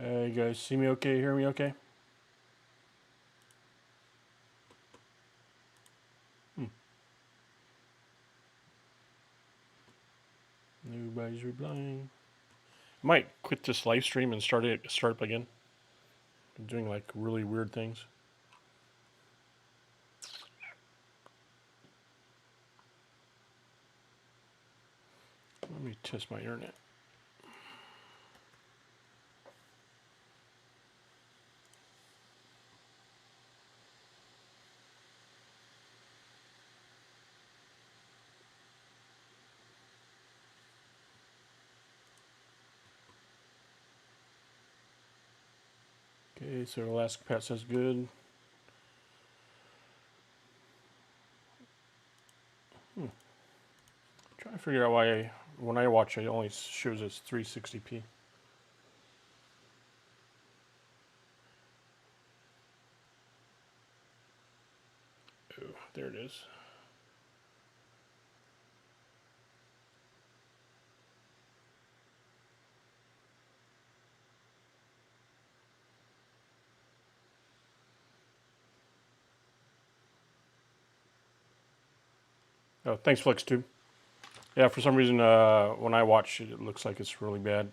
You guys see me okay? Hear me okay? Nobody's replying. I might quit this live stream and start up again. I'm doing like really weird things. Let me test my internet. Okay, so Alaska Pat says good. Trying to figure out why when I watch it only shows us 360p. Oh, there it is. Oh, thanks, FlexTube. Yeah, for some reason, when I watch it, it looks like it's really bad.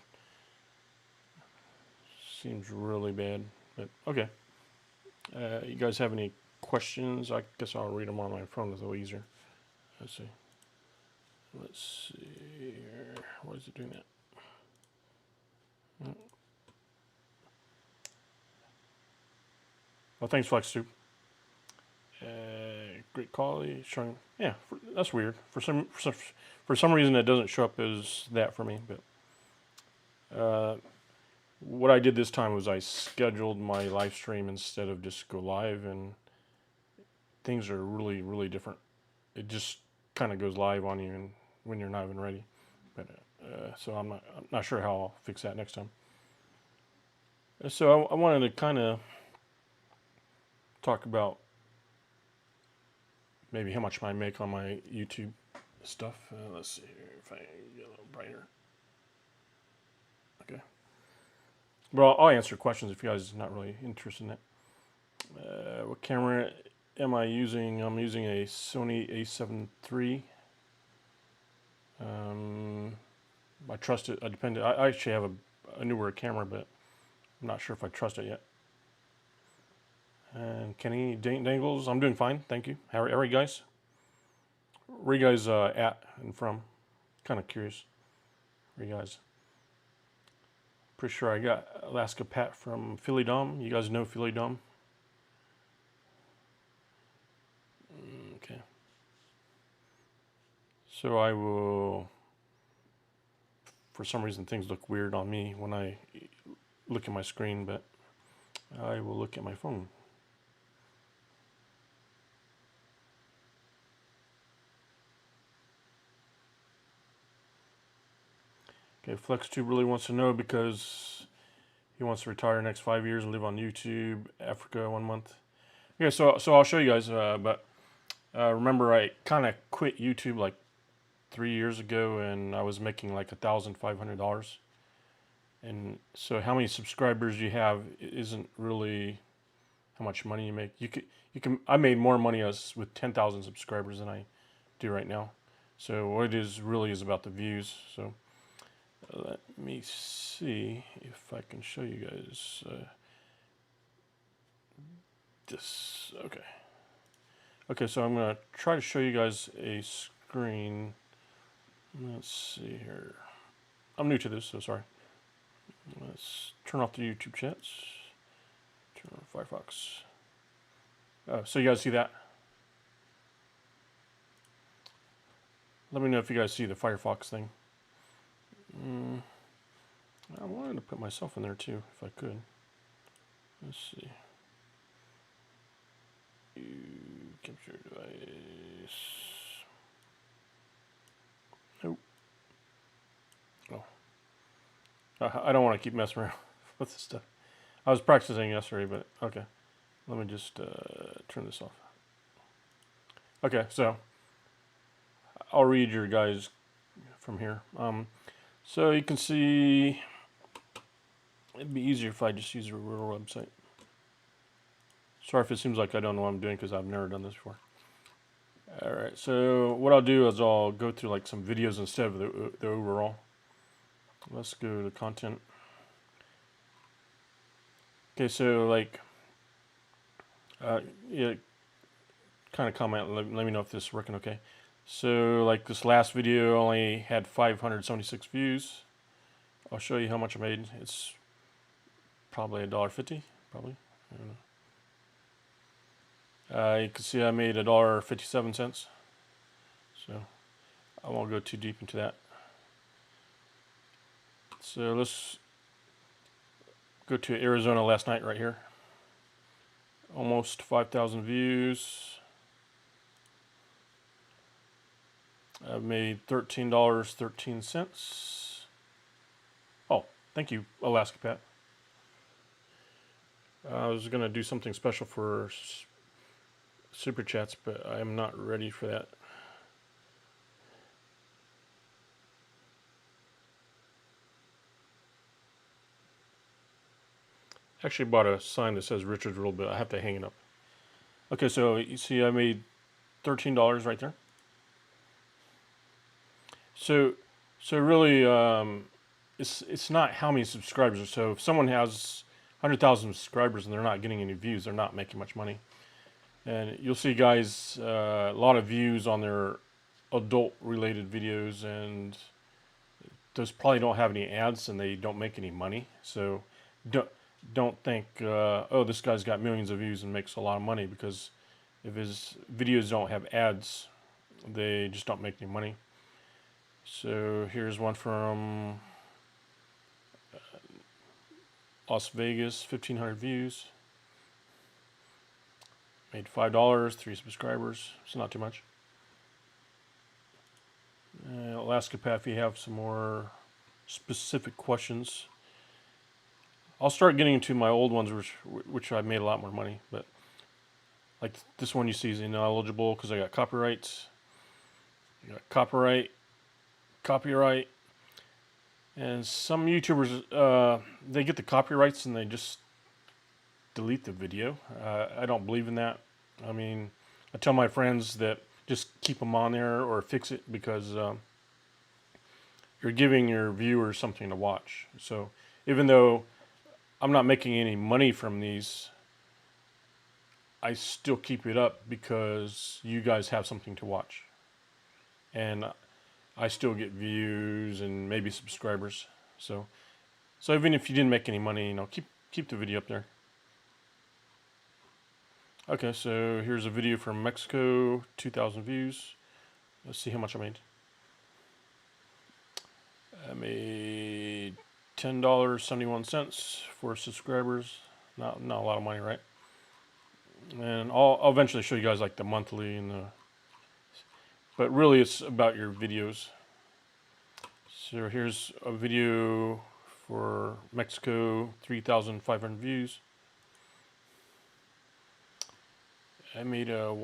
Seems really bad, but okay. You guys have any questions? I guess I'll read them on my phone. It's a little easier. Let's see. Let's see here. Why is it doing that? Oh, thanks, FlexTube. Great quality, showing. Yeah, that's weird. For some reason, it doesn't show up as that for me. But what I did this time was I scheduled my live stream instead of just go live, and things are really different. It just kind of goes live on you, and when you're not even ready. But so I'm not sure how I'll fix that next time. So I wanted to kind of talk about maybe how much I make on my YouTube stuff. Let's see here if I get a little brighter. Okay. Well, I'll answer questions if you guys are not really interested in that. What camera am I using? I'm using a Sony A7 III. I trust it. I actually have a newer camera, but I'm not sure if I trust it yet. And Kenny Dangles, I'm doing fine, thank you. How are you guys? Where are you guys at and from? Kind of curious. Where you guys? Pretty sure I got Alaska Pat from Philly Dom. You guys know Philly Dom? Okay. So I will. For some reason, things look weird on me when I look at my screen, but I will look at my phone. Okay, FlexTube really wants to know because he wants to retire next 5 years and live on YouTube, Africa 1 month. Okay, so I'll show you guys. But remember, I kind of quit YouTube like 3 years ago, and I was making like $1,500. And so, how many subscribers you have isn't really how much money you make. You can. I made more money with 10,000 subscribers than I do right now. So what it is really is about the views. So let me see if I can show you guys this. Okay. Okay, so I'm gonna try to show you guys a screen. Let's see here. I'm new to this, so sorry. Let's turn off the YouTube chats. Turn on Firefox. So you guys see that? Let me know if you guys see the Firefox thing. I wanted to put myself in there too, if I could. Let's see. Capture device. Nope. Oh. I don't want to keep messing around with this stuff. I was practicing yesterday, but okay. Let me just turn this off. Okay, so I'll read your guys from here. So you can see It'd be easier if I just use a real website. Sorry if it seems like I don't know what I'm doing because I've never done this before. Alright, so what I'll do is I'll go through like some videos instead of the overall. Let's go to content. Okay, so like, yeah, kind of comment, let me know if this is working okay. So like this last video only had 576 views. I'll show you how much I made. It's probably $1.50, probably. I don't know. You can see I made $1.57. So I won't go too deep into that. So let's go to Arizona last night right here. Almost 5,000 views. I've made $13.13. Oh, thank you, Alaska Pat. I was going to do something special for super chats, but I am not ready for that. Actually bought a sign that says Richard's Rule, but I have to hang it up. Okay, so you see I made $13 right there. So really, it's not how many subscribers. So if someone has 100,000 subscribers and they're not getting any views, they're not making much money. And you'll see guys a lot of views on their adult-related videos, and those probably don't have any ads and they don't make any money. So don't think, oh, this guy's got millions of views and makes a lot of money, because if his videos don't have ads, they just don't make any money. So here's one from Las Vegas, 1,500 views. Made $5, 3 subscribers. It's not too much. Alaska Pat, if you have some more specific questions. I'll start getting into my old ones, which I made a lot more money. But like this one you see is ineligible because I got copyrights. I got copyright. And some YouTubers, they get the copyrights and they just delete the video. I don't believe in that. I mean, I tell my friends that just keep them on there or fix it, because you're giving your viewers something to watch. So even though I'm not making any money from these, I still keep it up because you guys have something to watch. And I still get views and maybe subscribers. So even if you didn't make any money, keep the video up there. Okay, so here's a video from Mexico, 2,000 views. Let's see how much I made. I made $10.71 for subscribers. Not a lot of money, right? And I'll eventually show you guys like the monthly and but really it's about your videos. So here's a video for Mexico, 3,500 views. I made a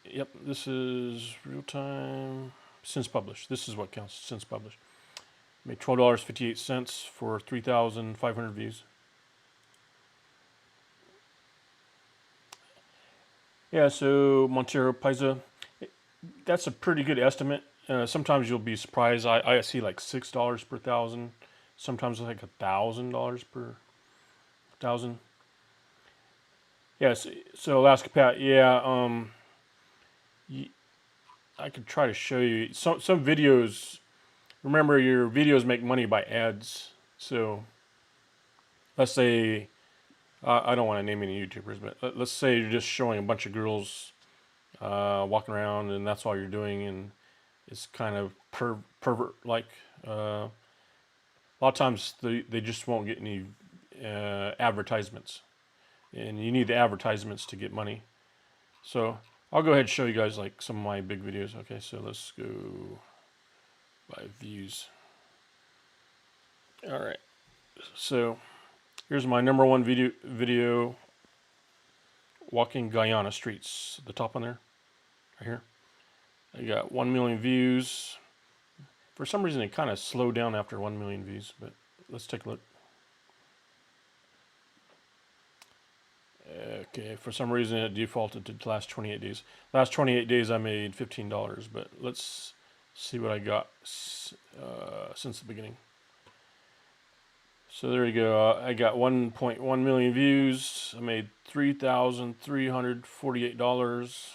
yep, this is real time since published. This is what counts since published. Made $12.58 for 3,500 views. Yeah, so Montero Paisa, that's a pretty good estimate. Sometimes you'll be surprised. I see like $6 per thousand. Sometimes like $1,000 per thousand. Yes. So Alaska Pat, yeah. I could try to show you some videos. Remember, your videos make money by ads. So let's say I don't want to name any YouTubers, but let's say you're just showing a bunch of girls walking around, and that's all you're doing, and it's kind of pervert like. A lot of times they just won't get any advertisements, and you need the advertisements to get money. So I'll go ahead and show you guys like some of my big videos. Okay, so let's go by views. All right, so here's my #1 video walking Guyana streets. The top on there, right here. I got 1 million views. For some reason, it kind of slowed down after 1 million views, but let's take a look. Okay, for some reason it defaulted to the last 28 days. Last 28 days I made $15, but let's see what I got since the beginning. So there you go. I got 1.1 million views. I made $3,348.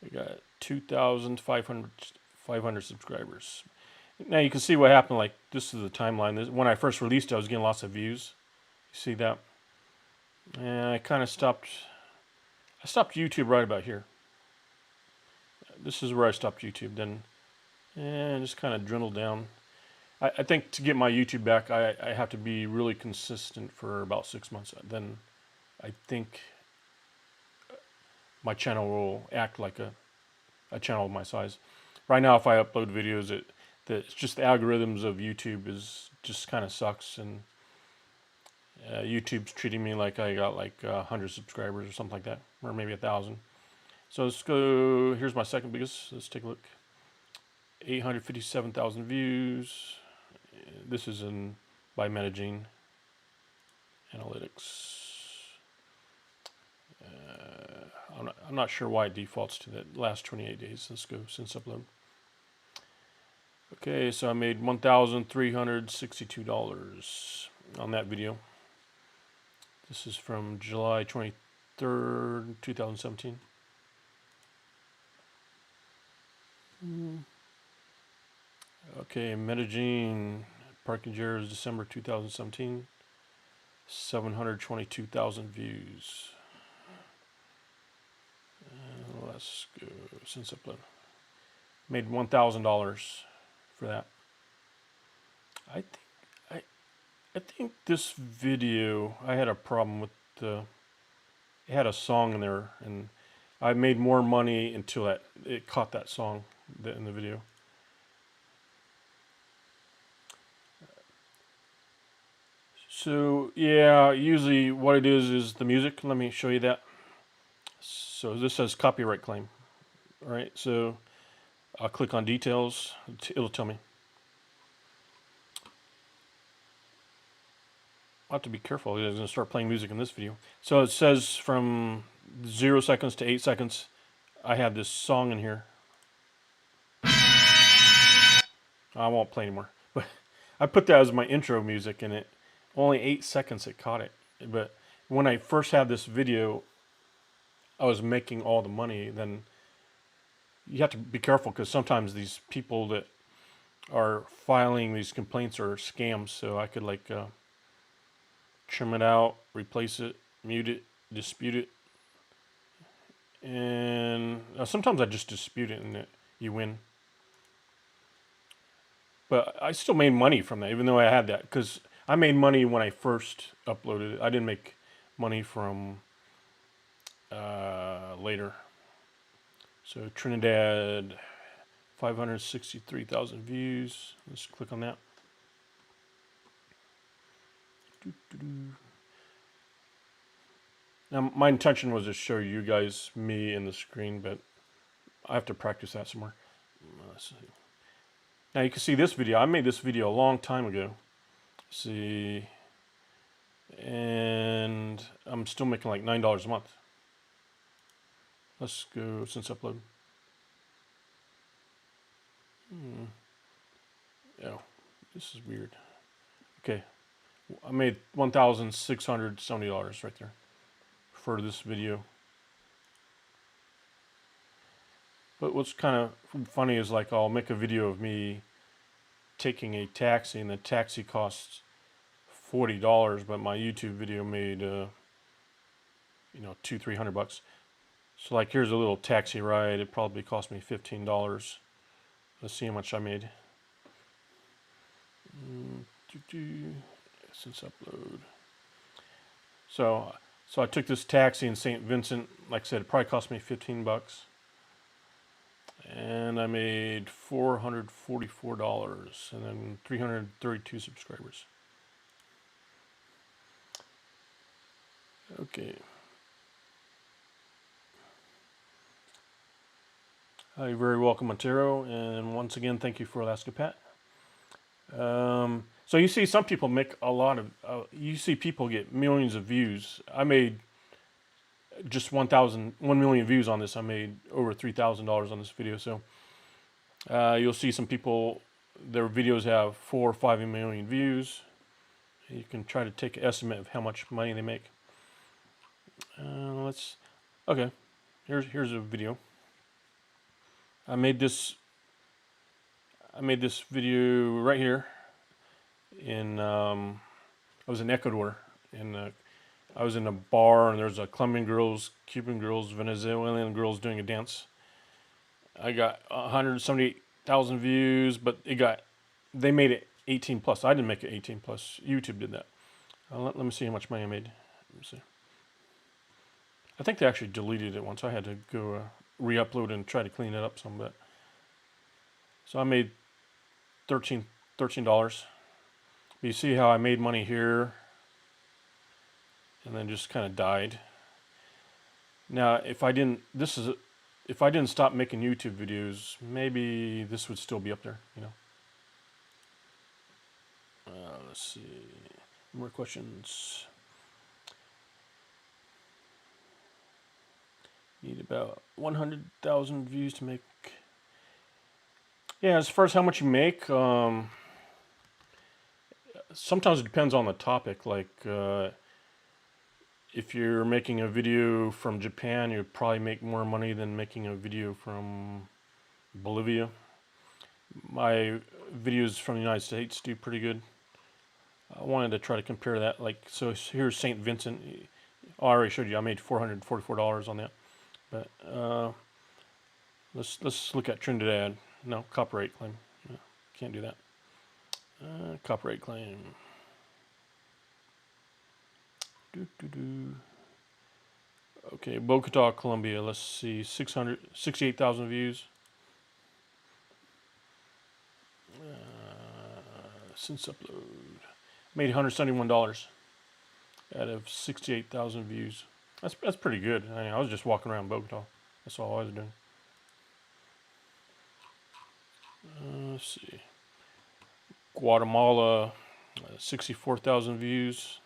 I got 2,500 subscribers. Now you can see what happened. Like, this is the timeline. When I first released it, I was getting lots of views. You see that? And I kind of stopped. I stopped YouTube right about here. This is where I stopped YouTube. Then, and just kind of dwindled down. I think to get my YouTube back, I have to be really consistent for about 6 months. Then I think my channel will act like a channel of my size. Right now, if I upload videos, it's just the algorithms of YouTube is just kind of sucks, and YouTube's treating me like I got like 100 subscribers or something like that, or maybe 1,000. So let's go. Here's my second biggest. Let's take a look. 857,000 views. This is by Monetization Analytics. I'm not sure why it defaults to the last 28 days. Let's go since upload. Okay, so I made $1,362 on that video. This is from July 23rd, 2017. Okay, Monetization parking jars, December 2017. 722,000 views. Let's go since upload. Made $1,000 for that. I think this video, I had a problem with it had a song in there, and I made more money until it caught that song in the video. So yeah, usually what it is the music. Let me show you that. So this says copyright claim. All right, so I'll click on details. It'll tell me. I'll have to be careful. I'm going to start playing music in this video. So it says from 0 seconds to 8 seconds, I have this song in here. I won't play anymore. But I put that as my intro music, and it only 8 seconds it caught it. But when I first had this video, I was making all the money. Then you have to be careful, because sometimes these people that are filing these complaints are scams. So I could like trim it out, replace it, mute it, dispute it, and sometimes I just dispute it and you win. But I still made money from that, even though I had that, because I made money when I first uploaded it. I didn't make money from later. So Trinidad, 563,000 views. Let's click on that. Now my intention was to show you guys me in the screen, but I have to practice that some more. Let's see. Now you can see this video. I made this video a long time ago. See, and I'm still making like $9 a month. Let's go since upload. Oh, this is weird. Okay, I made $1,670 right there for this video. But what's kind of funny is, like, I'll make a video of me taking a taxi, and the taxi costs $40, but my YouTube video made $200-300. So like, here's a little taxi ride. It probably cost me $15. Let's see how much I made. Since upload. So I took this taxi in St. Vincent. Like I said, it probably cost me $15. And I made $444, and then 332 subscribers. Okay. Hi, you're very welcome, Montero, and once again, thank you for Alaska Pat. So you see some people make a lot of, you see people get millions of views. I made just 1 million views on this. I made over $3,000 on this video. So you'll see some people, their videos have 4 or 5 million views. You can try to take an estimate of how much money they make. Okay, here's a video. I made this video right here in I was in Ecuador, and I was in a bar, and there's a Colombian girls, Cuban girls, Venezuelan girls doing a dance. I got 178,000 views, but they made it 18 plus. I didn't make it 18 plus. YouTube did that. Let me see how much money I made. Let me see. I think they actually deleted it once. I had to go re-upload and try to clean it up some bit. So I made $13. You see how I made money here and then just kind of died. Now, if I didn't stop making YouTube videos, maybe this would still be up there, you know. Let's see. More questions. Need about 100,000 views to make. Yeah, as far as how much you make, sometimes it depends on the topic. Like, if you're making a video from Japan, you'd probably make more money than making a video from Bolivia. My videos from the United States do pretty good. I wanted to try to compare that. Like, so here's St. Vincent. I already showed you I made $444 on that. But let's look at Trinidad. No, copyright claim. No, can't do that. Copyright claim. Okay, Bogota, Colombia. Let's see, 68,000 views. Since upload, made $171 out of 68,000 views. That's pretty good. I was just walking around Bogota. That's all I was doing. Let's see. Guatemala, 64,000 views.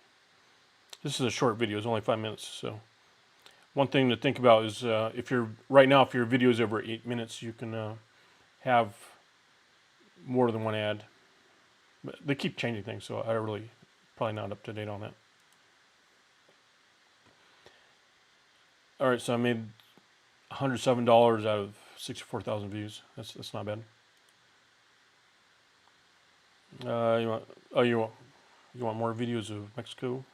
This is a short video. It's only 5 minutes. So one thing to think about is if your video is over 8 minutes, you can have more than one ad. But they keep changing things, so I really probably not up to date on that. All right, so I made $107 out of 64,000 views. That's not bad. You want more videos of Mexico?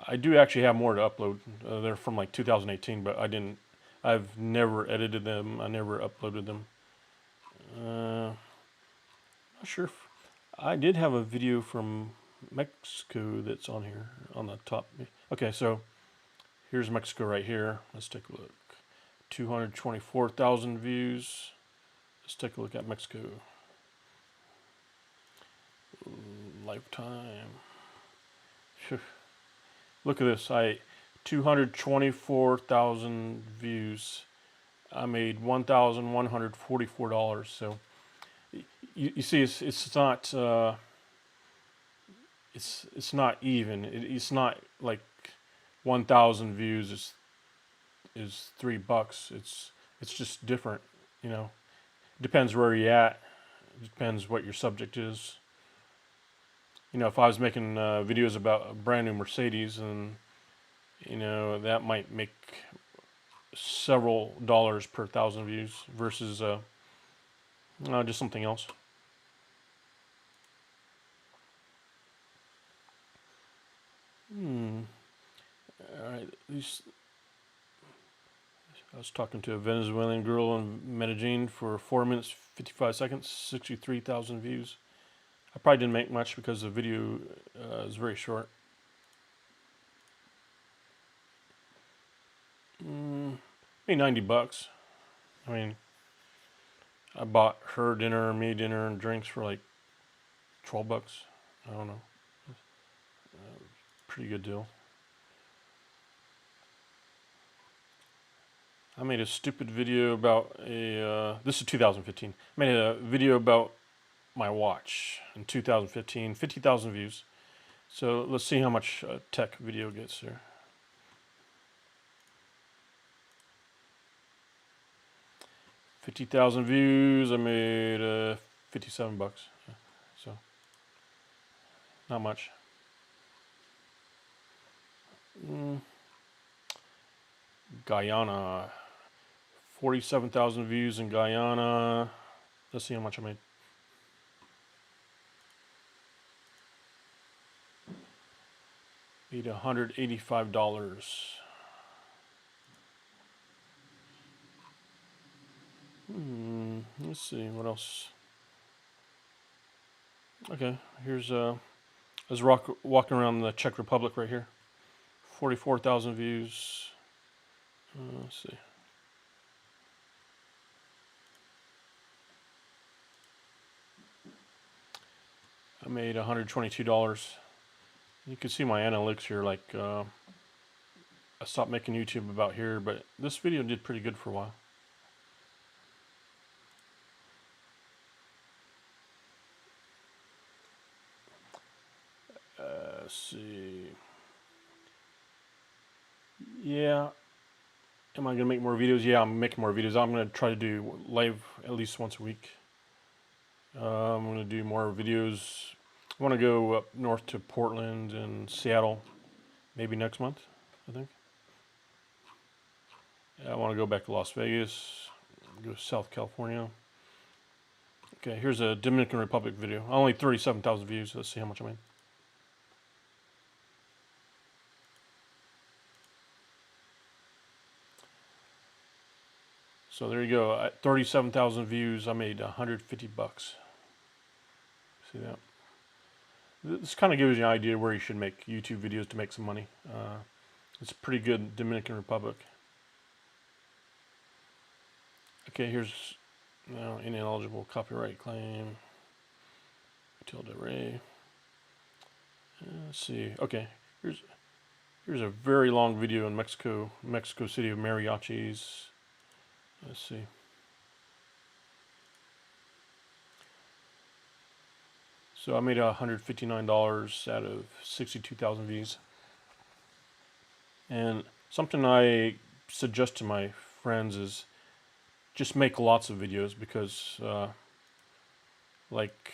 I do actually have more to upload. They're from like 2018, but I've never edited them. I never uploaded them. Not sure if I did have a video from Mexico that's on here on the top. Okay, so here's Mexico right here. Let's take a look. 224,000 views. Let's take a look at Mexico. Lifetime. Look at this. 224,000 views. I made $1,144. So you see, it's not it's not even. It's not like 1,000 views is $3. It's just different. You know, depends where you're at. It depends what your subject is. You know, if I was making videos about a brand new Mercedes, and you know, that might make several dollars per 1,000 views versus just something else. All right, I was talking to a Venezuelan girl in Medellin for 4 minutes 55 seconds, 63,000 views. I probably didn't make much because the video is very short. Maybe $90. I mean, I bought her dinner, me dinner, and drinks for like $12. I don't know. Pretty good deal. I made a stupid video about this is 2015. I made a video about my watch in 2015, 50,000 views. So let's see how much tech video gets here. 50,000 views. I made 57 bucks. So not much. Guyana, 47,000 views in Guyana. Let's see how much I made. Made $185. Let's see what else. Okay, here's I was walking around the Czech Republic right here. 44,000 views. Let's see. I made $122. You can see my analytics here. Like I stopped making YouTube about here, but this video did pretty good for a while. Let's see. Yeah. Am I going to make more videos? Yeah, I'm making more videos. I'm going to try to do live at least once a week. I'm going to do more videos. I want to go up north to Portland and Seattle, maybe next month, I think. I want to go back to Las Vegas, go to South California. Okay, here's a Dominican Republic video. Only 37,000 views. Let's see how much I made. So there you go. At 37,000 views, I made 150 bucks. See that? This kind of gives you an idea where you should make YouTube videos to make some money. It's pretty good, Dominican Republic. Okay, here's now ineligible copyright claim. Tilde Ray. Let's see. Okay, here's a very long video in Mexico City of mariachis. Let's see. So I made $159 out of 62,000 views. And something I suggest to my friends is just make lots of videos, because like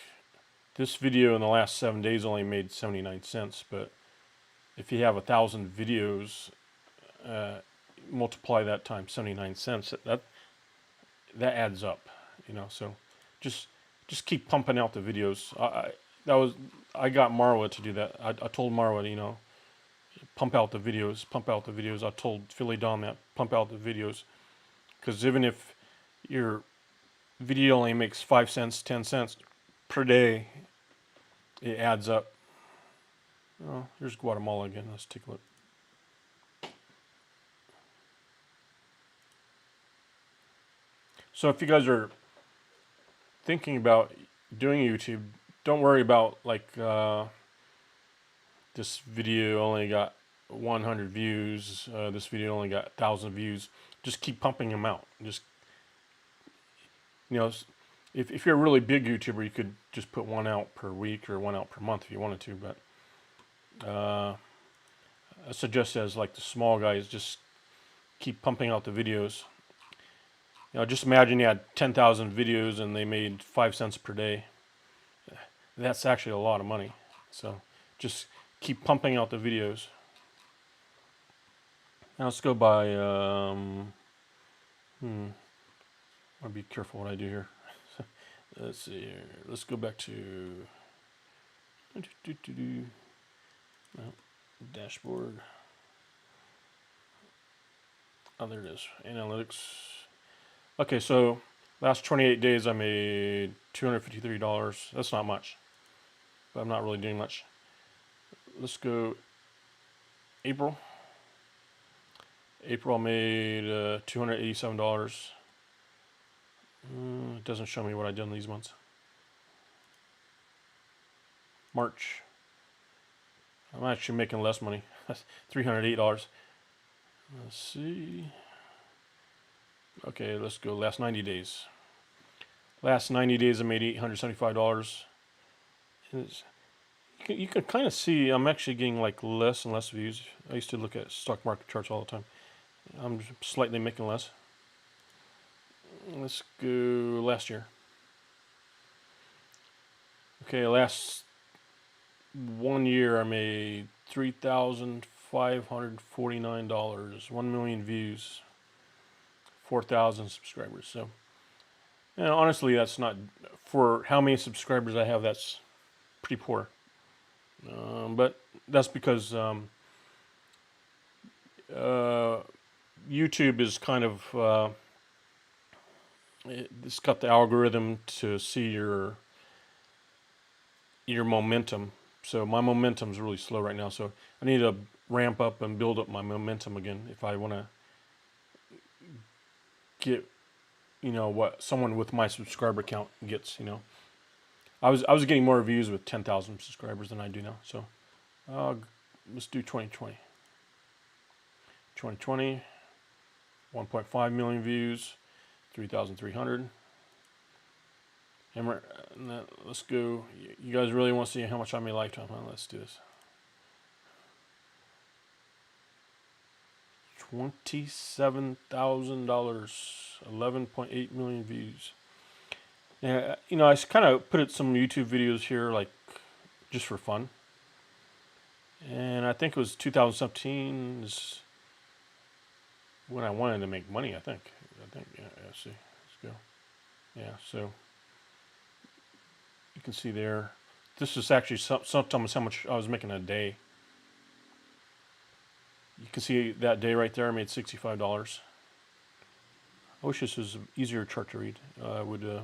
this video in the last 7 days only made 79 cents, but if you have 1,000 videos, multiply that times 79 cents, that adds up, you know. So just keep pumping out the videos. I got Marwa to do that. I told Marwa, you know, pump out the videos. I told Philly Don that, pump out the videos, because even if your video only makes 5 cents, 10 cents per day, it adds up. Oh, here's Guatemala again. Let's take a look. So if you guys are thinking about doing YouTube, don't worry about like this video only got 100 views, this video only got 1,000 views. Just keep pumping them out. Just, you know, if you're a really big YouTuber, you could just put one out per week or one out per month if you wanted to. But I suggest, as like the small guys, just keep pumping out the videos. You know, just imagine you had 10,000 videos and they made 5 cents per day. That's actually a lot of money. So just keep pumping out the videos. Now let's go by, I'll be careful what I do here. Let's see here. Let's go back to dashboard. Oh, there it is. Analytics. Okay, so last 28 days I made $253. That's not much, but I'm not really doing much. Let's go April. April I made $287. It doesn't show me what I did in these months. March. I'm actually making less money. $308. Let's see. Okay, let's go last 90 days. Last 90 days I made $875. You can kind of see I'm actually getting like less and less views. I used to look at stock market charts all the time. I'm slightly making less. Let's go last year. Okay, last 1 year I made $3,549. 1 million views, 4,000 subscribers. So, honestly, that's not for how many subscribers I have. That's pretty poor. But that's because YouTube is kind of it's got the algorithm to see your momentum. So my momentum's really slow right now. So I need to ramp up and build up my momentum again if I want to get what someone with my subscriber count gets. I was getting more views with 10,000 subscribers than I do now. So let's do 2020. 2020, 1.5 million views, 3,300. And let's go. You guys really want to see how much I made lifetime? Huh? Let's do this. $27,000, 11.8 million views. Yeah, I kind of put some YouTube videos here, like just for fun. And I think it was 2017 is when I wanted to make money. I think. Yeah. See, let's go. Yeah. So you can see there. This is actually sometimes how much I was making a day. You can see that day right there. I made $65. I wish this was an easier chart to read. I would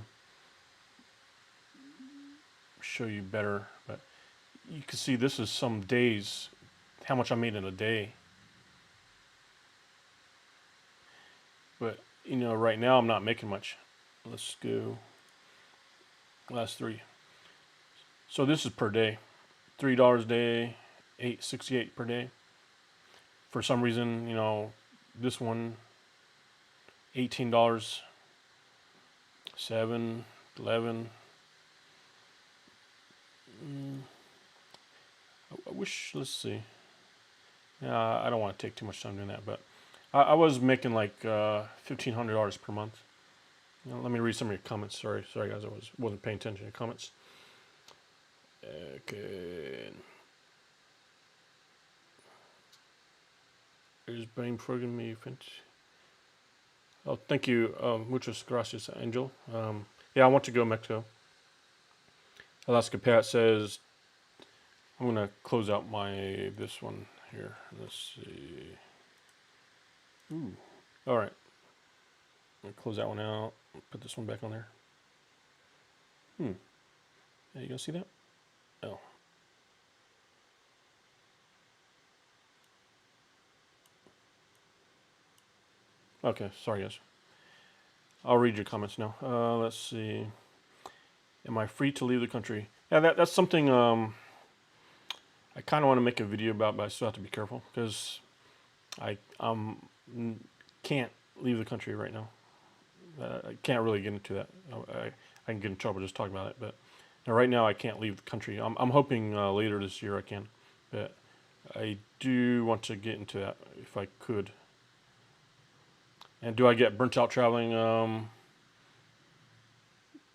show you better, but you can see this is some days, how much I made in a day. But right now I'm not making much. Let's go last 3. So this is per day, $3 a day, $8.68 per day. For some reason, this one, $18, 7, 11. I wish. Let's see. I don't want to take too much time doing that, but I was making like $1,500 per month. Let me read some of your comments. Sorry guys, I wasn't paying attention to your comments. Okay. Is brain programming me? Oh, thank you. Muchas gracias, Angel. Yeah, I want to go to Mexico. Alaska Pat says, I'm going to close out this one here. Let's see. Ooh. All right. I'm going to close that one out. Put this one back on there. Yeah, you going to see that? Oh. Okay, sorry guys. I'll read your comments now. Let's see. Am I free to leave the country? Yeah, that's something I kind of want to make a video about, but I still have to be careful because I can't leave the country right now. I can't really get into that. I can get in trouble just talking about it, but right now I can't leave the country. I'm hoping later this year I can, but I do want to get into that if I could. And do I get burnt out traveling?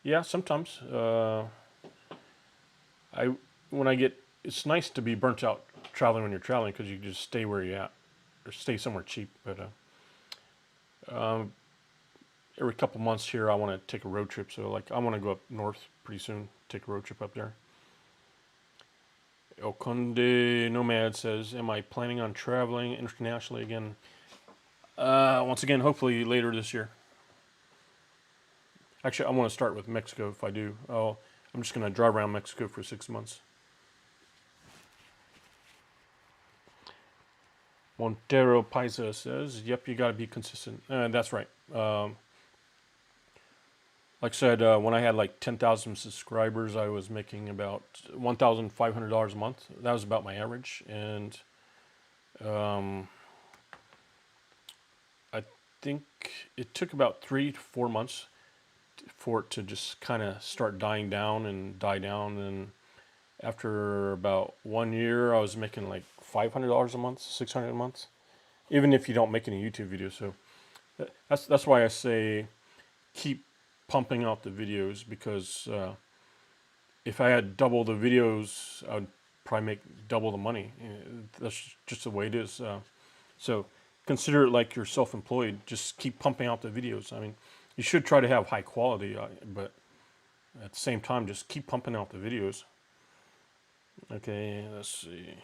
Yeah, sometimes. It's nice to be burnt out traveling when you're traveling because you just stay where you're at or stay somewhere cheap. But every couple months here, I want to take a road trip. So like I want to go up north pretty soon, take a road trip up there. El Conde Nomad says, am I planning on traveling internationally again? Once again, hopefully later this year. Actually, I want to start with Mexico if I do. I'm just going to drive around Mexico for 6 months. Montero Paisa says, yep, you got to be consistent. That's right. Like I said, when I had like 10,000 subscribers, I was making about $1,500 a month. That was about my average. And I think it took about 3 to 4 months for it to just kind of start dying down and die down. And after about 1 year, I was making like $500 a month, $600 a month, even if you don't make any YouTube videos. So that's why I say keep pumping out the videos, because if I had double the videos, I would probably make double the money. That's just the way it is. So consider it like you're self-employed. Just keep pumping out the videos. I mean, you should try to have high quality, but at the same time, just keep pumping out the videos. Okay, let's see.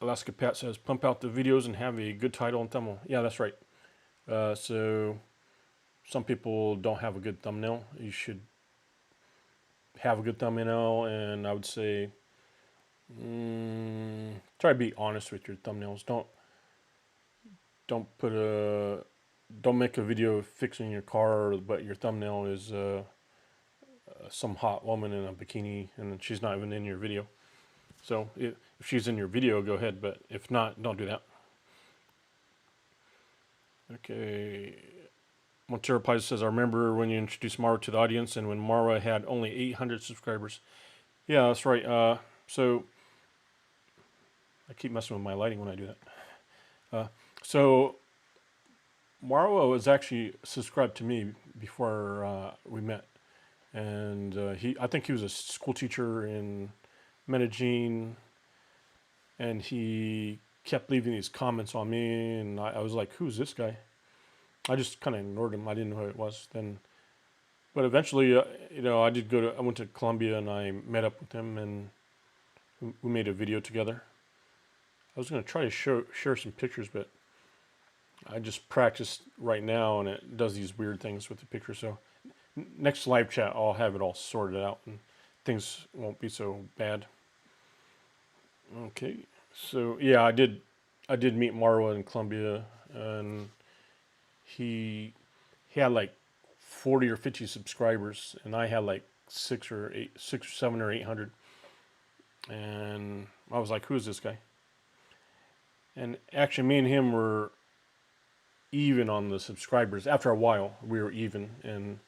Alaska Pat says, pump out the videos and have a good title and thumbnail. Yeah, that's right. So some people don't have a good thumbnail. You should have a good thumbnail, and I would say try to be honest with your thumbnails. Don't make a video fixing your car, but your thumbnail is some hot woman in a bikini, and she's not even in your video. So if she's in your video, go ahead, but if not, don't do that. Okay. Montero Pais says, I remember when you introduced Mara to the audience and when Mara had only 800 subscribers. Yeah, that's right. So I keep messing with my lighting when I do that. So Mara was actually subscribed to me before we met. And I think he was a school teacher in Medellin, and he kept leaving these comments on me, and I was like, who's this guy? I just kind of ignored him. I didn't know who it was then. But eventually, I went to Colombia and I met up with him, and we made a video together. I was going to try to share some pictures, but I just practiced right now, and it does these weird things with the picture. So next live chat, I'll have it all sorted out, and things won't be so bad. Okay, so yeah, I did meet Marwa in Colombia, and he had like 40 or 50 subscribers, and I had like 7 or 800, and I was like, who is this guy? And actually, me and him were even on the subscribers. After a while, we were even, and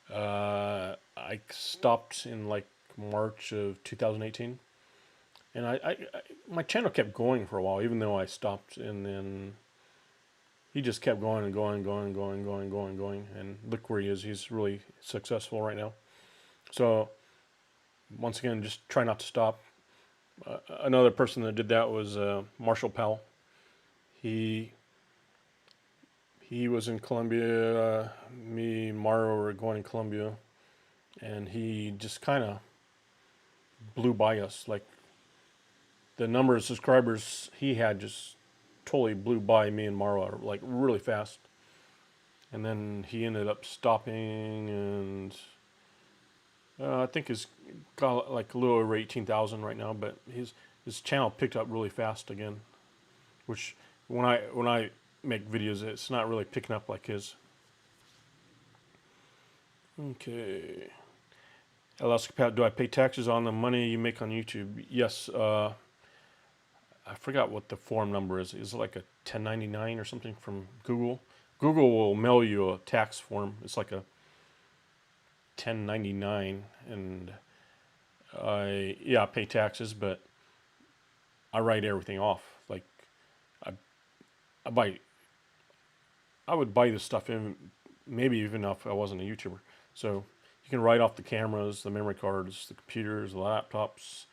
I stopped in like March of 2018, and my channel kept going for a while, even though I stopped, and then he just kept going and going, and look where he is. He's really successful right now. So once again, just try not to stop. Another person that did that was Marshall Powell. He was in Colombia. Me and Mario were going to Colombia, and he just kind of blew by us. Like the number of subscribers he had just totally blew by me and Mario, like really fast. And then he ended up stopping, and I think he's got like a little over 18,000 right now. But his channel picked up really fast again, which when I make videos, it's not really picking up like his. Okay. Alaska Pat, do I pay taxes on the money you make on YouTube? Yes. I forgot what the form number is. Is it like a 1099 or something from Google? Google will mail you a tax form. It's like a 1099, and I pay taxes, but I write everything off. Like I would buy this stuff in, maybe even if I wasn't a YouTuber. So you can write off the cameras, the memory cards, the computers, the laptops,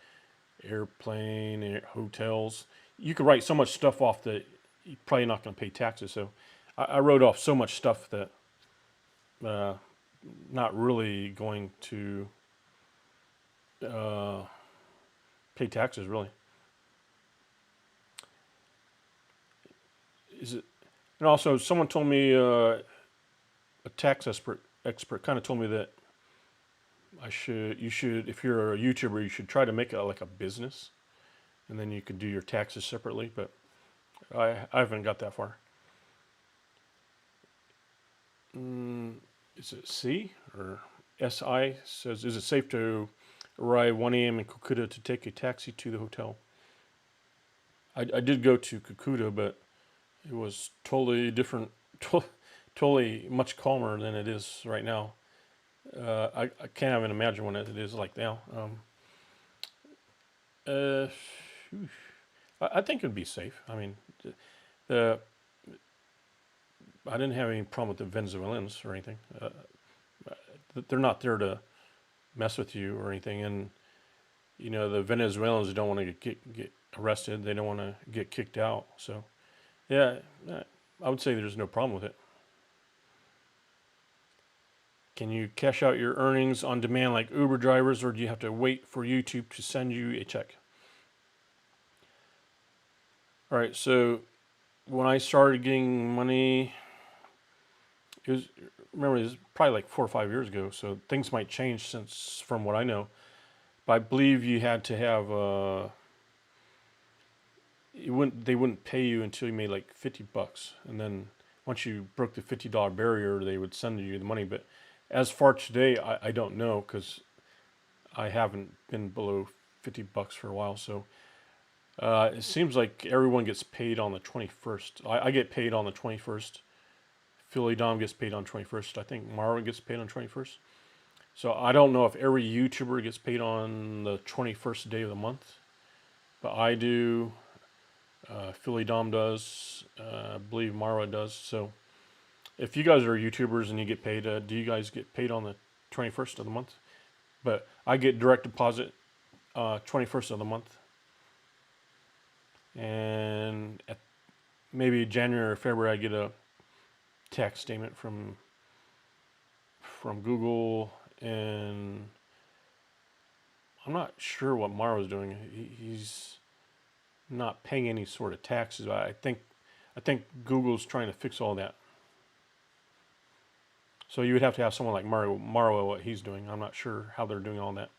airplane, hotels. You could write so much stuff off that you're probably not going to pay taxes. So I wrote off so much stuff that not really going to pay taxes, really. Is it? And also, someone told me, a tax expert kind of told me that you should, if you're a YouTuber, you should try to make it like a business, and then you could do your taxes separately. But I haven't got that far. Is it C or SI says, is it safe to arrive 1 a.m. in Cucuta to take a taxi to the hotel? I did go to Cucuta, but it was totally different, totally much calmer than it is right now. I can't even imagine what it is like now. I think it'd be safe. I mean, the I didn't have any problem with the Venezuelans or anything. They're not there to mess with you or anything. And you know, the Venezuelans don't want to get arrested. They don't want to get kicked out. So yeah, I would say there's no problem with it. Can you cash out your earnings on demand like Uber drivers, or do you have to wait for YouTube to send you a check? All right, so when I started getting money, it was, remember, it was probably like 4 or 5 years ago, so things might change since, from what I know. But I believe you had to have, they wouldn't pay you until you made like $50, and then once you broke the $50 barrier, they would send you the money. But as far today, I don't know because I haven't been below $50 for a while. So it seems like everyone gets paid on the 21st. I get paid on the 21st. Philly Dom gets paid on 21st. I think Mara gets paid on 21st. So I don't know if every YouTuber gets paid on the 21st day of the month, but I do. Philly Dom does. I believe Mara does. So if you guys are YouTubers and you get paid, do you guys get paid on the 21st of the month? But I get direct deposit 21st of the month. And at maybe January or February, I get a tax statement from Google, and I'm not sure what Mara's doing. He's not paying any sort of taxes. I think Google's trying to fix all that. So you would have to have someone like Mara what he's doing. I'm not sure how they're doing all that.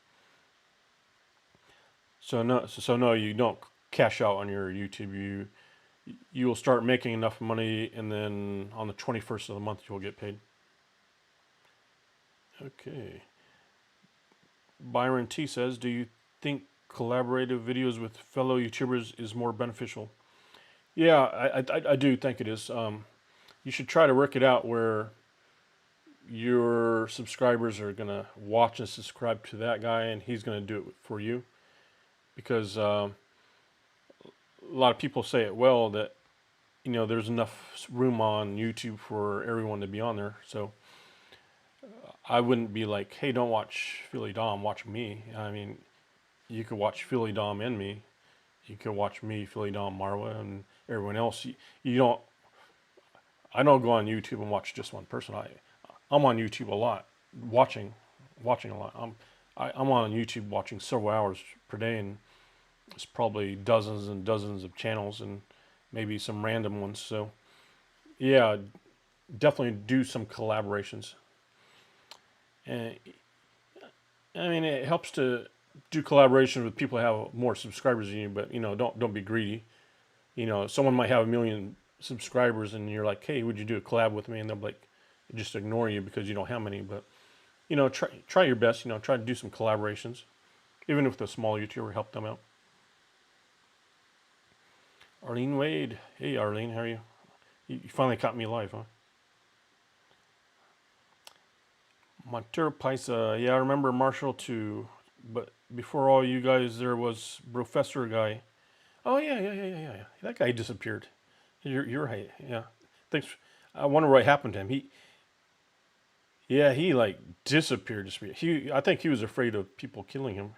So no, you don't cash out on your YouTube. You will start making enough money, and then on the 21st of the month you'll get paid. Okay. Byron T says, do you think collaborative videos with fellow YouTubers is more beneficial? Yeah, I do think it is. You should try to work it out where your subscribers are going to watch and subscribe to that guy, and he's going to do it for you. Because a lot of people say it well that, you know, there's enough room on YouTube for everyone to be on there. So I wouldn't be like, hey, don't watch Philly Dom, watch me. I mean, you could watch Philly Dom and me. You could watch me, Philly Dom, Marwa, and everyone else. You don't. I don't go on YouTube and watch just one person. I'm on YouTube a lot, watching a lot. I'm on YouTube watching several hours per day, and it's probably dozens and dozens of channels and maybe some random ones. So yeah, definitely do some collaborations. And I mean, it helps to do collaboration with people who have more subscribers than you, but you know, don't be greedy. You know, someone might have 1 million subscribers, and you're like, hey, would you do a collab with me? And they'll like just ignore you because you don't have many. But you know, try your best. You know, try to do some collaborations, even if the small YouTuber, help them out. Arlene Wade, hey Arlene, how are you? You finally caught me live, huh? Montero Paisa, yeah, I remember Marshall too. But before all you guys, there was Professor guy. Oh yeah. That guy disappeared. You're right. Yeah. Thanks. I wonder what happened to him. He like disappeared. I think he was afraid of people killing him.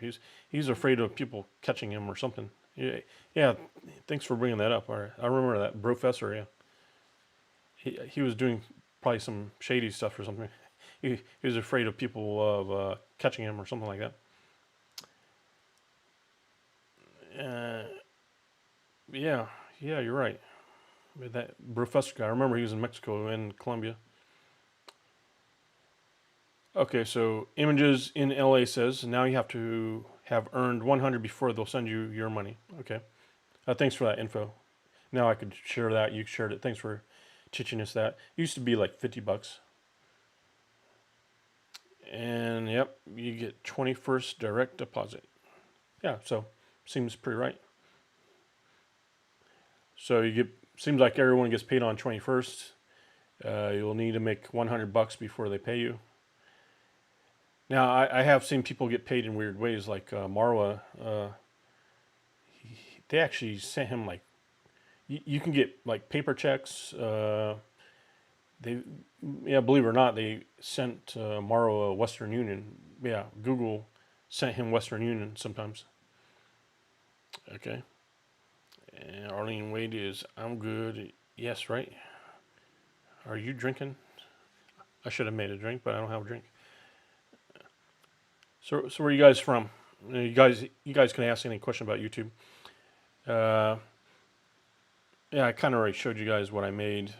He's afraid of people catching him or something. Yeah. Thanks for bringing that up. All right. I remember that Professor. Yeah. He was doing probably some shady stuff or something. He was afraid of people of catching him or something like that. Yeah, you're right. That Professor guy, I remember he was in Mexico and Colombia. Okay, so Images in LA says now you have to have earned 100 before they'll send you your money. Okay, thanks for that info. Now I could share that. You shared it. Thanks for teaching us that. It used to be like $50. And yep, you get 21st direct deposit. Yeah, so seems pretty right. So seems like everyone gets paid on 21st. You'll need to make $100 before they pay you. Now I have seen people get paid in weird ways, like Marwa. They actually sent him like you can get like paper checks. yeah, believe it or not, they sent Morrow a Western Union. Yeah, Google sent him Western Union sometimes. Okay. And Arlene Wade is, I'm good. Yes, right? Are you drinking? I should have made a drink, but I don't have a drink. So where are you guys from? You guys can ask any question about YouTube. Uh, yeah, I kind of already showed you guys what I made.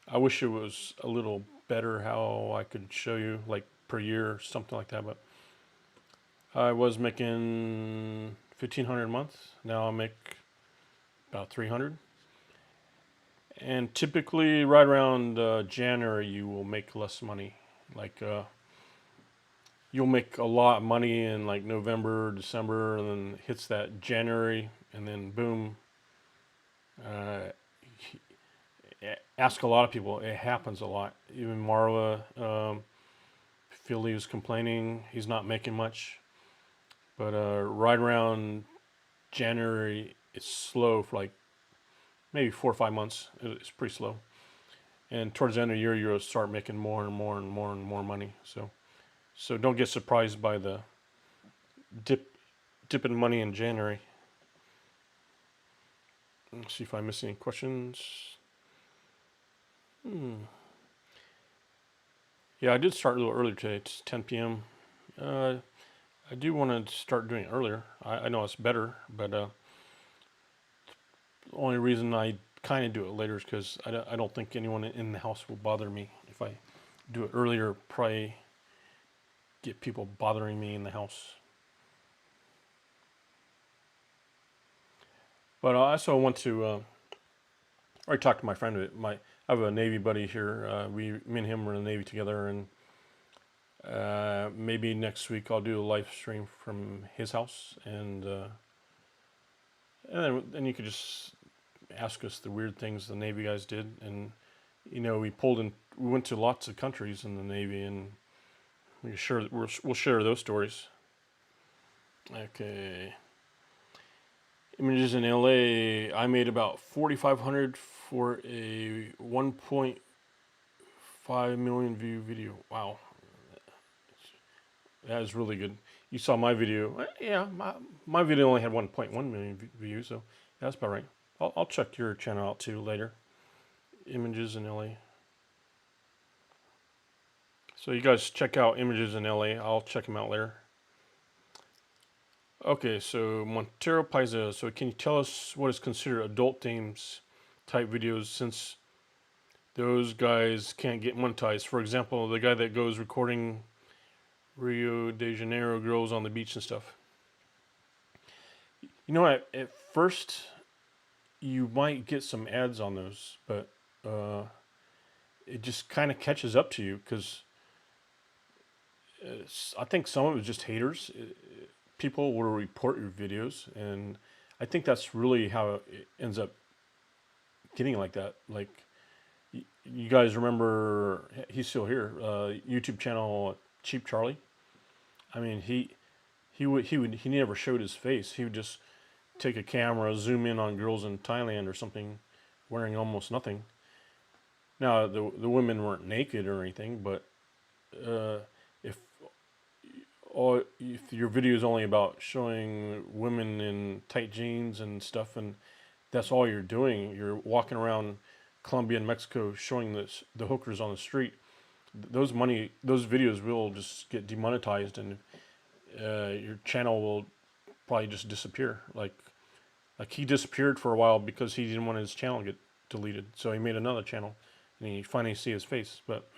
I wish it was a little better how I could show you like per year or something like that, but I was making 1,500 a month. Now I make about 300. And typically, right around January, you will make less money. Like you'll make a lot of money in like November, December, and then hits that January, and then boom. Uh, ask a lot of people. It happens a lot. Even Marla, Philly was complaining he's not making much, but right around January, it's slow for like maybe 4 or 5 months. It's pretty slow. And towards the end of the year, you'll start making more and more and more and more money. So don't get surprised by the dip in money in January. Let's see if I miss any questions. Yeah, I did start a little earlier today. It's 10 p.m. I do want to start doing it earlier. I know it's better, but the only reason I kind of do it later is because I don't think anyone in the house will bother me. If I do it earlier, probably get people bothering me in the house. But I also want to. I already talked to my friend. I have a Navy buddy here. Me and him were in the Navy together, and maybe next week I'll do a live stream from his house, and then you could just ask us the weird things the Navy guys did, and we went to lots of countries in the Navy, and we'll share those stories. Okay. Images in LA. I made about 4,500 for a 1.5 million view video. Wow, that is really good. You saw my video. Yeah, my video only had 1.1 million views, so that's about right. I'll check your channel out too later. Images in LA. So you guys check out Images in LA. I'll check them out later. Okay, so Montero Paisa. So can you tell us what is considered adult themes type videos, since those guys can't get monetized? For example, the guy that goes recording Rio de Janeiro girls on the beach and stuff. At first you might get some ads on those, but it just kind of catches up to you because I think some of it is just haters. People will report your videos, and I think that's really how it ends up getting like that. Like, you guys remember, he's still here, YouTube channel Cheap Charlie. I mean, he never showed his face. He would just take a camera, zoom in on girls in Thailand or something, wearing almost nothing. Now the women weren't naked or anything, but if your video is only about showing women in tight jeans and stuff, and that's all you're doing, you're walking around Colombia and Mexico showing the hookers on the street, those videos will just get demonetized, and your channel will probably just disappear. Like he disappeared for a while because he didn't want his channel to get deleted, so he made another channel, and you finally see his face. But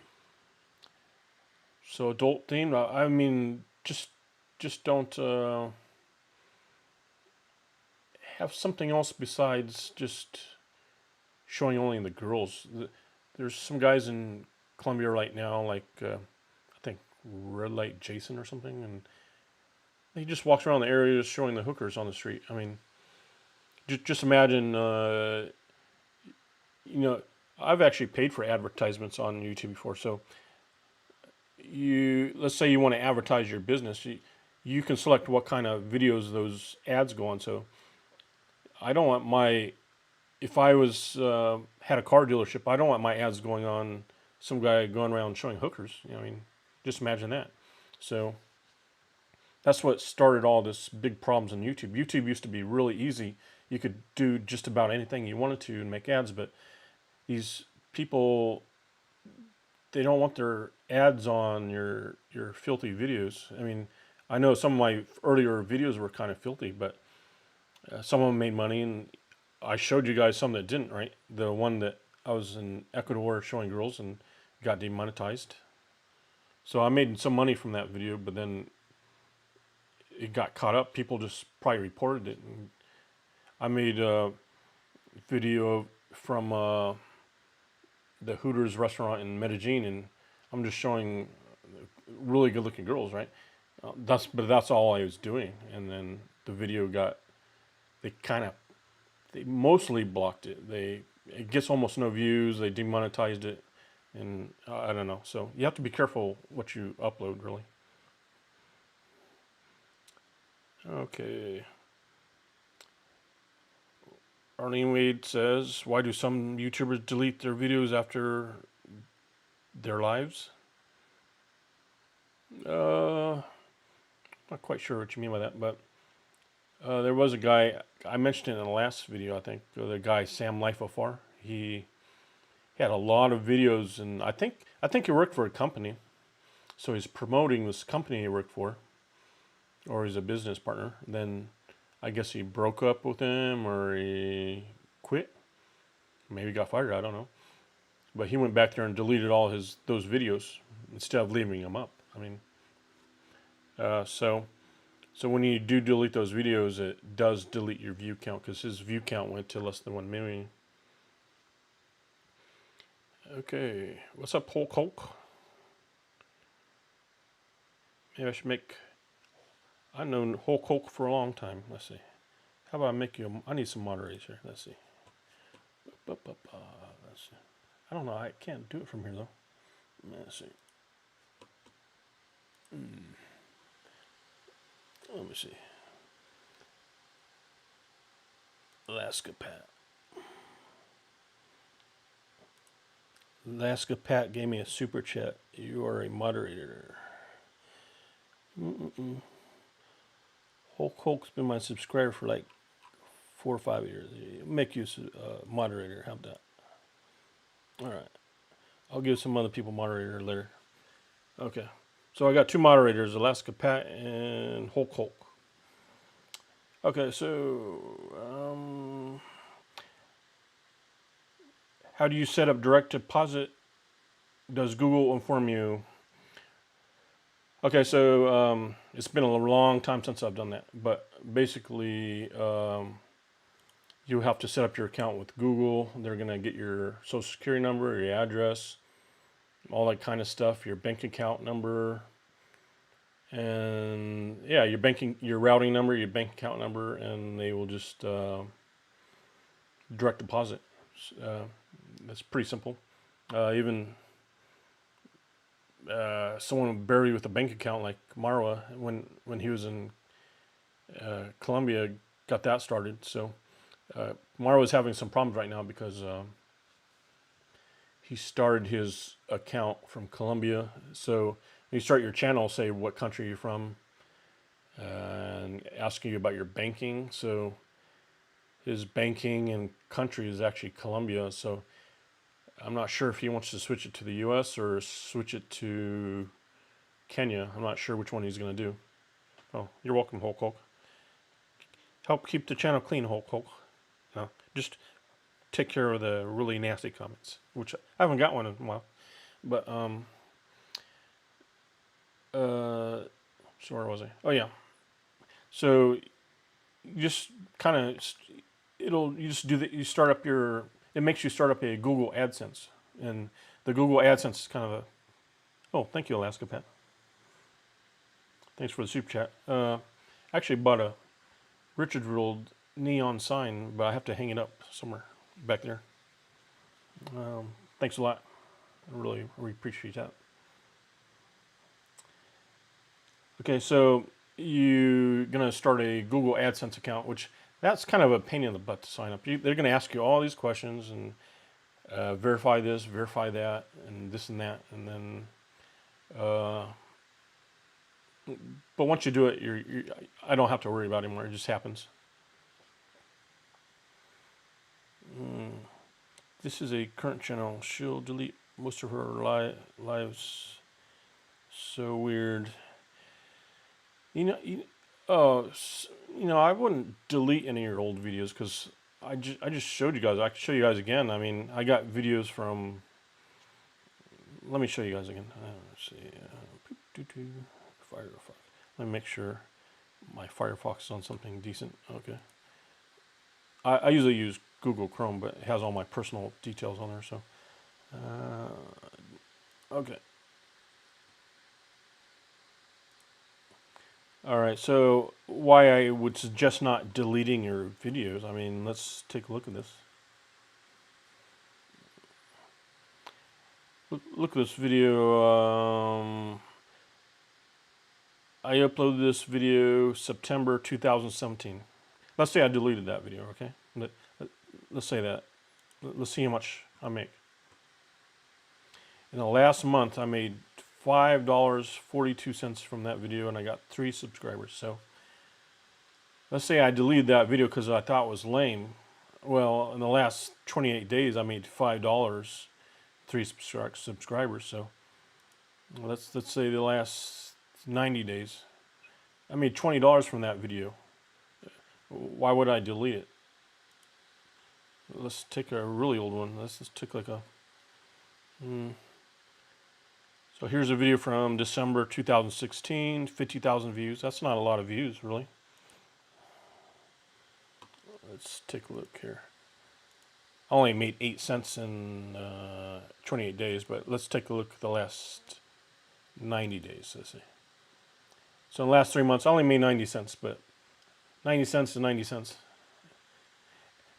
so adult themed, I mean, just don't have something else besides just showing only the girls. There's some guys in Colombia right now, like I think Red Light Jason or something, and he just walks around the area showing the hookers on the street. I mean, just imagine, I've actually paid for advertisements on YouTube before. So let's say you want to advertise your business, you can select what kind of videos those ads go on. So I don't want my if I was had a car dealership, I don't want my ads going on some guy going around showing hookers. You know, I mean, just imagine that. So that's what started all this big problems on YouTube. YouTube used to be really easy. You could do just about anything you wanted to and make ads, but these people, they don't want their ads on your filthy videos. I mean, I know some of my earlier videos were kind of filthy, but some of them made money, and I showed you guys some that didn't, right? The one that I was in Ecuador showing girls and got demonetized. So I made some money from that video, but then it got caught up. People just probably reported it. And I made a video from the Hooters restaurant in Medellin, and I'm just showing really good-looking girls, right? But that's all I was doing, and then the video got they mostly blocked it. It gets almost no views. They demonetized it, and I don't know. So you have to be careful what you upload, really. Okay. Arlene Wade says, "Why do some YouTubers delete their videos after their lives?" Not quite sure what you mean by that, but there was a guy I mentioned it in the last video. I think the guy Sam Lifeofar. He had a lot of videos, and I think he worked for a company, so he's promoting this company he worked for, or he's a business partner. Then I guess he broke up with him, or he quit. Maybe got fired. I don't know. But he went back there and deleted all those videos instead of leaving them up. I mean, so when you do delete those videos, it does delete your view count because his view count went to less than 1 million. Okay, what's up, Hulk? Maybe I should make. I've known Hulk for a long time. Let's see. How about I make you? I need some moderators here. Let's see. Let's see. I don't know. I can't do it from here though. Let's see. Let me see. Alaska Pat. Alaska Pat gave me a super chat. You are a moderator. Hulk's been my subscriber for like 4 or 5 years. Make you a moderator. How about that? All right. I'll give some other people moderator later. Okay. So I got 2 moderators, Alaska Pat and Hulk. Okay, so how do you set up direct deposit? Does Google inform you? Okay, so it's been a long time since I've done that, but basically you have to set up your account with Google. They're going to get your social security number, your address, all that kind of stuff, your bank account number, and yeah, your routing number, your bank account number, and they will just direct deposit. That's pretty simple. Even someone buried with a bank account like Marwa when he was in Colombia got that started. So Marwa is having some problems right now because he started his account from Colombia. So when you start your channel, say what country you're from, and asking you about your banking. So his banking and country is actually Colombia. So I'm not sure if he wants to switch it to the U.S. or switch it to Kenya. I'm not sure which one he's going to do. Oh, you're welcome, Hulk. Help keep the channel clean, Hulk. No, just take care of the really nasty comments, which I haven't got one in a while. But so where was I? Oh yeah. So you just kind of you start up it makes you start up a Google AdSense, and the Google AdSense is kind of a. Oh, thank you, Alaska Pet. Thanks for the super chat. Actually bought a Richard World neon sign, but I have to hang it up somewhere back there. Thanks a lot. I really appreciate that. Okay, so you're gonna start a Google AdSense account, which That's kind of a pain in the butt to sign up. They're going to ask you all these questions and verify this, verify that, and this and that, and then. But once you do it, I don't have to worry about it anymore. It just happens. This is a current channel. She'll delete most of her lives. So weird. You know, I wouldn't delete any of your old videos because I just showed you guys. I can show you guys again. I mean, I got videos from. Let me show you guys again. Let's see. Firefox. Let me make sure my Firefox is on something decent. Okay. I usually use Google Chrome, but it has all my personal details on there. So, okay. All right. So, why I would suggest not deleting your videos? I mean, let's take a look at this. Look at this video. I uploaded this video September 2017. Let's say I deleted that video, okay? Let's say that. Let's see how much I make. In the last month, I made $5.42 from that video, and I got 3 subscribers. So let's say I deleted that video because I thought it was lame. Well, in the last 28 days, I made $5, 3 subscribers. So let's say the last 90 days, I made $20 from that video. Why would I delete it? Let's take a really old one. Let's just take like a. So here's a video from December 2016, 50,000 views. That's not a lot of views, really. Let's take a look here. I only made 8 cents in 28 days, but let's take a look at the last 90 days. Let's see. So in the last 3 months, I only made 90 cents, but 90 cents to 90 cents.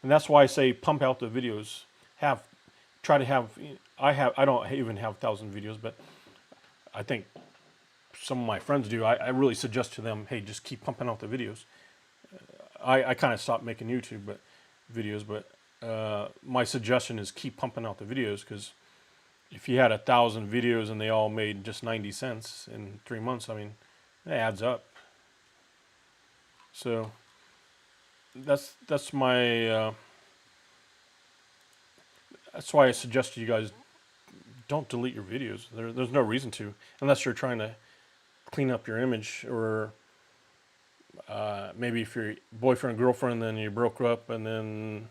And that's why I say pump out the videos. Try to have. I don't even have 1,000 videos, but I think some of my friends do. I really suggest to them, hey, just keep pumping out the videos. I kind of stopped making YouTube videos, but my suggestion is keep pumping out the videos, because if you had 1,000 videos and they all made just 90 cents in 3 months, I mean, it adds up. So that's my that's why I suggest to you guys, don't delete your videos. There's no reason to, unless you're trying to clean up your image, or maybe if you're boyfriend and girlfriend, then you broke up and then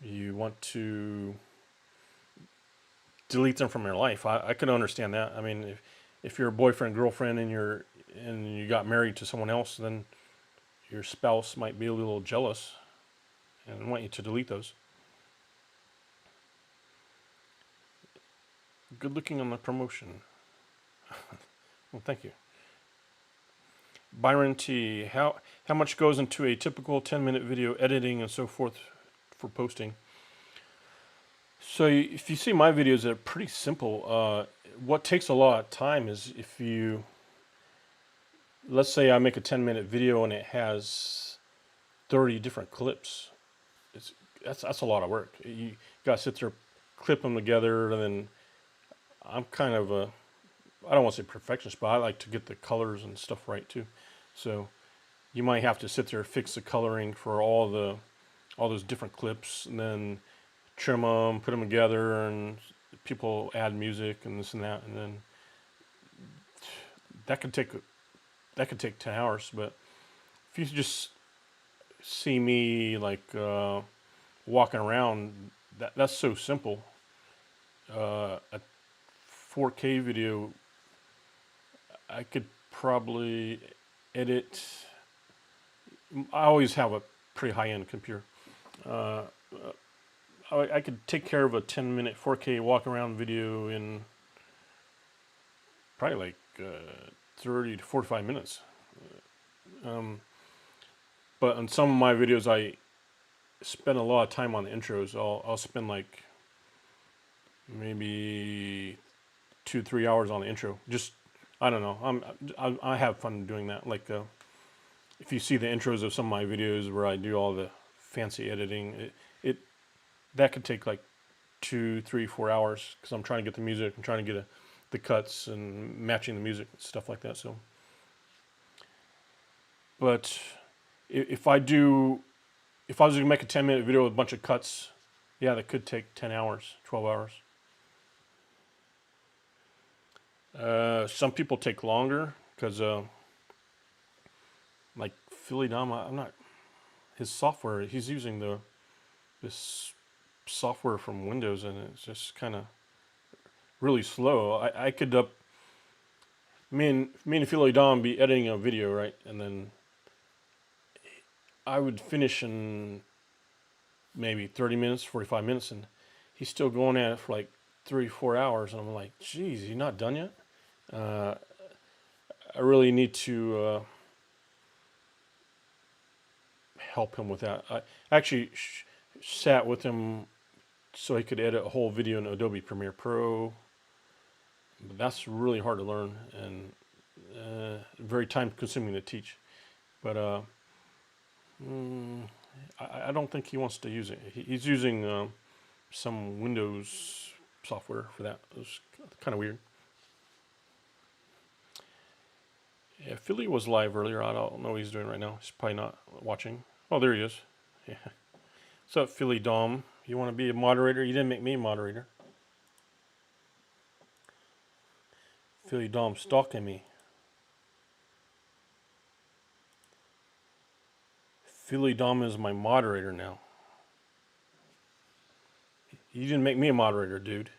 you want to delete them from your life. I could understand that. I mean, if you're a boyfriend girlfriend and you got married to someone else, then your spouse might be a little jealous and want you to delete those. Good looking on the promotion. Well, thank you. Byron T. How much goes into a typical 10-minute video editing and so forth for posting? So if you see my videos, they're pretty simple. What takes a lot of time is if you, let's say I make a 10-minute video and it has 30 different clips. That's a lot of work. You got to sit there, clip them together, and then I'm kind of I don't want to say perfectionist, but I like to get the colors and stuff right too. So you might have to sit there, fix the coloring for all those different clips, and then trim them, put them together, and people add music and this and that, and then that could take 10 hours. But if you just see me like walking around, that's so simple. A 4K video, I could probably edit. I always have a pretty high-end computer. I could take care of a 10-minute 4K walk-around video in probably like 30 to 45 minutes. But on some of my videos, I spend a lot of time on the intros. I'll spend like maybe 2-3 hours on the intro. Just, I don't know. I have fun doing that. Like if you see the intros of some of my videos where I do all the fancy editing, it that could take like 2, 3, 4 hours because I'm trying to get the music, I'm trying to get the cuts and matching the music, stuff like that. So, but if I was going to make a 10-minute video with a bunch of cuts, yeah, that could take 10 hours, 12 hours. Some people take longer because, like Philly Dom, I'm not his software. He's using this software from Windows, and it's just kind of really slow. I could me and Philly Dom be editing a video, right, and then I would finish in maybe 30 minutes, 45 minutes, and he's still going at it for like 3, 4 hours, and I'm like, geez, you're not done yet. I really need to help him with that. I actually sat with him so he could edit a whole video in Adobe Premiere Pro. But that's really hard to learn and very time consuming to teach. But I don't think he wants to use it. He's using some Windows software for that. It was kind of weird. Yeah, Philly was live earlier. I don't know what he's doing right now. He's probably not watching. Oh, there he is. Yeah. What's up, Philly Dom? You want to be a moderator? You didn't make me a moderator. Philly Dom stalking me. Philly Dom is my moderator now. You didn't make me a moderator, dude.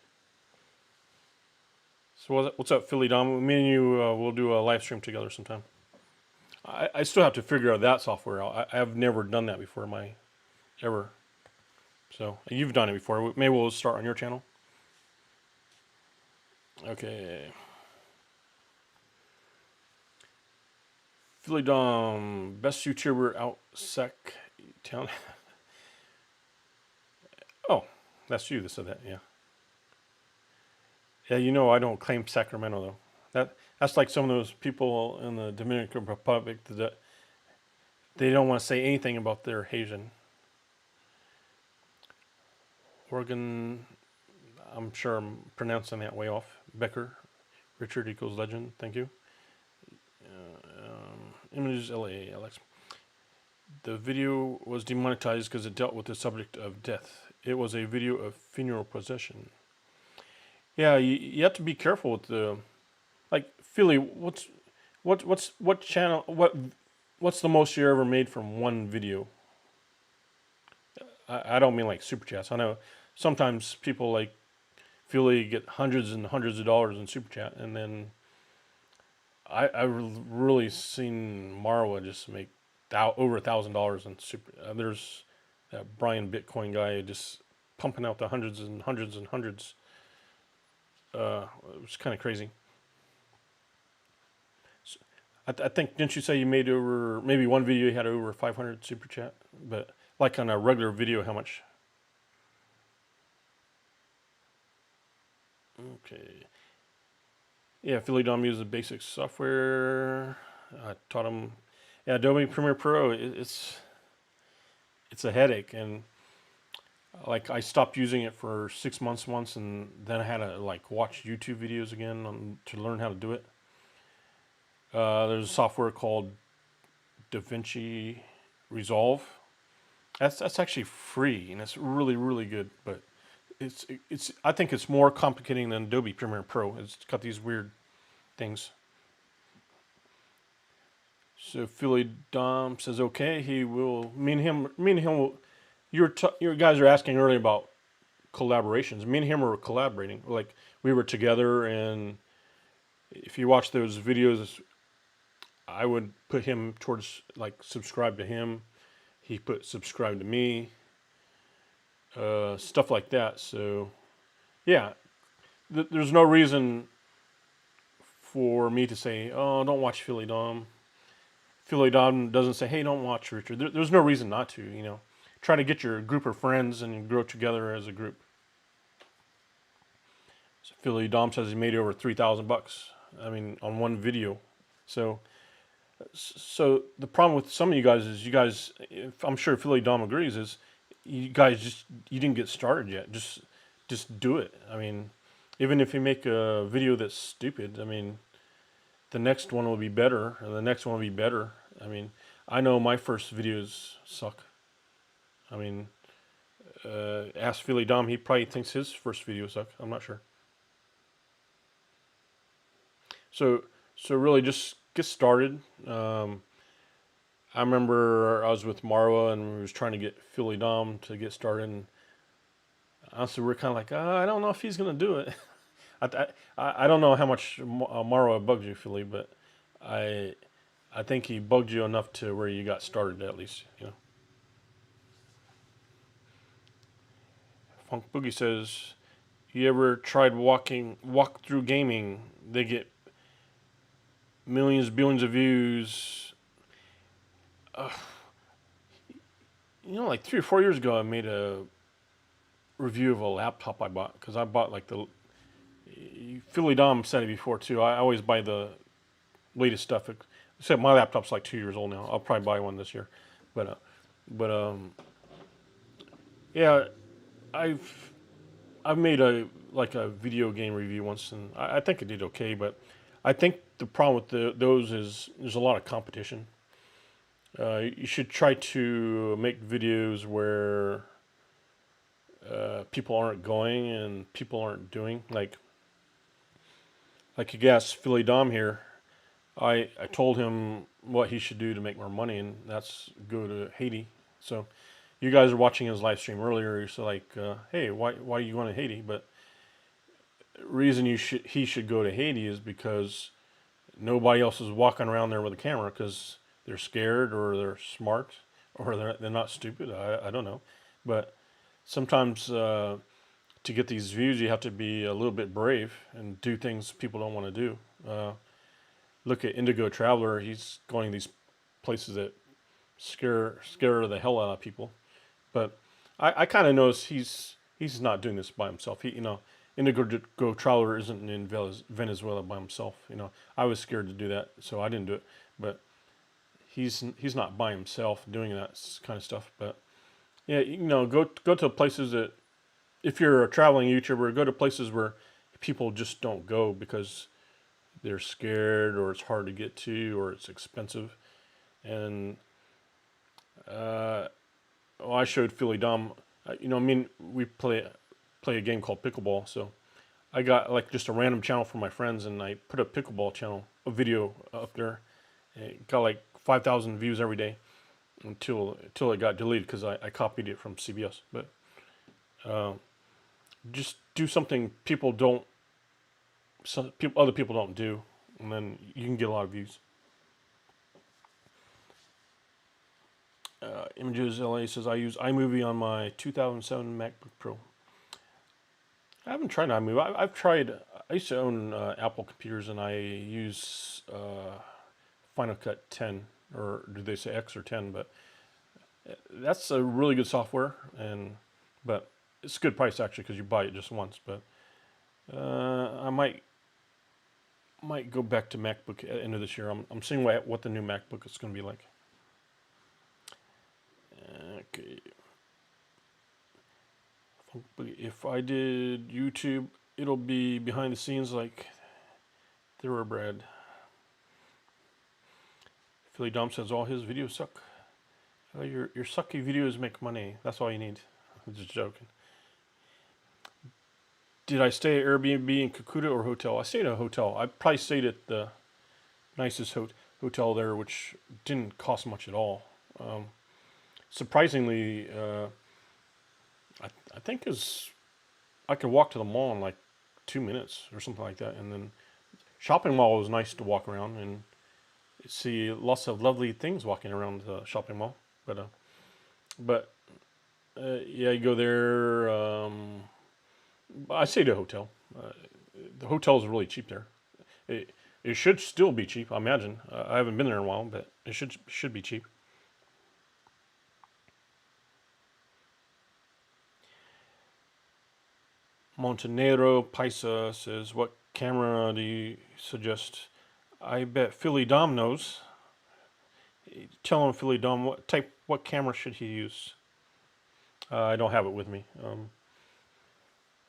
So what's up, Philly Dom? Me and you will do a live stream together sometime. I still have to figure out that software out. I have never done that before, ever. So you've done it before. Maybe we'll start on your channel. Okay. Philly Dom, best YouTuber out sec town. Oh, that's you that said that, yeah. Yeah, you know I don't claim Sacramento though. That's like some of those people in the Dominican Republic that they don't want to say anything about their Haitian. Oregon, I'm sure I'm pronouncing that way off. Becker, Richard equals legend. Thank you. Images LA, Alex. The video was demonetized because it dealt with the subject of death. It was a video of funeral procession. Yeah, you have to be careful with the, like, Philly. What's the most you ever made from one video? I don't mean like super chats. I know sometimes people like Philly get hundreds and hundreds of dollars in super chat, and then I've really seen Marwa just make over $1,000 in super. There's that Brian Bitcoin guy just pumping out the hundreds and hundreds and hundreds. It was kind of crazy. So I think, didn't you say you made over, maybe one video you had over 500 super chat? But like on a regular video, how much? Okay. Yeah, Philly Dom uses basic software. I taught him. Yeah, Adobe Premiere Pro. It's a headache, and like I stopped using it for 6 months once, and then I had to like watch YouTube videos again to learn how to do it. There's a software called DaVinci Resolve. That's actually free, and it's really, really good. But I think it's more complicating than Adobe Premiere Pro. It's got these weird things. So Philly Dom says okay. He will. Me and him will. Your guys are asking earlier about collaborations. Me and him were collaborating. Like we were together, and if you watch those videos, I would put him towards like subscribe to him. He put subscribe to me. Stuff like that. So, yeah, there's no reason for me to say, oh, don't watch Philly Dom. Philly Dom doesn't say, hey, don't watch Richard. There's no reason not to, you know. Try to get your group of friends and grow together as a group. So Philly Dom says he made over $3,000. I mean, on one video. So So the problem with some of you guys is I'm sure Philly Dom agrees, is you guys you didn't get started yet. Just do it. I mean, even if you make a video that's stupid, I mean, the next one will be better, and the next one will be better. I mean, I know my first videos suck. I mean, ask Philly Dom, he probably thinks his first video suck. I'm not sure. So really just get started. I remember I was with Marwa and we was trying to get Philly Dom to get started. And honestly, we're kind of like, I don't know if he's gonna do it. I don't know how much Marwa bugged you, Philly, but I I think he bugged you enough to where you got started at least. You know. Funk Boogie says, "You ever tried walk through gaming? They get millions, billions of views." You know, like 3 or 4 years ago, I made a review of a laptop I bought because I bought like the Philly Dom said it before too. I always buy the latest stuff. Except my laptop's like 2 years old now. I'll probably buy one this year, but but yeah, I've I've made a like a video game review once, and I think it did okay. But I think the problem with those is there's a lot of competition. You should try to make videos where people aren't going and people aren't doing. Like you guess Philly Dom here. I told him what he should do to make more money, and that's go to Haiti. So you guys are watching his live stream earlier. You're so like, hey, why are you going to Haiti? But the reason he should go to Haiti is because nobody else is walking around there with a camera because they're scared or they're smart or they're not stupid. I don't know, but sometimes to get these views, you have to be a little bit brave and do things people don't want to do. Look at Indigo Traveler; he's going these places that scare the hell out of people. But I kind of notice he's not doing this by himself. Indigo Traveler isn't in Venezuela by himself. I was scared to do that, so I didn't do it. But he's not by himself doing that kind of stuff. But yeah, go to places that if you're a traveling YouTuber, go to places where people just don't go because they're scared or it's hard to get to or it's expensive. And I showed Philly Dom. I mean, we play a game called pickleball. So I got like just a random channel from my friends, and I put a pickleball channel, a video up there. And it got like 5,000 views every day until it got deleted because I copied it from CBS. But just do something other people don't do, and then you can get a lot of views. Images LA says I use iMovie on my 2007 MacBook Pro. I haven't tried iMovie. I've tried. I used to own Apple computers, and I use Final Cut 10, or do they say X or 10? But that's a really good software, but it's a good price actually because you buy it just once. But I might go back to MacBook at the end of this year. I'm seeing what the new MacBook is going to be like. Okay. If I did YouTube, it'll be behind the scenes like Thoroughbred. Philly Dom says all his videos suck. Your sucky videos make money. That's all you need. I'm just joking. Did I stay at Airbnb in Cucuta or hotel? I stayed at a hotel. I probably stayed at the nicest hotel there, which didn't cost much at all. Surprisingly, I think I could walk to the mall in like 2 minutes or something like that. And then shopping mall was nice to walk around and see lots of lovely things walking around the shopping mall. But yeah, you go there. I stayed at a hotel. The hotel is really cheap there. It should still be cheap, I imagine. I haven't been there in a while, but it should be cheap. Montenegro Paisa says, "What camera do you suggest?" I bet Philly Dom knows. Tell him, Philly Dom, what camera should he use? I don't have it with me.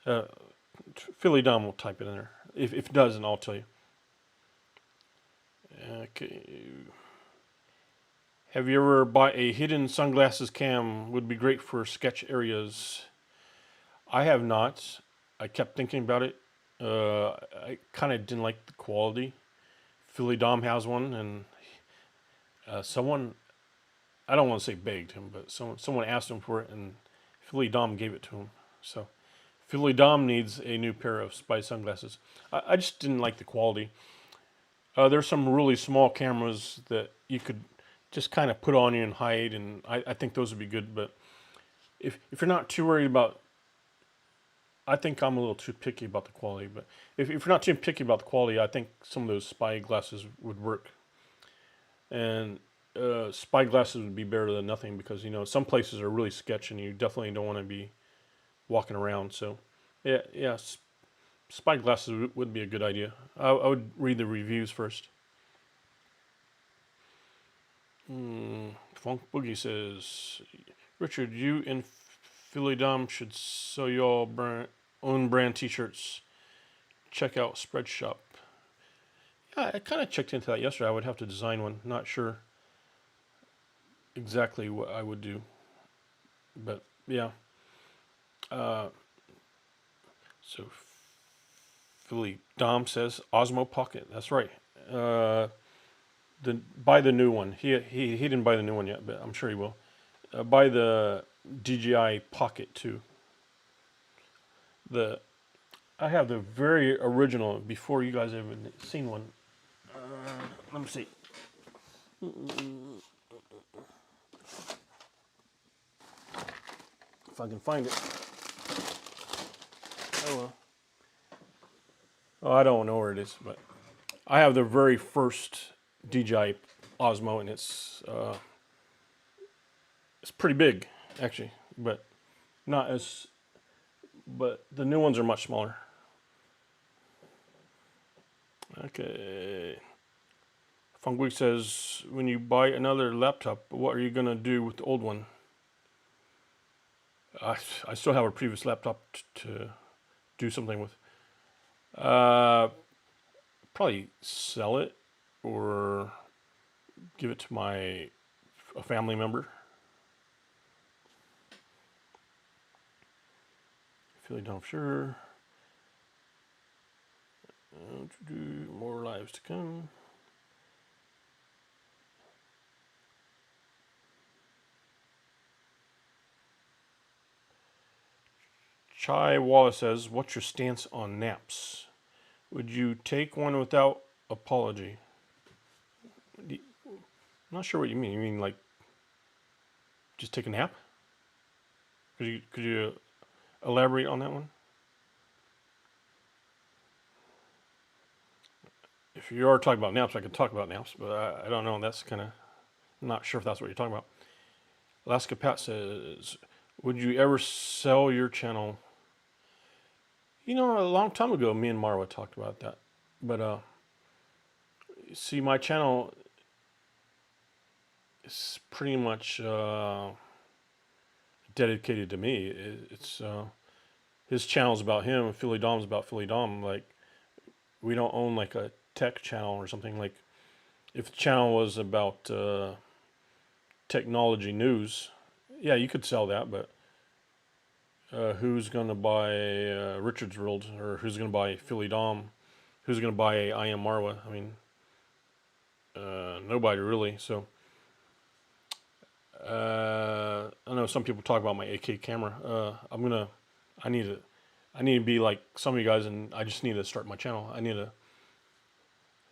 Uh, Philly Dom will type it in there. If it doesn't, I'll tell you. Okay. Have you ever bought a hidden sunglasses cam? Would be great for sketch areas. I have not. I kept thinking about it. I kind of didn't like the quality. Philly Dom has one, and someone, I don't want to say begged him, but someone asked him for it, and Philly Dom gave it to him. So Philly Dom needs a new pair of spy sunglasses. I just didn't like the quality. There's some really small cameras that you could just kind of put on you and hide, and I think those would be good. But if you're not too worried about, I think I'm a little too picky about the quality. But if you're not too picky about the quality, I think some of those spy glasses would work. And spy glasses would be better than nothing because some places are really sketch, and you definitely don't want to be walking around. So yeah, spy glasses would be a good idea. I would read the reviews first. Funk Boogie says, Richard, you and Philly Dom should sell your own brand T-shirts. Check out Spreadshop. Yeah, I kind of checked into that yesterday. I would have to design one. Not sure exactly what I would do, but yeah. So Philly Dom says Osmo Pocket. That's right. Buy the new one. He didn't buy the new one yet, but I'm sure he will. Buy the DJI Pocket 2. I have the very original before you guys have even seen one. Let me see. If I can find it. Oh well. Oh, I don't know where it is, but I have the very first DJI Osmo, and it's pretty big actually, but not as. But the new ones are much smaller. Okay. Fungweek says, when you buy another laptop, what are you going to do with the old one? I still have a previous laptop to do something with. Probably sell it or give it to a family member. Feeling down, sure. More lives to come. Chai Wallace says, what's your stance on naps? Would you take one without apology? I'm not sure what you mean. You mean like just take a nap? Could you elaborate on that one? If you are talking about naps, I could talk about naps, but I don't know. That's kind of, I'm not sure if that's what you're talking about. Alaska Pat says, would you ever sell your channel? A long time ago, me and Marwa talked about that. But see, my channel is pretty much dedicated to me. It's his channel's about him. Philly Dom's about Philly Dom. Like, we don't own like a tech channel or something. Like, if the channel was about technology news, yeah, you could sell that, but who's going to buy Richard's World, or who's going to buy Philly Dom? Who's going to buy I Am Marwa? I mean, nobody really. So I know some people talk about my 8K camera. I need to be like some of you guys, and I just need to start my channel. I need to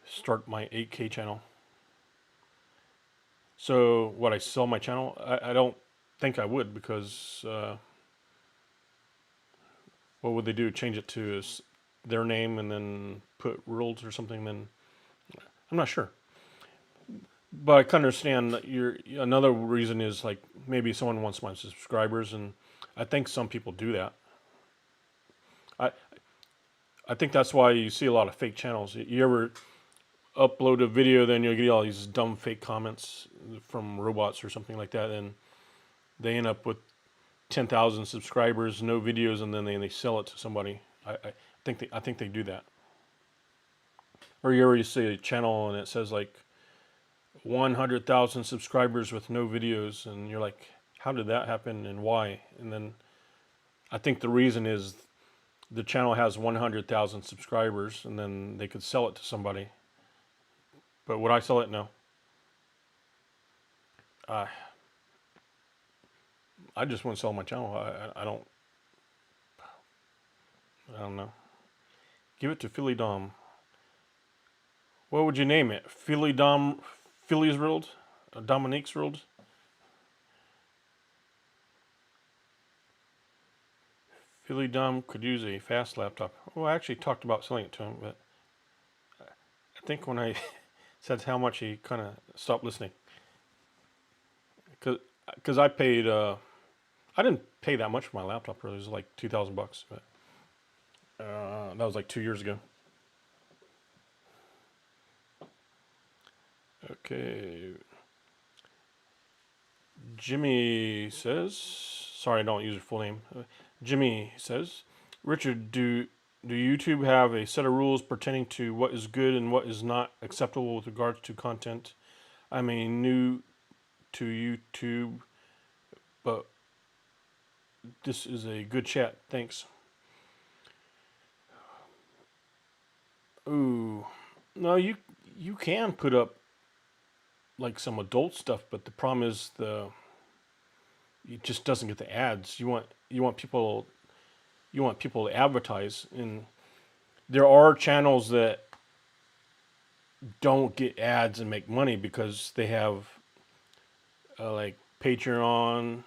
start my 8K channel. So would I sell my channel? I don't think I would, because what would they do? Change it to their name and then put worlds or something? Then I'm not sure. But I can understand that another reason is like maybe someone wants my subscribers, and I think some people do that. I think that's why you see a lot of fake channels. You ever upload a video, then you'll get all these dumb fake comments from robots or something like that, and they end up with 10,000 subscribers, no videos, and then they sell it to somebody. I think they do that. Or you already see a channel and it says like 100,000 subscribers with no videos, and you're like, how did that happen and why? And then I think the reason is the channel has 100,000 subscribers, and then they could sell it to somebody. But would I sell it? No. Uh, I just want to sell my channel. I don't know. Give it to Philly Dom. What would you name it? Philly Dom, Philly's World, Dominique's World. Philly Dom could use a fast laptop. Well, I actually talked about selling it to him, but I think when I said how much, he kind of stopped listening. Because I paid, I didn't pay that much for my laptop. Really, it was like $2,000, but that was like 2 years ago. Okay. Jimmy says, sorry, I don't use your full name. Jimmy says, Richard, do YouTube have a set of rules pertaining to what is good and what is not acceptable with regards to content? I'm a new to YouTube, but this is a good chat. Thanks. Ooh, no, you can put up like some adult stuff, but the problem is it just doesn't get the ads. You want people to advertise, and there are channels that don't get ads and make money because they have like Patreon.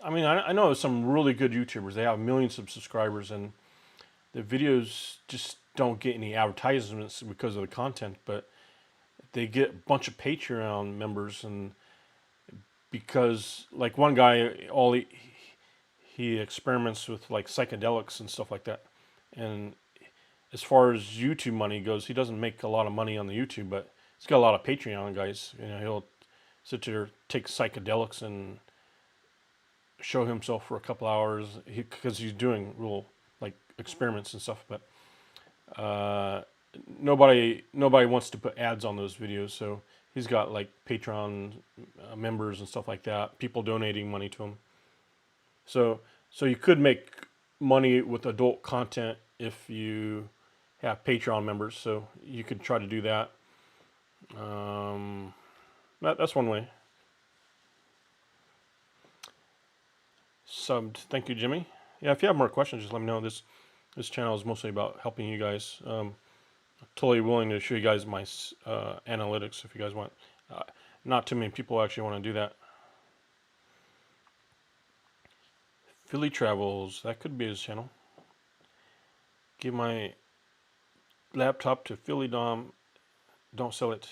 I mean, I know some really good YouTubers. They have millions of subscribers, and the videos just don't get any advertisements because of the content, but they get a bunch of Patreon members, and because like one guy, he experiments with like psychedelics and stuff like that, and as far as YouTube money goes, he doesn't make a lot of money on the YouTube, but he's got a lot of Patreon guys. You know, he'll sit there, take psychedelics, and show himself for a couple hours because he's doing real like experiments and stuff. But nobody wants to put ads on those videos, so he's got like Patreon members and stuff like that. People donating money to him. So you could make money with adult content if you have Patreon members. So you could try to do that. That's one way. Subbed. Thank you, Jimmy. Yeah, if you have more questions, just let me know. This channel is mostly about helping you guys. Totally willing to show you guys my analytics if you guys want. Not too many people actually want to do that. Philly Travels. That could be his channel. Give my laptop to Philly Dom. Don't sell it.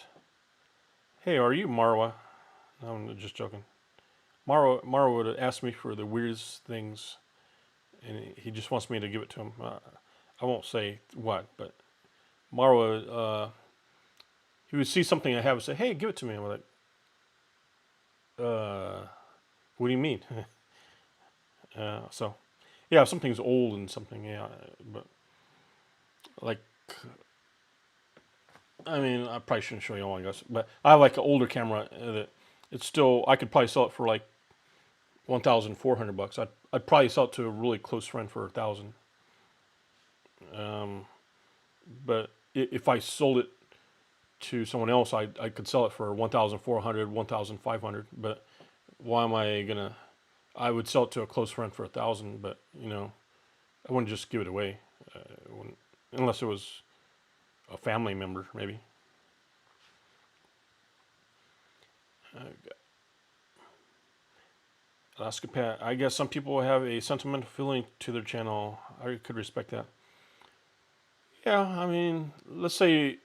Hey, are you Marwa? No, I'm just joking. Marwa would ask me for the weirdest things, and he just wants me to give it to him. I won't say what, but Marwa, he would see something I have and say, "Hey, give it to me." I'm like, "What do you mean?" So, yeah, if something's old and something, yeah, but like, I mean, I probably shouldn't show you all, I guess, but I have like an older camera that it's still, I could probably sell it for like $1,400. I'd probably sell it to a really close friend for $1,000. But if I sold it to someone else, I could sell it for 1,400, 1,500. But why am I gonna? I would sell it to a close friend for $1,000, but you know, I wouldn't just give it away, unless it was a family member, maybe. Alaska Pat. I guess some people have a sentimental feeling to their channel. I could respect that. Yeah, I mean, let's say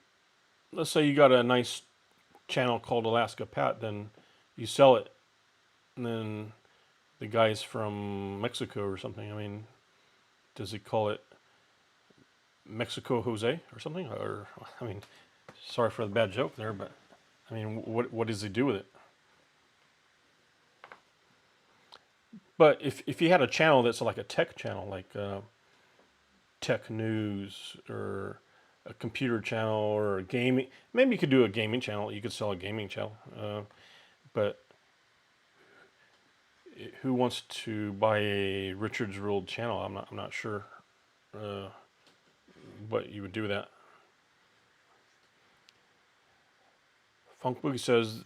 you got a nice channel called Alaska Pat, then you sell it, and then the guy's from Mexico or something. I mean, does he call it Mexico Jose or something. Or I mean, sorry for the bad joke there, but I mean, what does he do with it? But if he had a channel that's like a tech channel, like tech news or a computer channel or a gaming, maybe you could do a gaming channel. You could sell a gaming channel, but who wants to buy a Richard's World channel? I'm not sure what you would do with that. Funk Boogie says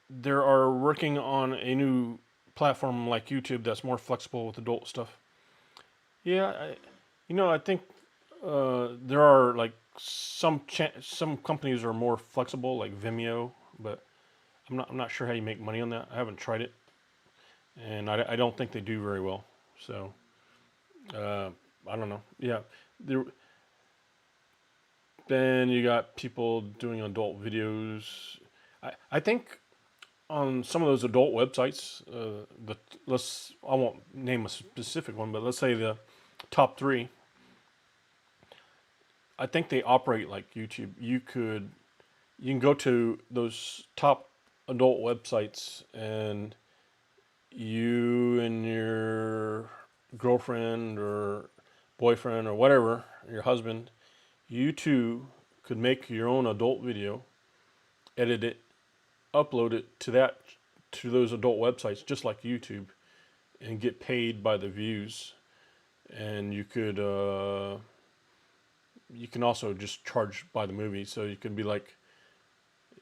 there are working on a new platform like YouTube that's more flexible with adult stuff. Yeah, I think there are like some companies are more flexible, like Vimeo, but I'm not sure how you make money on that. I haven't tried it, and I don't think they do very well. So I don't know. Yeah, there. Then you got people doing adult videos. I think on some of those adult websites, I won't name a specific one, but let's say the top three. I think they operate like YouTube. You can go to those top adult websites, and you and your girlfriend or boyfriend or whatever, your husband, you two could make your own adult video, edit it, upload it to those adult websites, just like YouTube, and get paid by the views. And you can also just charge by the movie. So you can be like,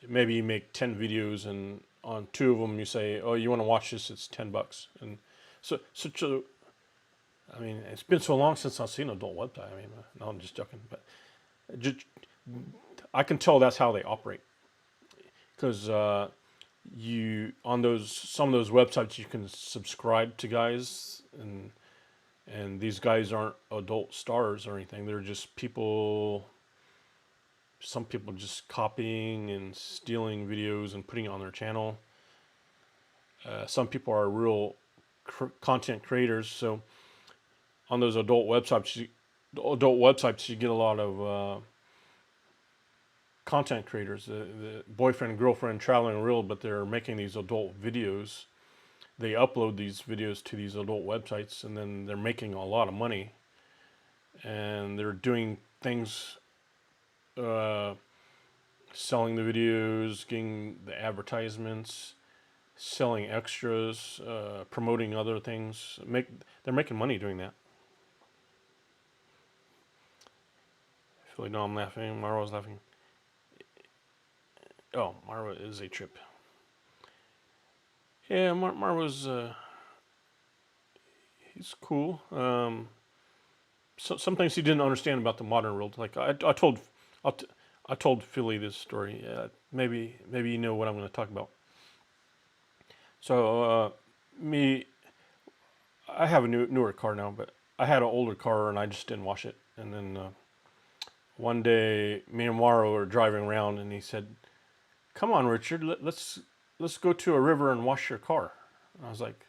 maybe you make 10 videos, and on 2 of them you say, oh, you want to watch this, it's $10. And so I mean, it's been so long since I've seen an adult website. I mean, no, I'm just joking, but just, I can tell that's how they operate. Because you on some of those websites you can subscribe to guys, and these guys aren't adult stars or anything. They're just people. Some people just copying and stealing videos and putting it on their channel. Some people are real content creators. So on those adult websites, you get a lot of content creators. The boyfriend, girlfriend, traveling real, but they're making these adult videos. They upload these videos to these adult websites, and then they're making a lot of money. And they're doing things, selling the videos, getting the advertisements, selling extras, promoting other things. They're making money doing that. I feel like, no, I'm laughing. Marwa's laughing. Oh, Marwa is a trip. Yeah, Marwa's he's cool. Some things he didn't understand about the modern world. Like I told Philly this story. Maybe you know what I'm going to talk about. So I have a newer car now, but I had an older car and I just didn't wash it. And then one day, me and Maro were driving around, and he said, "Come on, Richard, let's go to a river and wash your car." And I was like,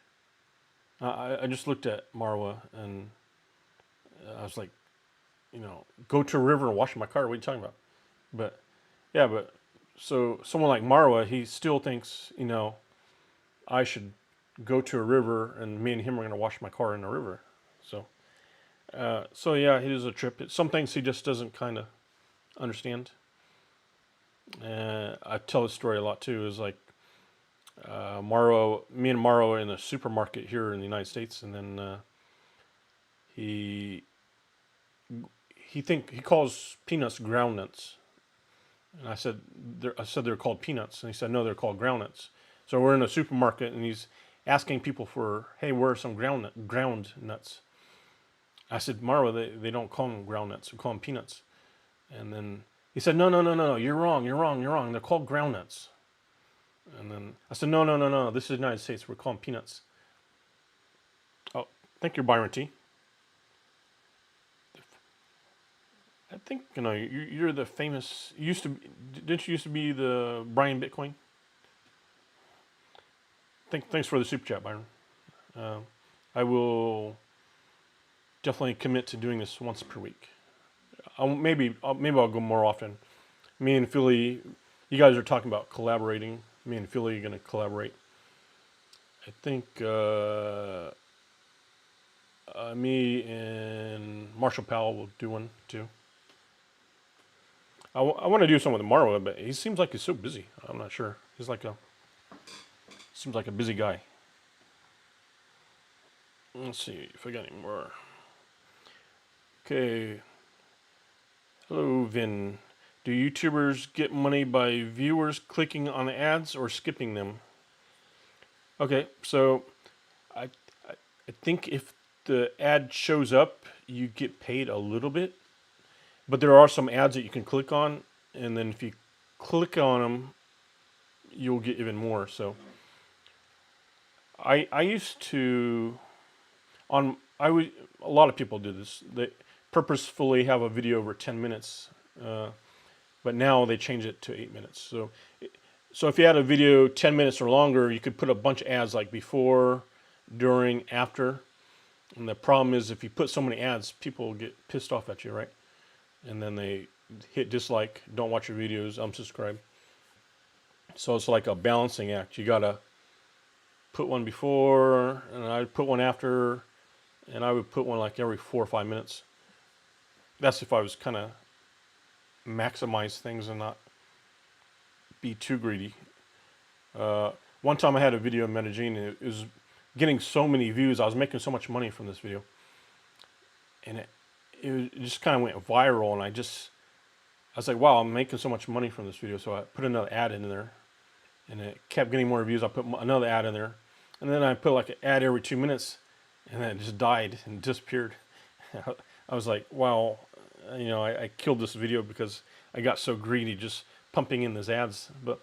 I just looked at Marwa, and I was like, go to a river and wash my car. What are you talking about? But yeah, so someone like Marwa, he still thinks, I should go to a river, and me and him are going to wash my car in a river. So yeah, it is a trip. Some things he just doesn't kind of understand. I tell this story a lot too. Is like me and Maro are in a supermarket here in the United States, and then he calls peanuts ground nuts, and I said they're called peanuts, and he said no, they're called ground nuts. So we're in a supermarket, and he's asking people for, hey, where are some ground nuts? I said, Maro, they don't call them ground nuts, they call them peanuts. And then he said, no, you're wrong. They're called ground nuts. And then I said, no, this is the United States. We're calling peanuts. Oh, thank you, Byron T. I think you're the famous. Didn't you used to be the Brian Bitcoin? Thanks for the super chat, Byron. I will definitely commit to doing this once per week. maybe I'll go more often. Me and Philly, you guys are talking about collaborating. Me and Philly are going to collaborate. I think me and Marshall Powell will do one too. I want to do something with Marwa, but he seems like he's so busy. I'm not sure. He's like seems like a busy guy. Let's see if I got any more. Okay. Hello, Vin. Do YouTubers get money by viewers clicking on ads or skipping them? Okay, so I, I think if the ad shows up, you get paid a little bit. But there are some ads that you can click on, and then if you click on them, you'll get even more. So I used to a lot of people do this. They purposefully have a video over 10 minutes, but now they change it to 8 minutes. So if you had a video 10 minutes or longer, you could put a bunch of ads like before, during, after. And the problem is if you put so many ads, people get pissed off at you, right? And then they hit dislike, don't watch your videos, unsubscribe. So it's like a balancing act. You gotta put one before, and I'd put one after, and I would put one like every 4 or 5 minutes. That's if I was kind of maximize things and not be too greedy. One time I had a video in Medellin, it was getting so many views. I was making so much money from this video, and it just kind of went viral. And I was like, wow, I'm making so much money from this video. So I put another ad in there, and it kept getting more views. I put another ad in there, and then I put like an ad every 2 minutes, and then it just died and disappeared. I was like, wow, I killed this video because I got so greedy just pumping in these ads. But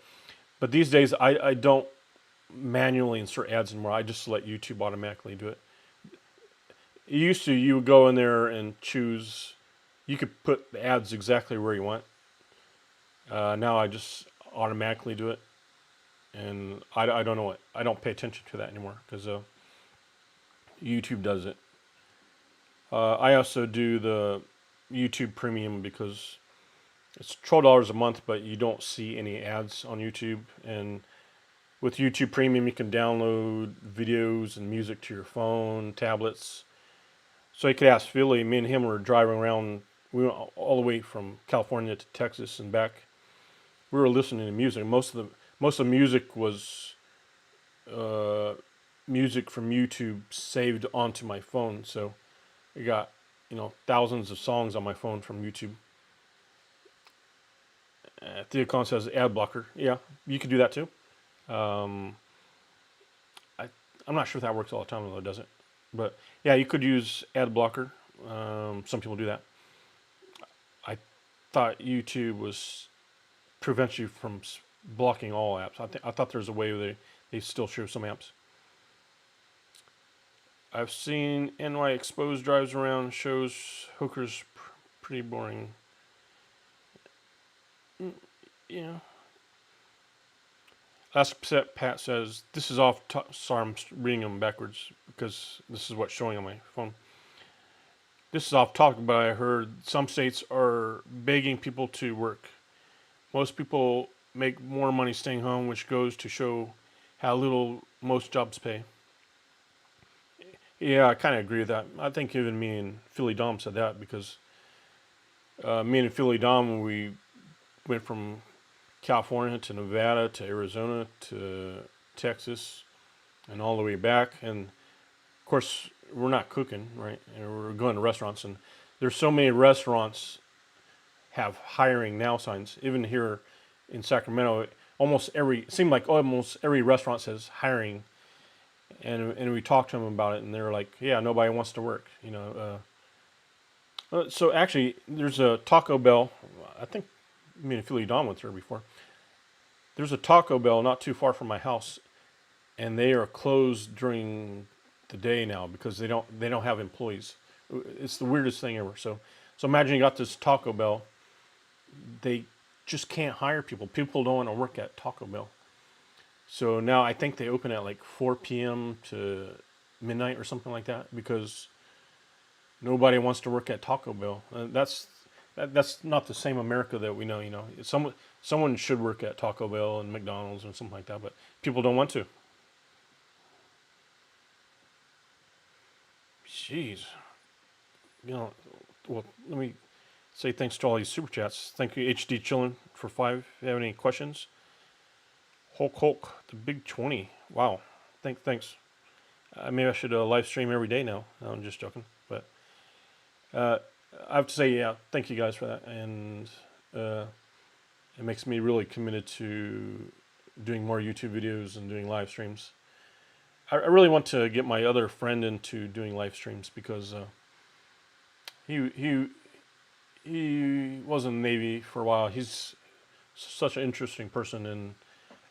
these days I don't manually insert ads anymore. I just let YouTube automatically do it. You would go in there and choose. You could put the ads exactly where you want. Now I just automatically do it, and I don't know what. I don't pay attention to that anymore because YouTube does it. I also do the YouTube Premium because it's $12 a month, but you don't see any ads on YouTube. And with YouTube Premium, you can download videos and music to your phone, tablets. So you could ask Philly. Me and him were driving around. We went all the way from California to Texas and back. We were listening to music. Most of the music was music from YouTube saved onto my phone. So I got thousands of songs on my phone from YouTube. Theocon says ad blocker. Yeah, you could do that too. I'm not sure if that works all the time, though, does it? But yeah, you could use ad blocker. Some people do that. I thought YouTube prevents you from blocking all apps. I thought there's a way where they still show some apps. I've seen NY Exposed drives around, shows hookers pretty boring. Yeah. Ask Pat says, this is off top. Sorry, I'm reading them backwards because this is what's showing on my phone. This is off topic, but I heard some states are begging people to work. Most people make more money staying home, which goes to show how little most jobs pay. Yeah, I kind of agree with that. I think even me and Philly Dom said that because me and Philly Dom, we went from California to Nevada to Arizona to Texas and all the way back. And of course, we're not cooking, right? And we're going to restaurants, and there's so many restaurants have hiring now signs. Even here in Sacramento, it seemed like almost every restaurant says hiring. And we talked to them about it, and they were like, yeah, nobody wants to work, So actually, there's a Taco Bell. I think me and Philly Don went there before. There's a Taco Bell not too far from my house, and they are closed during the day now because they don't have employees. It's the weirdest thing ever. So imagine you got this Taco Bell. They just can't hire people. People don't want to work at Taco Bell. So now I think they open at like 4 p.m. to midnight or something like that because nobody wants to work at Taco Bell. That's That's not the same America that we know. You know, someone should work at Taco Bell and McDonald's and something like that, but people don't want to. Jeez, you know. Well, let me say thanks to all these super chats. Thank you, HD Chillin for 5. If you have any questions, Hulk, the big 20. Wow, thanks. Maybe I should live stream every day now. No, I'm just joking, but uh, I have to say, yeah, thank you guys for that, and it makes me really committed to doing more YouTube videos and doing live streams. I really want to get my other friend into doing live streams because he he was in the Navy for a while. He's such an interesting person, and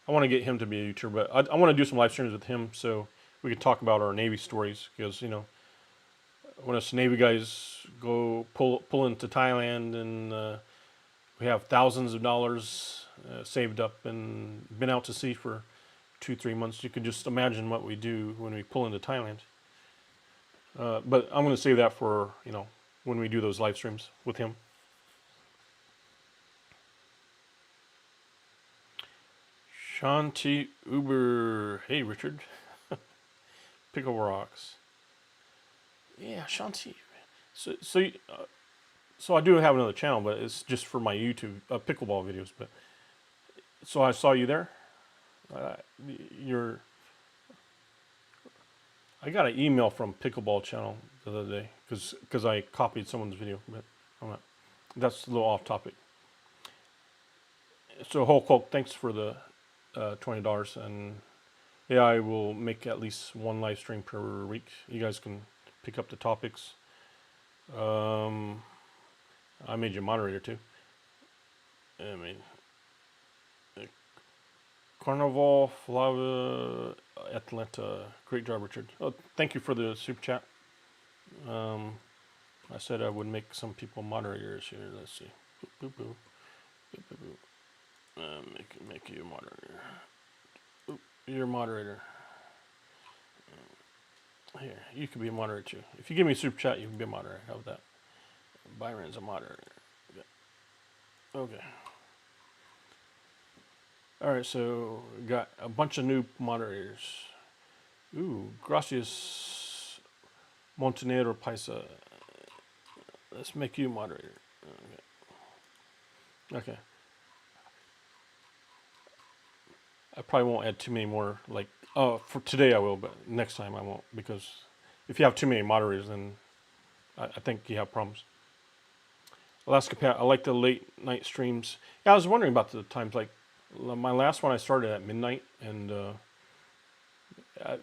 I want to get him to be a YouTuber. But I want to do some live streams with him so we can talk about our Navy stories. Because when us Navy guys go pull into Thailand and we have thousands of dollars saved up and been out to sea for 2-3 months, you can just imagine what we do when we pull into Thailand. But I'm going to save that for when we do those live streams with him. Shanti Uber. Hey, Richard. Pickle Rocks. Yeah, Shanti. So I do have another channel, but it's just for my YouTube pickleball videos. But so I saw you there. I got an email from Pickleball channel the other day because I copied someone's video, but I'm not. That's a little off topic. So Hulk, thanks for the $20, and yeah, I will make at least one live stream per week. You guys can pick up the topics. I made you a moderator too. I mean, Carnival, Flava, Atlanta. Great job, Richard. Oh, thank you for the super chat. I said I would make some people moderators here. Let's see. Boop, boop, boop. Boop, boop, boop. Make you a moderator. Oop, you're a moderator. Here, you can be a moderator too. If you give me a super chat, you can be a moderator. How about that? Byron's a moderator. Okay. All right, so we got a bunch of new moderators. Ooh, gracias, Montenegro Paisa. Let's make you a moderator. Okay. I probably won't add too many more. For today I will, but next time I won't, because if you have too many moderators, then I think you have problems. Alaska Pat, I like the late night streams. Yeah, I was wondering about the times. Like my last one, I started at midnight, and I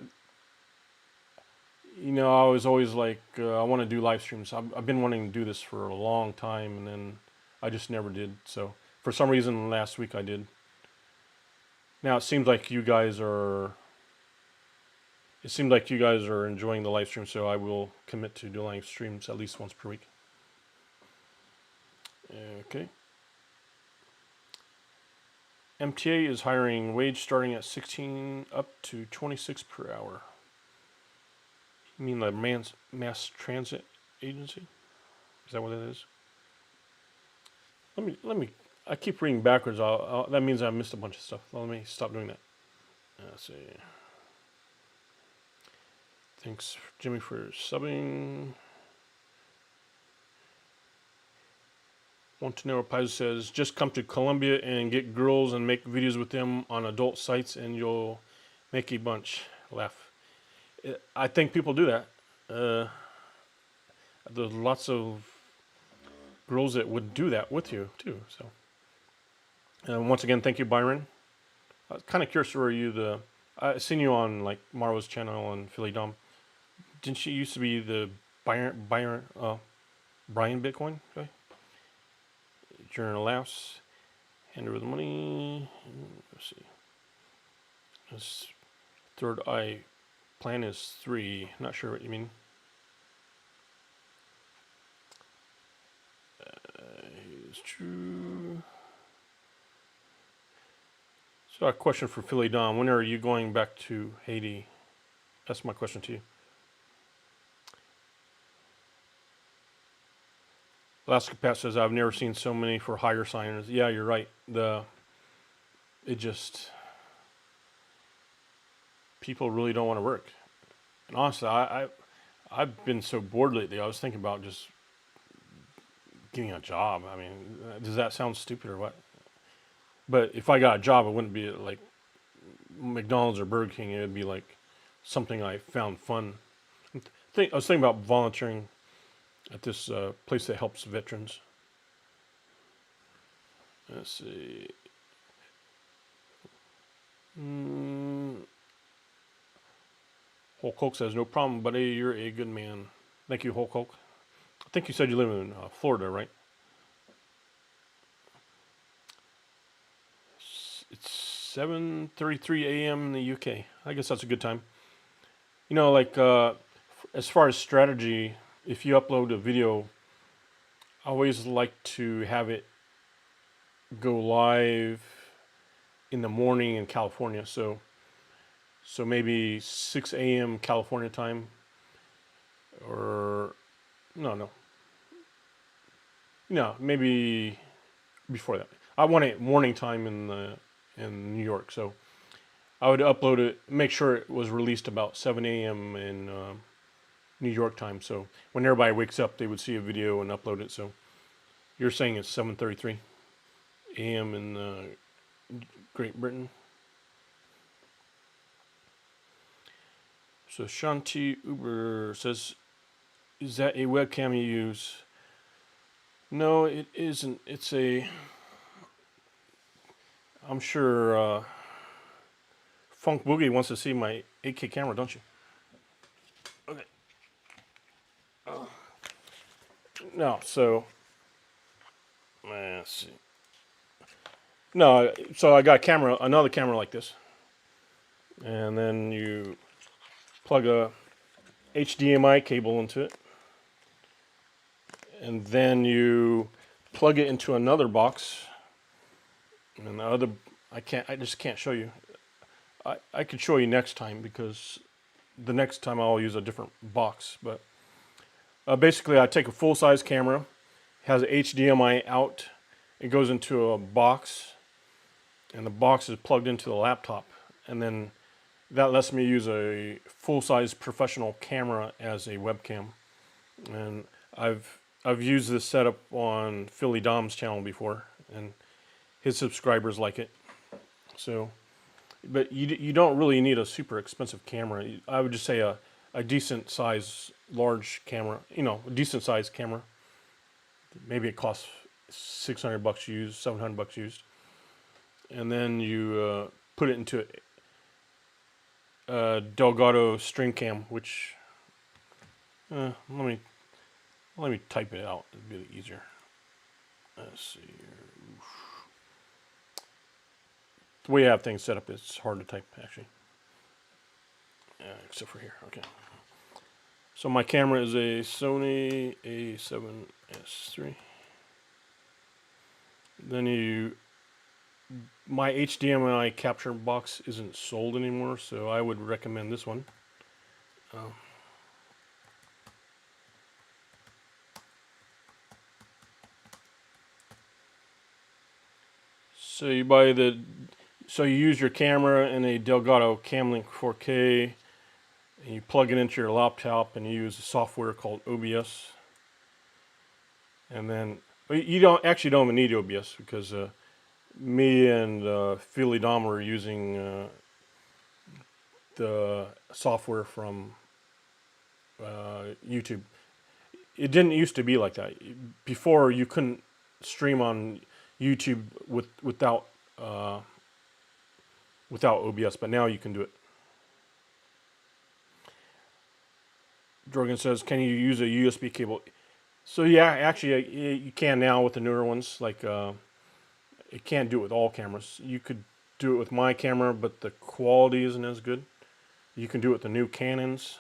was always like, I want to do live streams. I've been wanting to do this for a long time, and then I just never did. So for some reason, last week I did. Now it seems like you guys are. It seems like you guys are enjoying the live stream, so I will commit to doing live streams at least once per week. Okay. MTA is hiring wage starting at 16 up to 26 per hour. You mean the mass transit agency? Is that what it is? Let me. I keep reading backwards. That means I missed a bunch of stuff. Let me stop doing that. Let's see. Thanks, Jimmy, for subbing. Montenegro Paizo says, just come to Colombia and get girls and make videos with them on adult sites and you'll make a bunch. Laugh. I think people do that. There's lots of girls that would do that with you too. So, once again, thank you, Byron. I was kind of curious, were you I seen you on like Marwo's channel and Philly Dom. Didn't she used to be the Brian Bitcoin guy? Journal laughs. Hand over the money. Let's see. This third eye plan is 3. Not sure what you mean. It's true. So a question for Philly Dom. When are you going back to Haiti? That's my question to you. Alaska Pat says, I've never seen so many for hire signers. Yeah, you're right. People really don't want to work. And honestly, I've been so bored lately. I was thinking about just getting a job. I mean, does that sound stupid or what? But if I got a job, it wouldn't be like McDonald's or Burger King. It would be like something I found fun. I was thinking about volunteering at this place that helps veterans. Let's see. Hulk Hulk says, no problem, buddy. You're a good man. Thank you, Hulk Hulk. I think you said you live in Florida, right? It's 7:33 a.m. in the UK. I guess that's a good time. You know, like as far as strategy, if you upload a video, I always like to have it go live in the morning in California. So maybe 6 a.m. California time, or no, maybe before that. I want it morning time in New York, so I would upload it, make sure it was released about 7 a.m. in New York time. So when everybody wakes up, they would see a video and upload it. So you're saying it's 7:33 a.m. in Great Britain. So Shanti Uber says, is that a webcam you use? No, it isn't. It's I'm sure Funk Boogie wants to see my 8K camera, don't you? Okay. No, so let's see. No, so I got another camera like this, and then you plug a HDMI cable into it, and then you plug it into another box, and the other I just can't show you. I could show you next time, because the next time I'll use a different box. But basically, I take a full-size camera, has an HDMI out, it goes into a box, and the box is plugged into the laptop, and then that lets me use a full-size professional camera as a webcam. And I've used this setup on Philly Dom's channel before, and his subscribers like it. So, but you don't really need a super expensive camera. I would just say a decent size large camera, a decent size camera. Maybe it costs $600 used, $700 used. And then you put it into a Delgado stream cam, which let me type it out. It'd be easier. Let's see here. The way I have things set up, it's hard to type actually. Except for here. Okay. So my camera is a Sony A7S III. Then my HDMI capture box isn't sold anymore, so I would recommend this one. So you use your camera in a Delgado Camlink 4K, and you plug it into your laptop, and you use a software called OBS. And then you don't even need OBS, because me and Philly Dom were using the software from YouTube. It didn't used to be like that. Before, you couldn't stream on YouTube without OBS, but now you can do it. Drogan says, can you use a USB cable? So yeah, actually you can now with the newer ones. Like it can't do it with all cameras. You could do it with my camera, but the quality isn't as good. You can do it with the new Canons.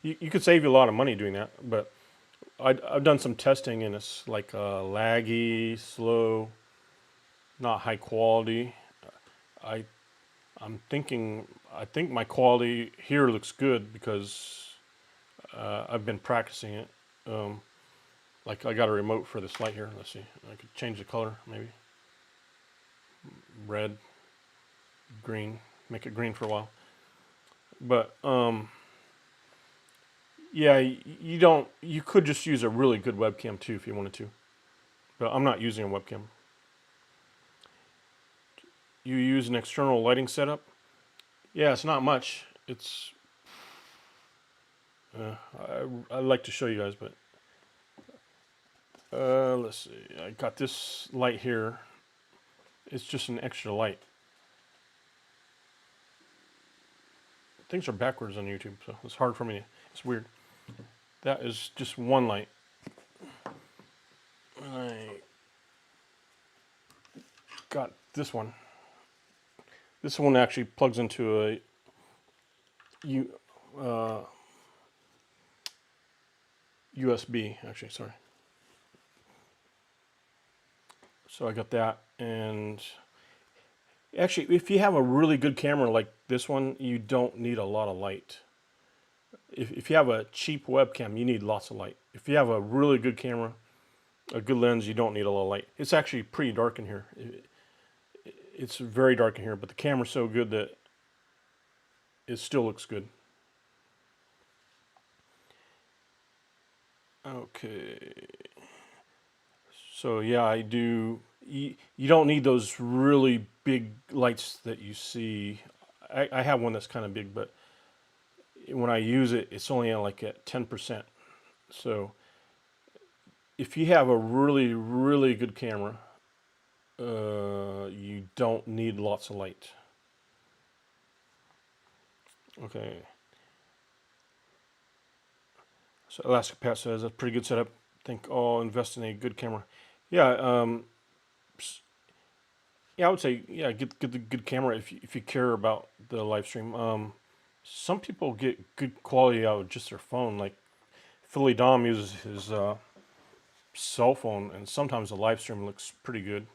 You could save you a lot of money doing that, but I've done some testing, and it's like laggy, slow, not high quality. I think my quality here looks good, because I've been practicing it. Like I got a remote for this light here. Let's see. I could change the color, maybe. Red, green. Make it green for a while. But yeah, you could just use a really good webcam too if you wanted to. But I'm not using a webcam. You use an external lighting setup. Yeah, it's not much. It's I'd like to show you guys, but let's see. I got this light here. It's just an extra light. Things are backwards on YouTube, so it's hard for me. It's weird. That is just one light. And I got this one. This one actually plugs into a USB, actually, sorry. So I got that, and actually, if you have a really good camera like this one, you don't need a lot of light. If you have a cheap webcam, you need lots of light. If you have a really good camera, a good lens, you don't need a lot of light. It's actually pretty dark in here. It's very dark in here, but the camera's so good that it still looks good. Okay. So yeah, I do. You don't need those really big lights that you see. I have one that's kind of big, but when I use it, it's only like at 10%. So if you have a really, really good camera, you don't need lots of light. Okay. So Elastic Pat says that's a pretty good setup. Think I'll invest in a good camera. Yeah. Yeah, I would say get the good camera if you care about the live stream. Some people get good quality out of just their phone. Like Philly Dom uses his cell phone, and sometimes the live stream looks pretty good.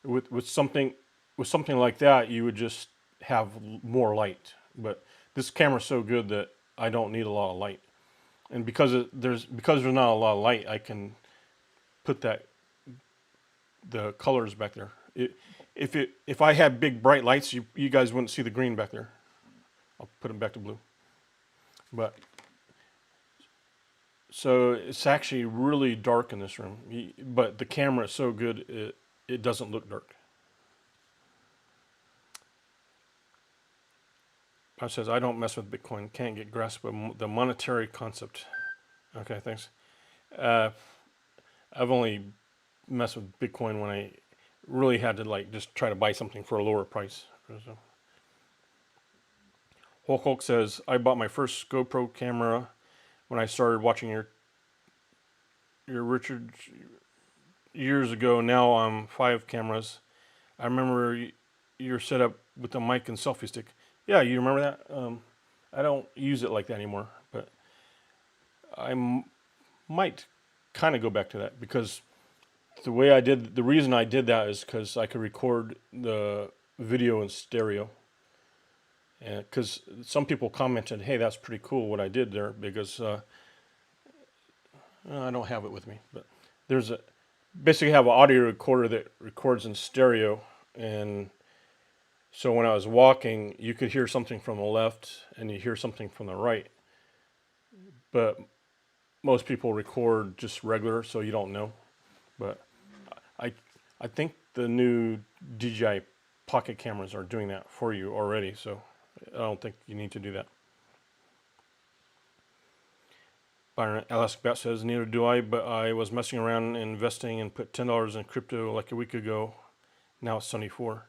With something like that, you would just have more light. But this camera's so good that I don't need a lot of light. And because there's not a lot of light, I can put the colors back there. If I had big bright lights, you guys wouldn't see the green back there. I'll put them back to blue. But so it's actually really dark in this room. But the camera is so good, it doesn't look dark. Bob says, I don't mess with Bitcoin. Can't get grasp of the monetary concept. Okay, thanks. I've only messed with Bitcoin when I really had to like just try to buy something for a lower price. So. Hulk says, I bought my first GoPro camera when I started watching your Richard years ago. Now I'm 5 cameras. I remember your setup with the mic and selfie stick. Yeah, you remember that? I don't use it like that anymore, but I might kind of go back to that because the reason I did that is because I could record the video in stereo. And because some people commented, hey, that's pretty cool what I did there, because I don't have it with me, but there's basically have an audio recorder that records in stereo, and so when I was walking, you could hear something from the left and you hear something from the right. But most people record just regular, so you don't know. But I think the new DJI Pocket cameras are doing that for you already, so I don't think you need to do that. Byron Elastic Bat says, neither do I, but I was messing around and investing and put $10 in crypto like a week ago. Now it's 74.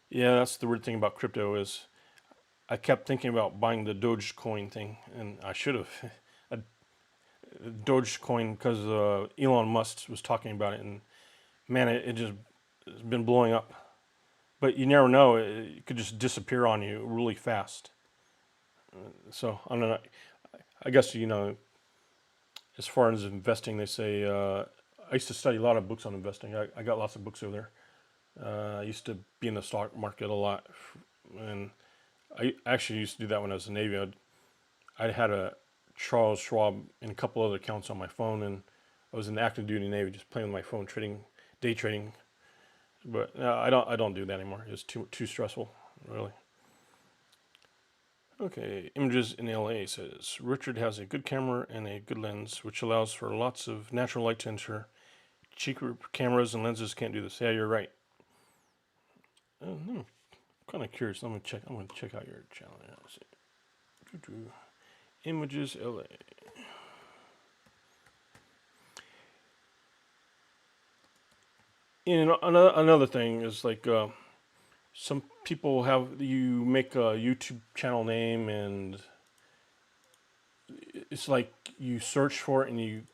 Yeah, that's the weird thing about crypto is I kept thinking about buying the Dogecoin thing, and I should have. Dogecoin, because Elon Musk was talking about it, and man, it's been blowing up. But you never know; it could just disappear on you really fast. So I don't know. I guess as far as investing, they say I used to study a lot of books on investing. I got lots of books over there. I used to be in the stock market a lot, and I actually used to do that when I was in the Navy. I had a Charles Schwab and a couple other accounts on my phone, and was in the active duty Navy, just playing with my phone, day trading. But I don't do that anymore. It's too stressful, really. Okay, images in LA says Richard has a good camera and a good lens, which allows for lots of natural light to enter. Cheaper cameras and lenses can't do this. Yeah, you're right. I'm kind of curious. I'm gonna check out your channel. Yeah, let's see. Images LA. And another thing is like some people you make a YouTube channel name and it's like you search for it and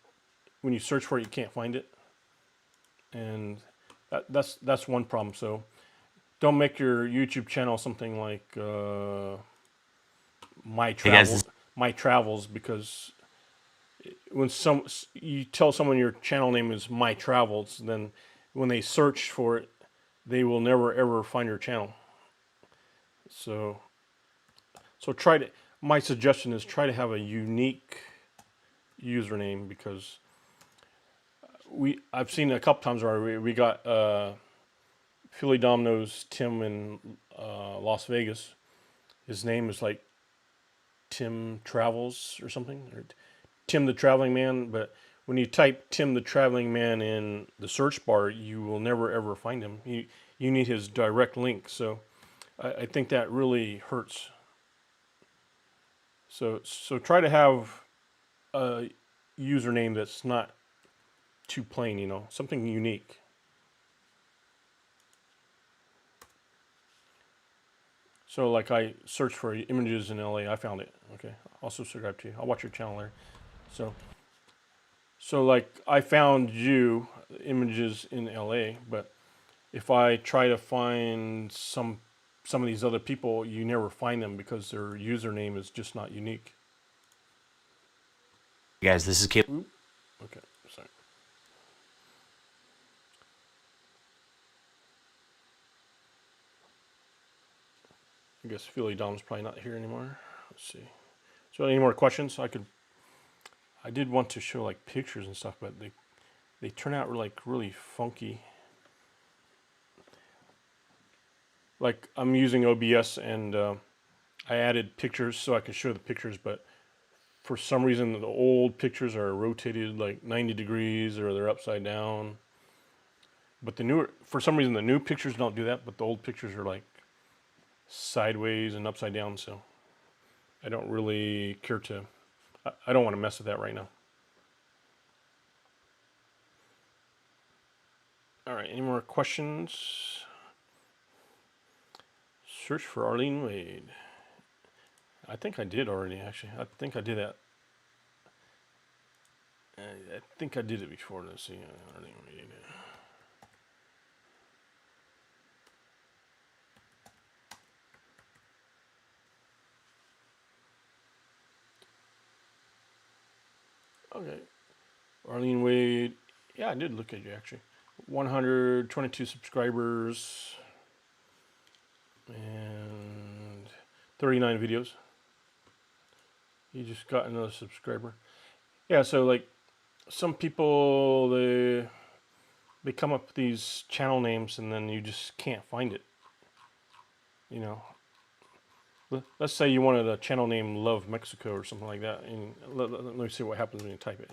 when you search for it you can't find it, and that's one problem. So don't make your YouTube channel something like my travels, because when you tell someone your channel name is my travels, then when they search for it, they will never ever find your channel. So my suggestion is try to have a unique username, because I've seen it a couple times where we got Philly Domino's Tim in Las Vegas. His name is like Tim Travels or something, or Tim the Traveling Man. But when you type Tim the Traveling Man in the search bar, you will never ever find him. You need his direct link. So I think that really hurts. So try to have a username that's not too plain, something unique. So like I searched for images in LA, I found it. Okay, also subscribe to you. I'll watch your channel there. So like I found you, images in LA, but if I try to find some of these other people, you never find them because their username is just not unique. Guys, this is Kip. Okay, sorry. I guess Philly Dom's probably not here anymore. Let's see. So any more questions? I did want to show like pictures and stuff, but they turn out like really funky. Like I'm using OBS and I added pictures so I can show the pictures, but for some reason the old pictures are rotated like 90 degrees or they're upside down. But for some reason the new pictures don't do that, but the old pictures are like sideways and upside down. So I don't really care I don't want to mess with that right now. All right, any more questions? Search for Arlene Wade. I think I did already, actually. I think I did that. I think I did it before. Let's see. Arlene Wade. Okay. Arlene Wade. Yeah, I did look at you, actually. 122 subscribers. And 39 videos. You just got another subscriber. Yeah, so like some people, they come up with these channel names and then you just can't find it. Let's say you wanted a channel name Love Mexico or something like that, and let me see what happens when you type it.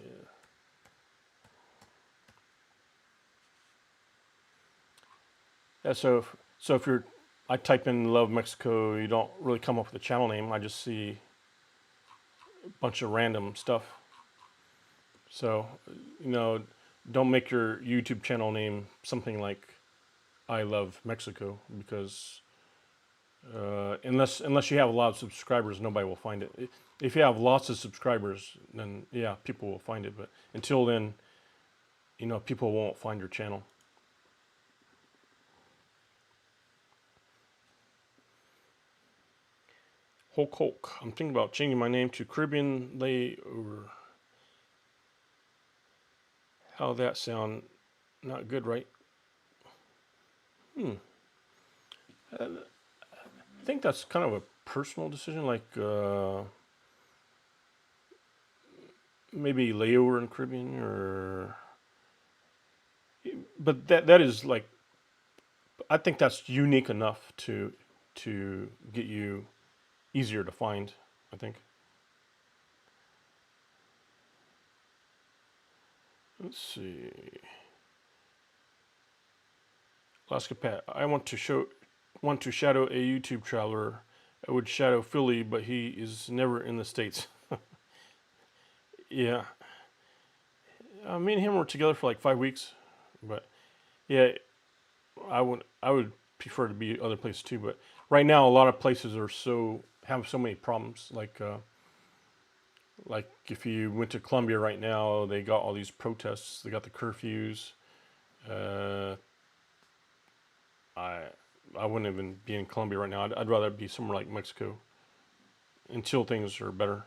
Yeah, so if I type in Love Mexico, you don't really come up with a channel name. I just see a bunch of random stuff. So, don't make your YouTube channel name something like I Love Mexico, because unless you have a lot of subscribers, nobody will find it. If you have lots of subscribers, then yeah, people will find it. But until then, people won't find your channel. Hulk. I'm thinking about changing my name to Caribbean Layover. How that sound? Not good, right? I think that's kind of a personal decision. Like maybe layover in Caribbean, or but that is like, I think that's unique enough to get you easier to find. I think. Let's see. Alaska Pat. I want to shadow a YouTube traveler. I would shadow Philly, but he is never in the States. Yeah, me and him were together for like 5 weeks, but yeah, I would prefer to be other places too. But right now, a lot of places have so many problems. Like if you went to Colombia right now, they got all these protests. They got the curfews. Uh, I I wouldn't even be in Colombia right now. I'd rather be somewhere like Mexico until things are better.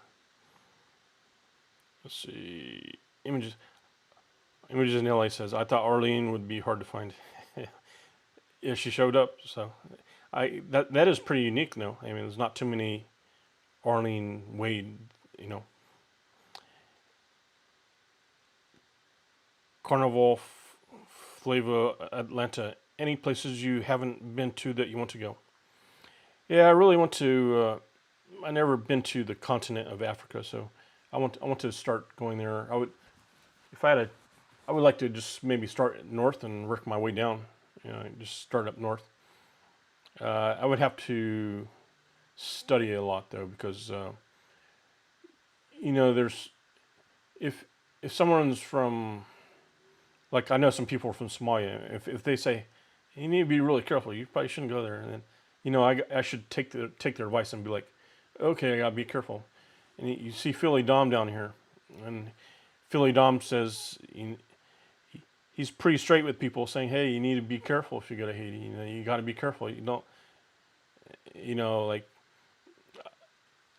Let's see. Images Images in LA says, I thought Arlene would be hard to find. Yeah, she showed up. So that is pretty unique though. I mean, there's not too many Arlene Wade, you know. Carnival, Flava, Atlanta. Any places you haven't been to that you want to go? Yeah, I really want to. I never been to the continent of Africa, so I want to start going there. If I had a, I would like to just maybe start north and work my way down. You know, just start up north. I would have to study a lot though, because there's if someone's from, like, I know some people are from Somalia. If they say you need to be really careful, you probably shouldn't go there, and then I should take their advice and be like, okay, I gotta be careful. And you see Philly Dom down here, and Philly Dom says he's pretty straight with people, saying, hey, you need to be careful if you go to Haiti. You got to be careful. You don't,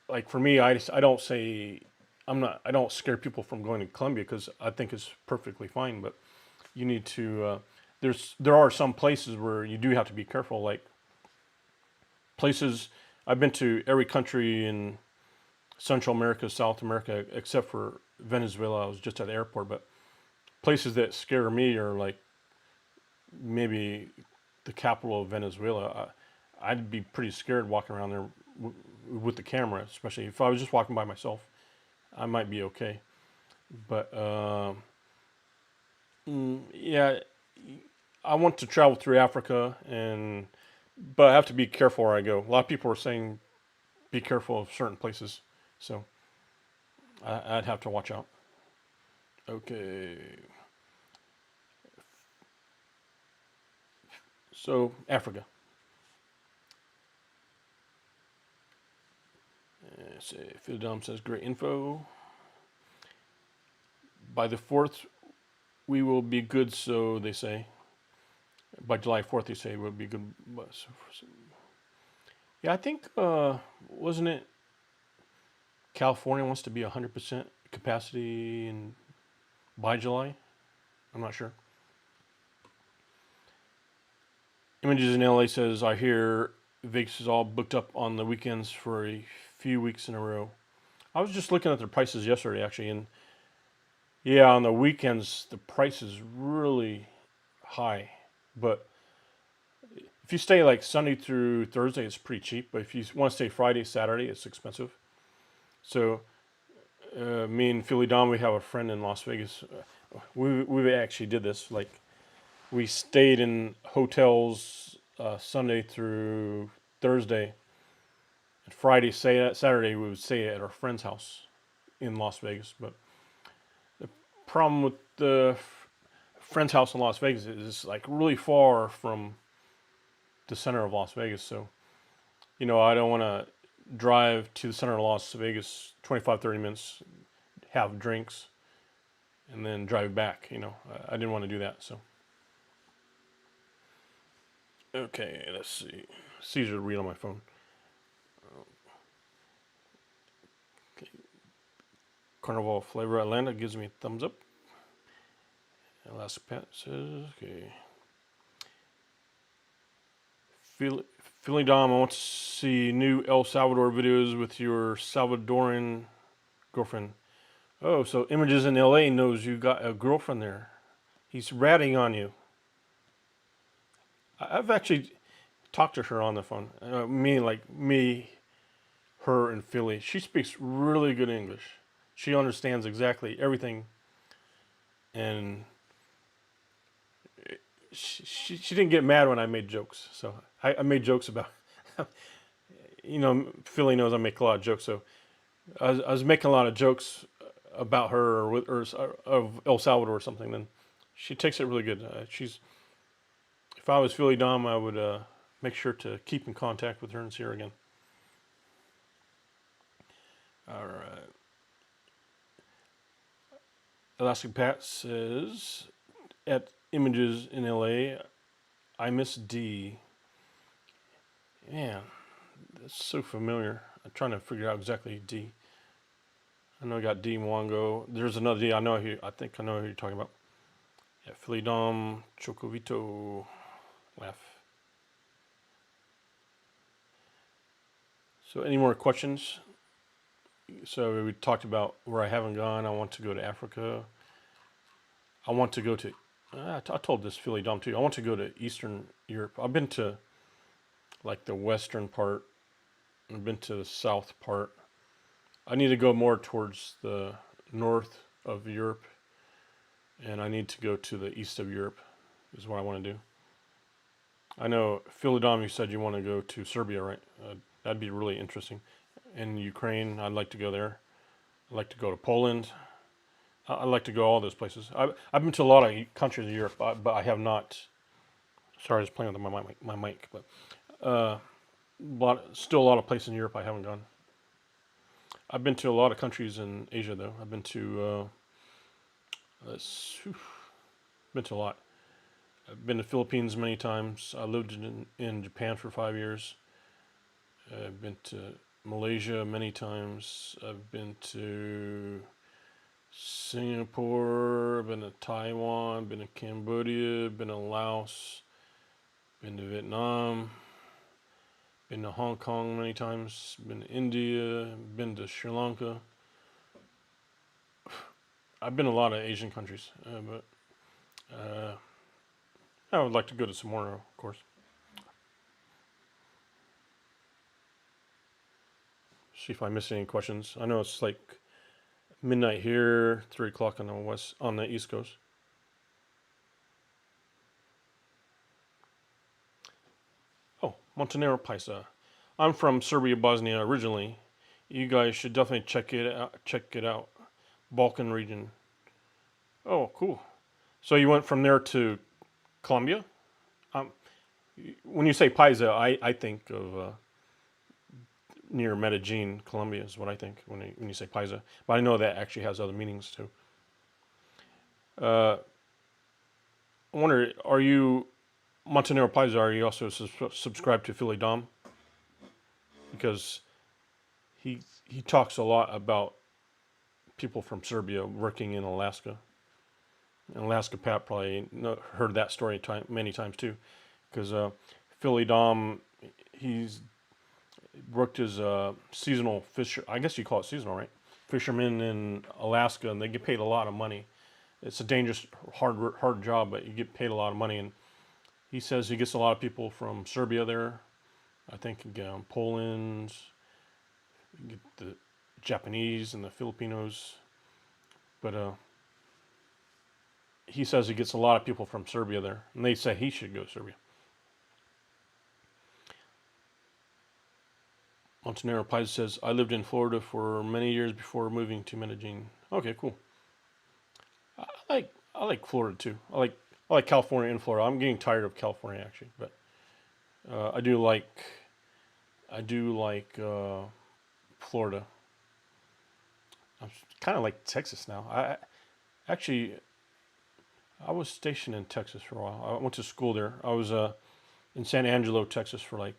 like for me, I don't say I don't scare people from going to Colombia, because I think it's perfectly fine. But you need to. There are some places where you do have to be careful. Like places, I've been to every country in Central America, South America, except for Venezuela. I was just at the airport. But places that scare me are like maybe the capital of Venezuela. I'd be pretty scared walking around there with the camera, especially if I was just walking by myself. I might be okay, but yeah, I want to travel through Africa, but I have to be careful where I go. A lot of people are saying be careful of certain places, so I'd have to watch out. Okay, so Africa. Phil Dom says great info. By the 4th, we will be good, so they say. By July 4th, they say we'll be good. Yeah, I think, wasn't it California wants to be 100% capacity by July? I'm not sure. Images in LA says, I hear Vegas is all booked up on the weekends for a few weeks in a row. I was just looking at the prices yesterday, actually, and yeah, on the weekends, the price is really high. But if you stay like Sunday through Thursday, it's pretty cheap. But if you want to stay Friday, Saturday, it's expensive. So me and Philly Don, we have a friend in Las Vegas. We actually did this. Like, we stayed in hotels Sunday through Thursday. And Friday, Saturday, we would stay at our friend's house in Las Vegas. But the problem with the friend's house in Las Vegas is it's like really far from the center of Las Vegas. So, I don't want to drive to the center of Las Vegas 25, 30 minutes, have drinks, and then drive back. I didn't want to do that. So, okay, let's see. It's easier to read on my phone. Okay. Carnival Flavor Atlanta gives me a thumbs up. Alaska Pat says, okay. Philly Dom, I want to see new El Salvador videos with your Salvadoran girlfriend. Oh, so Images in LA knows you got a girlfriend there. He's ratting on you. I've actually talked to her on the phone. Me, her, and Philly. She speaks really good English. She understands exactly everything, and she didn't get mad when I made jokes. So I made jokes about, Philly knows I make a lot of jokes. So I was making a lot of jokes about her or of El Salvador or something. Then she takes it really good. If I was Philly Dom, I would make sure to keep in contact with her and see her again. All right. Elastic Pat says, at Images in LA, I miss D. Man, that's so familiar. I'm trying to figure out exactly D. I know I got D Mwango. There's another D. I think I know who you're talking about. Yeah, Philly Dom, Chocovito, laugh. So, any more questions? So we talked about where I haven't gone. I want to go to Africa. I want to go to. I told this Philly Dom too. I want to go to Eastern Europe. I've been to like the western part. I've been to the south part. I need to go more towards the north of Europe, and I need to go to the east of Europe. Is what I want to do. I know Philly Dom, you said you want to go to Serbia, right? That'd be really interesting. In Ukraine, I'd like to go there. I'd like to go to Poland. I'd like to go all those places. I've been to a lot of countries in Europe, but I have not. Sorry, I was playing with my mic, but still a lot of places in Europe I haven't gone. I've been to a lot of countries in Asia though. I've been to been to a lot. I've been to Philippines many times. I lived in Japan for 5 years. I've been to Malaysia many times. I've been to Singapore, been to Taiwan, been to Cambodia, been to Laos, been to Vietnam, been to Hong Kong many times, been to India, been to Sri Lanka. I've been to a lot of Asian countries, but I would like to go to some more, of course. See if I missed any questions. I know it's like midnight here, 3 o'clock on the East Coast. Oh, Montenegro Paisa. I'm from Serbia, Bosnia originally. You guys should definitely check it out. Balkan region. Oh, cool. So you went from there to Colombia? Um, when you say Paisa, I think of near Medellin, Colombia is what I think when you say Paisa. But I know that actually has other meanings too. I wonder, are you Montenegro Paisa? Are you also subscribed to Philly Dom? Because he talks a lot about people from Serbia working in Alaska. And Alaska Pat probably heard that story many times too, because Philly Dom, he's worked as a seasonal fisher. I guess you call it seasonal, right? Fishermen in Alaska, and they get paid a lot of money. It's a dangerous, hard job, but you get paid a lot of money. And he says he gets a lot of people from Serbia there. I think Poland, you get the Japanese and the Filipinos, but he says he gets a lot of people from Serbia there, and they say he should go to Serbia. Montenegro Paz says, I lived in Florida for many years before moving to Medellin. Okay, cool. I like Florida too. I like California and Florida. I'm getting tired of California actually, but I do like Florida. I'm kind of like Texas now. I was stationed in Texas for a while. I went to school there. I was in San Angelo, Texas for like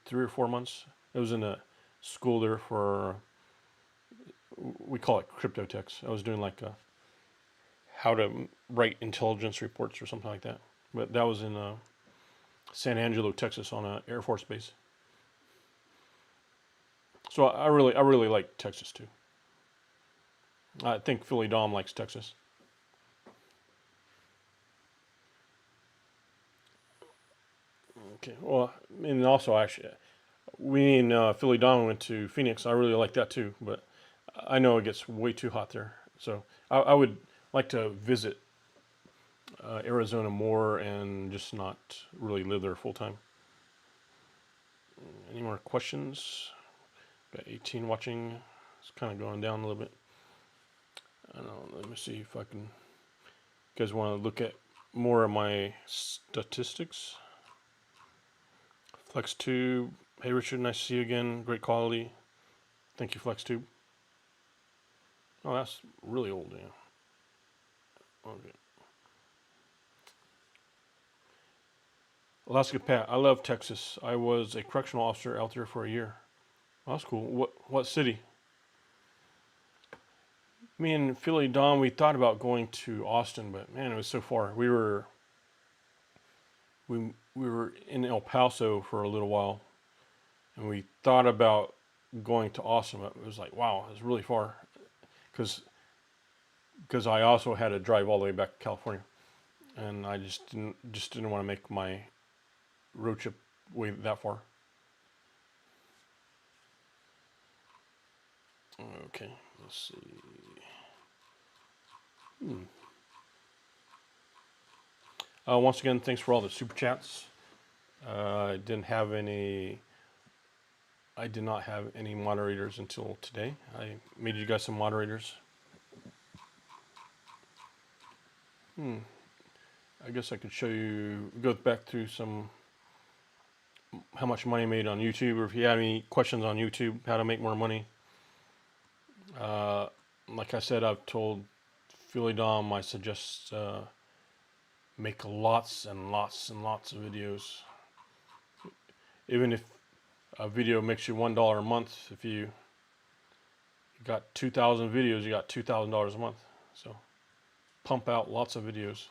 3 or 4 months. I was in a school there for, we call it cryptotex. I was doing like how to write intelligence reports or something like that. But that was in San Angelo, Texas, on an Air Force base. So I really like Texas too. I think Philly Dom likes Texas. Okay. Well, and also actually, we in Philly Dom went to Phoenix. I really like that too, but I know it gets way too hot there. So I would like to visit Arizona more and just not really live there full time. Any more questions? Got 18 watching. It's kind of going down a little bit. I don't know. Let me see if I can. You guys want to look at more of my statistics? FlexTube. Hey Richard, nice to see you again. Great quality. Thank you, FlexTube. Oh, that's really old, yeah. Okay. Alaska Pat, I love Texas. I was a correctional officer out there for a year. Oh, that's cool. What city? Me and Philly Don, we thought about going to Austin, but man, it was so far. We were in El Paso for a little while, and we thought about going to Austin, but it was like, wow, it's really far, because I also had to drive all the way back to California, and I just didn't want to make my road trip way that far. Okay, let's see. Once again, thanks for all the super chats. I didn't have any. I did not have any moderators until today. I made you guys some moderators. I guess I could show you. Go back through some how much money I made on YouTube, or if you have any questions on YouTube, how to make more money. Like I said, I've told Philly Dom I suggest make lots and lots and lots of videos. Even if a video makes you $1 a month, if you got 2,000 videos, you got $2,000 a month. So pump out lots of videos.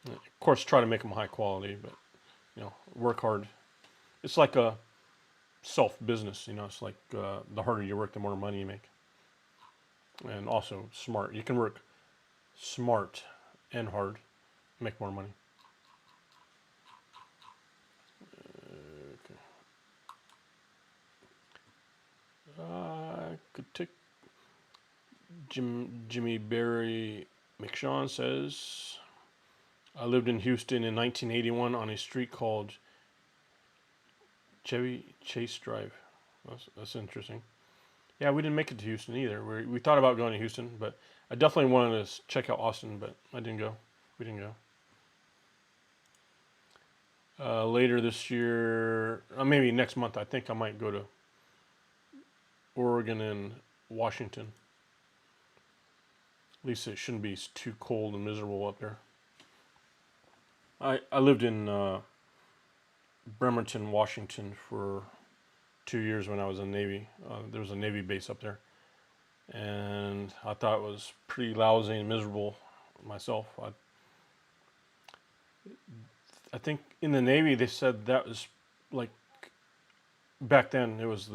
Of course, try to make them high quality, but work hard. It's like a self business. It's like the harder you work, the more money you make. And also smart. You can work smart and hard, make more money. Okay. I could take Jimmy Barry McShawn says, I lived in Houston in 1981 on a street called Chevy Chase Drive. That's interesting. Yeah, we didn't make it to Houston either. We thought about going to Houston, but I definitely wanted to check out Austin, but I didn't go. We didn't go. Later this year, maybe next month, I think I might go to Oregon and Washington. At least it shouldn't be too cold and miserable up there. I lived in Bremerton, Washington for 2 years when I was in the Navy. There was a Navy base up there, and I thought it was pretty lousy and miserable myself. I think in the Navy they said that was like back then it was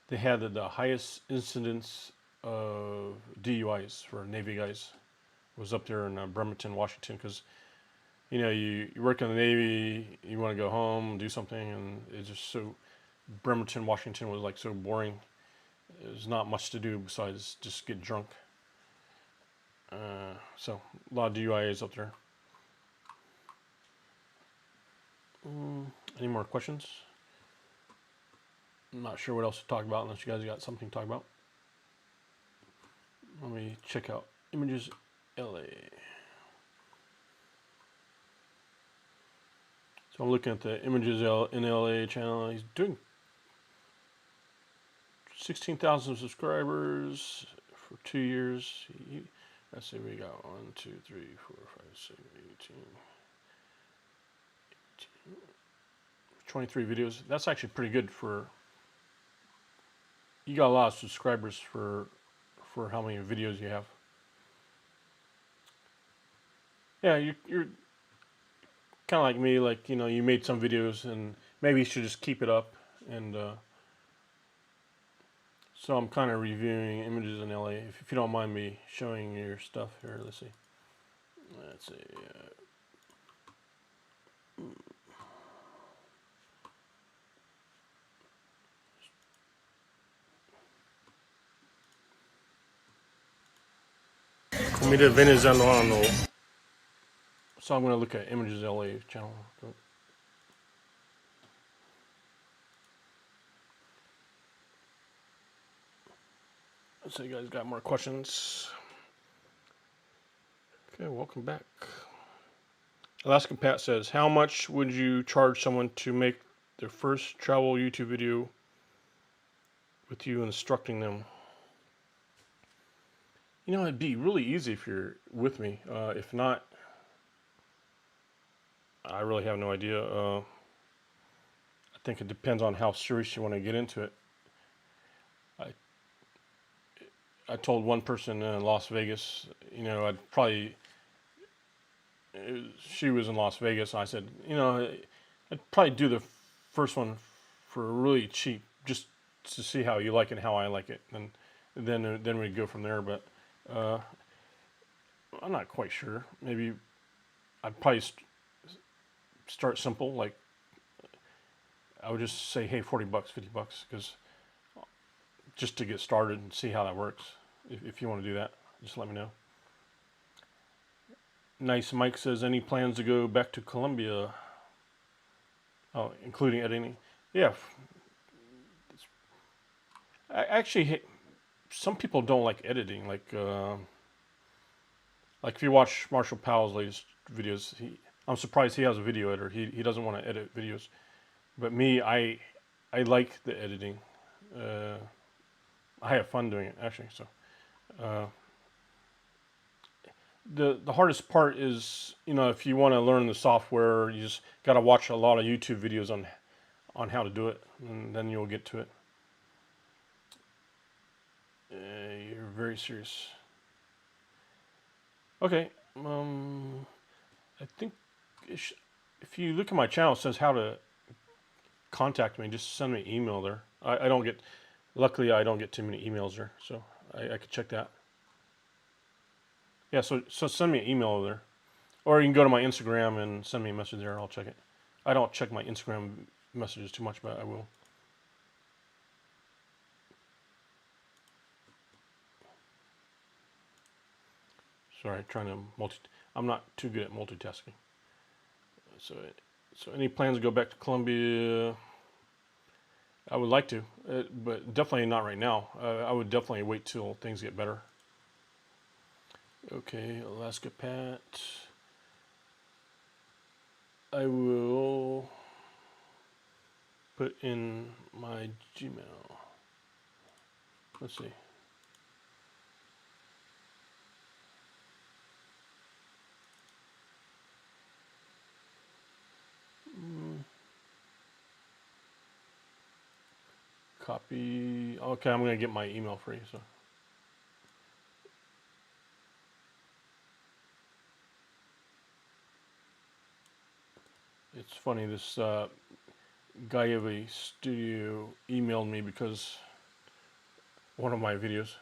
they had the highest incidence of DUIs for Navy guys. It was up there in Bremerton, Washington, because you work in the Navy, you want to go home, do something, and it's just so. Bremerton, Washington was like so boring. There's not much to do besides just get drunk. So a lot of DUIs up there. Any more questions? I'm not sure what else to talk about unless you guys got something to talk about. Let me check out Images LA. So I'm looking at the Images in LA channel. He's doing 16,000 subscribers for 2 years. Let's see, we got 1, 2, 3, 4, 5, 6, 18, 23 videos. That's actually pretty good for. You got a lot of subscribers for how many videos you have. Yeah, you're kind of like me. Like you made some videos, and maybe you should just keep it up and So I'm kind of reviewing images in LA. If you don't mind me showing your stuff here, let's see. Let's see. Comida venezolano. So I'm going to look at images LA channel. So you guys got more questions? Okay, welcome back. Alaska Pat says, how much would you charge someone to make their first travel YouTube video with you instructing them? You know, it'd be really easy if you're with me. If not, I really have no idea. I think it depends on how serious you want to get into it. I told one person in Las Vegas, you know, I'd probably, she was in Las Vegas, and I said, you know, I'd probably do the first one for really cheap, just to see how you like it and how I like it, and then we'd go from there. But I'm not quite sure. Maybe I'd probably start simple, like I would just say, hey, $40, $50, because just to get started and see how that works. If you want to do that, just let me know. Nice Mike says, any plans to go back to Colombia? Oh, including editing? Yeah. Actually, some people don't like editing. Like if you watch Marshall Powell's latest videos, I'm surprised he has a video editor. He doesn't want to edit videos. But me, I like the editing. I have fun doing it, actually. So the hardest part is, you know, if you want to learn the software, you just got to watch a lot of YouTube videos on how to do it, and then you'll get to it. You're very serious. Okay. I think if you look at my channel, it says how to contact me. Just send me an email there. I don't get, luckily I don't get too many emails there, so I could check that. Yeah, so send me an email over there. Or you can go to my Instagram and send me a message there, and I'll check it. I don't check my Instagram messages too much, but I will. Sorry, trying to I'm not too good at multitasking. So any plans to go back to Colombia? I would like to, but definitely not right now. I would definitely wait till things get better. Okay, Alaska Pat. I will put in my Gmail. Let's see. Copy. Okay, I'm going to get my email free. So. It's funny, this guy of a studio emailed me because one of my videos,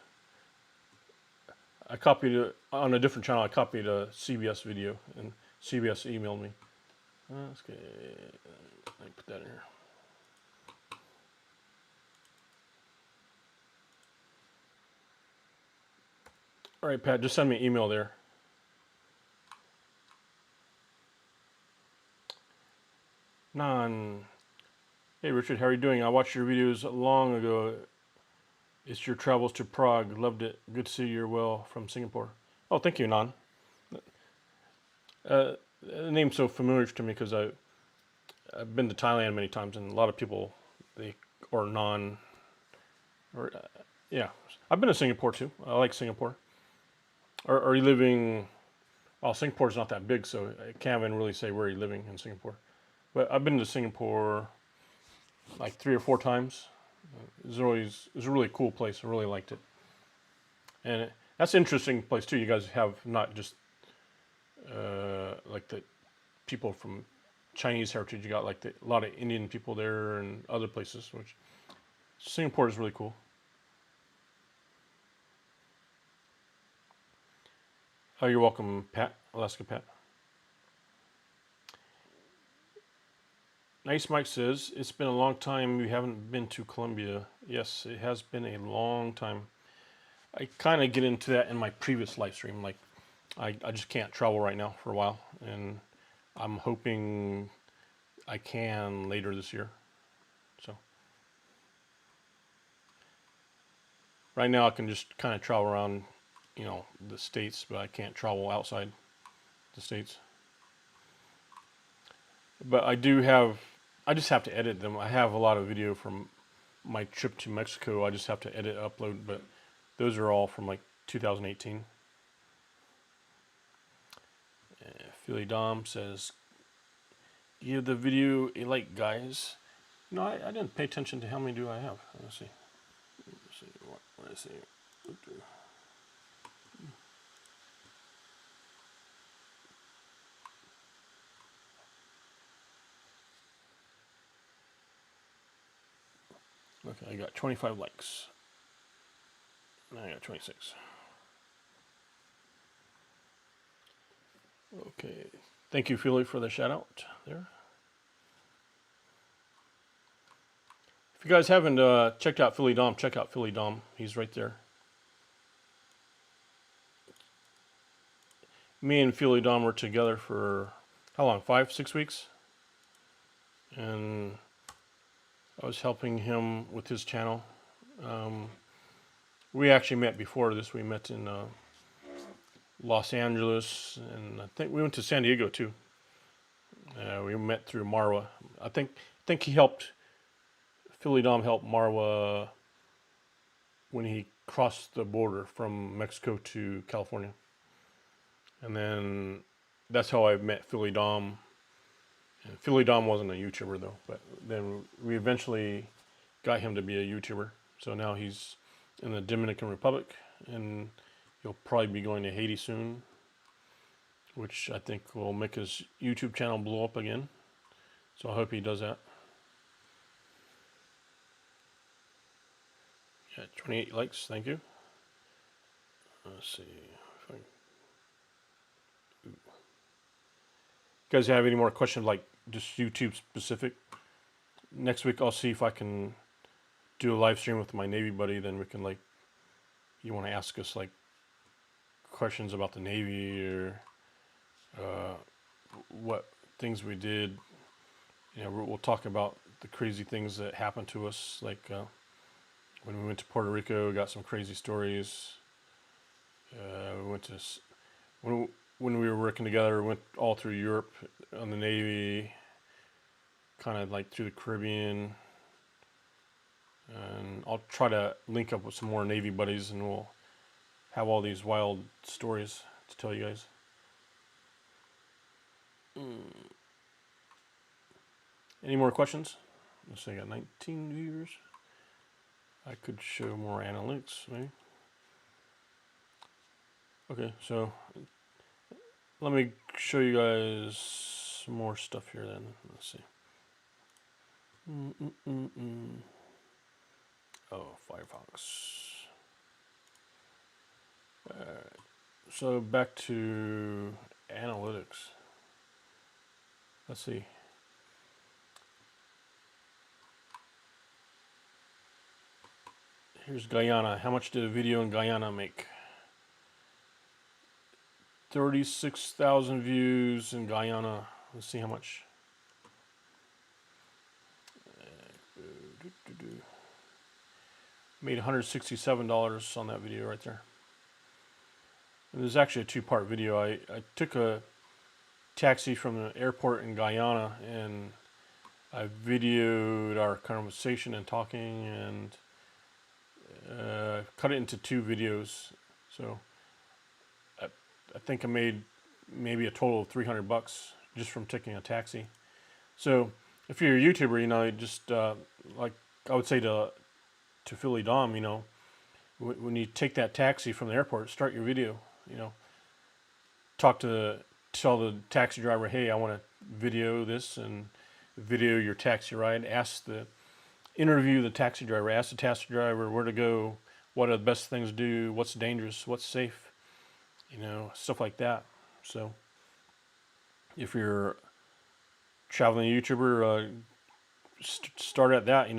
I copied it on a different channel. I copied a CBS video, and CBS emailed me. Okay, let me put that in here. All right, Pat, just send me an email there. Hey, Richard, how are you doing? I watched your videos long ago. It's your travels to Prague. Loved it. Good to see you're well from Singapore. Oh, thank you, Nan. The name's so familiar to me because I've been to Thailand many times, and a lot of people, yeah. I've been to Singapore too. I like Singapore. Are you living? Well, Singapore's not that big, so I can't even really say where you're living in Singapore. But I've been to Singapore like 3 or 4 times. It was a really cool place. I really liked it. And that's an interesting place too. You guys have not just like the people from Chinese heritage. You got like a lot of Indian people there and other places. Which Singapore is really cool. Oh, you're welcome, Pat. Alaska Pat. Nice Mike says, it's been a long time we haven't been to Colombia. Yes, it has been a long time. I kind of get into that in my previous live stream. Like, I just can't travel right now for a while. And I'm hoping I can later this year. So, right now I can just kind of travel around, the States, but I can't travel outside the States. But I just have to edit them. I have a lot of video from my trip to Mexico. I just have to edit, upload, but those are all from like 2018. Philly Dom says, give the video a like, guys. No, I didn't pay attention to how many do I have. Let's see. What I see. Okay, I got 25 likes. Now I got 26. Okay. Thank you, Philly, for the shout out there. If you guys haven't checked out Philly Dom, check out Philly Dom. He's right there. Me and Philly Dom were together for how long? 5, 6 weeks? And I was helping him with his channel. We actually met before this. We met in Los Angeles, and I think we went to San Diego too. We met through Marwa. I think he helped. Philly Dom helped Marwa when he crossed the border from Mexico to California, and then that's how I met Philly Dom. And Philly Dom wasn't a YouTuber though, but then we eventually got him to be a YouTuber. So now he's in the Dominican Republic, and he'll probably be going to Haiti soon, which I think will make his YouTube channel blow up again. So I hope he does that. Yeah, 28 likes, thank you. Let's see. If I... You guys have any more questions, like just YouTube specific? Next week I'll see if I can do a live stream with my Navy buddy. Then we can, like, you want to ask us like questions about the Navy or what things we did. We'll talk about the crazy things that happened to us, like when we went to Puerto Rico. We got some crazy stories. We went to when we were working together. We went all through Europe on the Navy, kind of like through the Caribbean. And I'll try to link up with some more Navy buddies, and we'll have all these wild stories to tell you guys. Any more questions? Let's see, I got 19 viewers. I could show more analytics, maybe. Okay, so let me show you guys some more stuff here then. Let's see. Oh, Firefox. Alright, so back to analytics. Let's see. Here's Guyana. How much did a video in Guyana make? 36,000 views in Guyana. Let's see how much. Made $167 on that video right there. And there's actually a two-part video. I took a taxi from the airport in Guyana, and I videoed our conversation and talking, and cut it into 2 videos. So I think I made maybe a total of $300 just from taking a taxi. So if you're a YouTuber, just like I would say to Philly Dom, when you take that taxi from the airport, start your video. Tell the taxi driver, hey, I want to video this, and video your taxi ride. Interview the taxi driver. Ask the taxi driver where to go, what are the best things to do, what's dangerous, what's safe, stuff like that. So if you're a traveling YouTuber, start at that.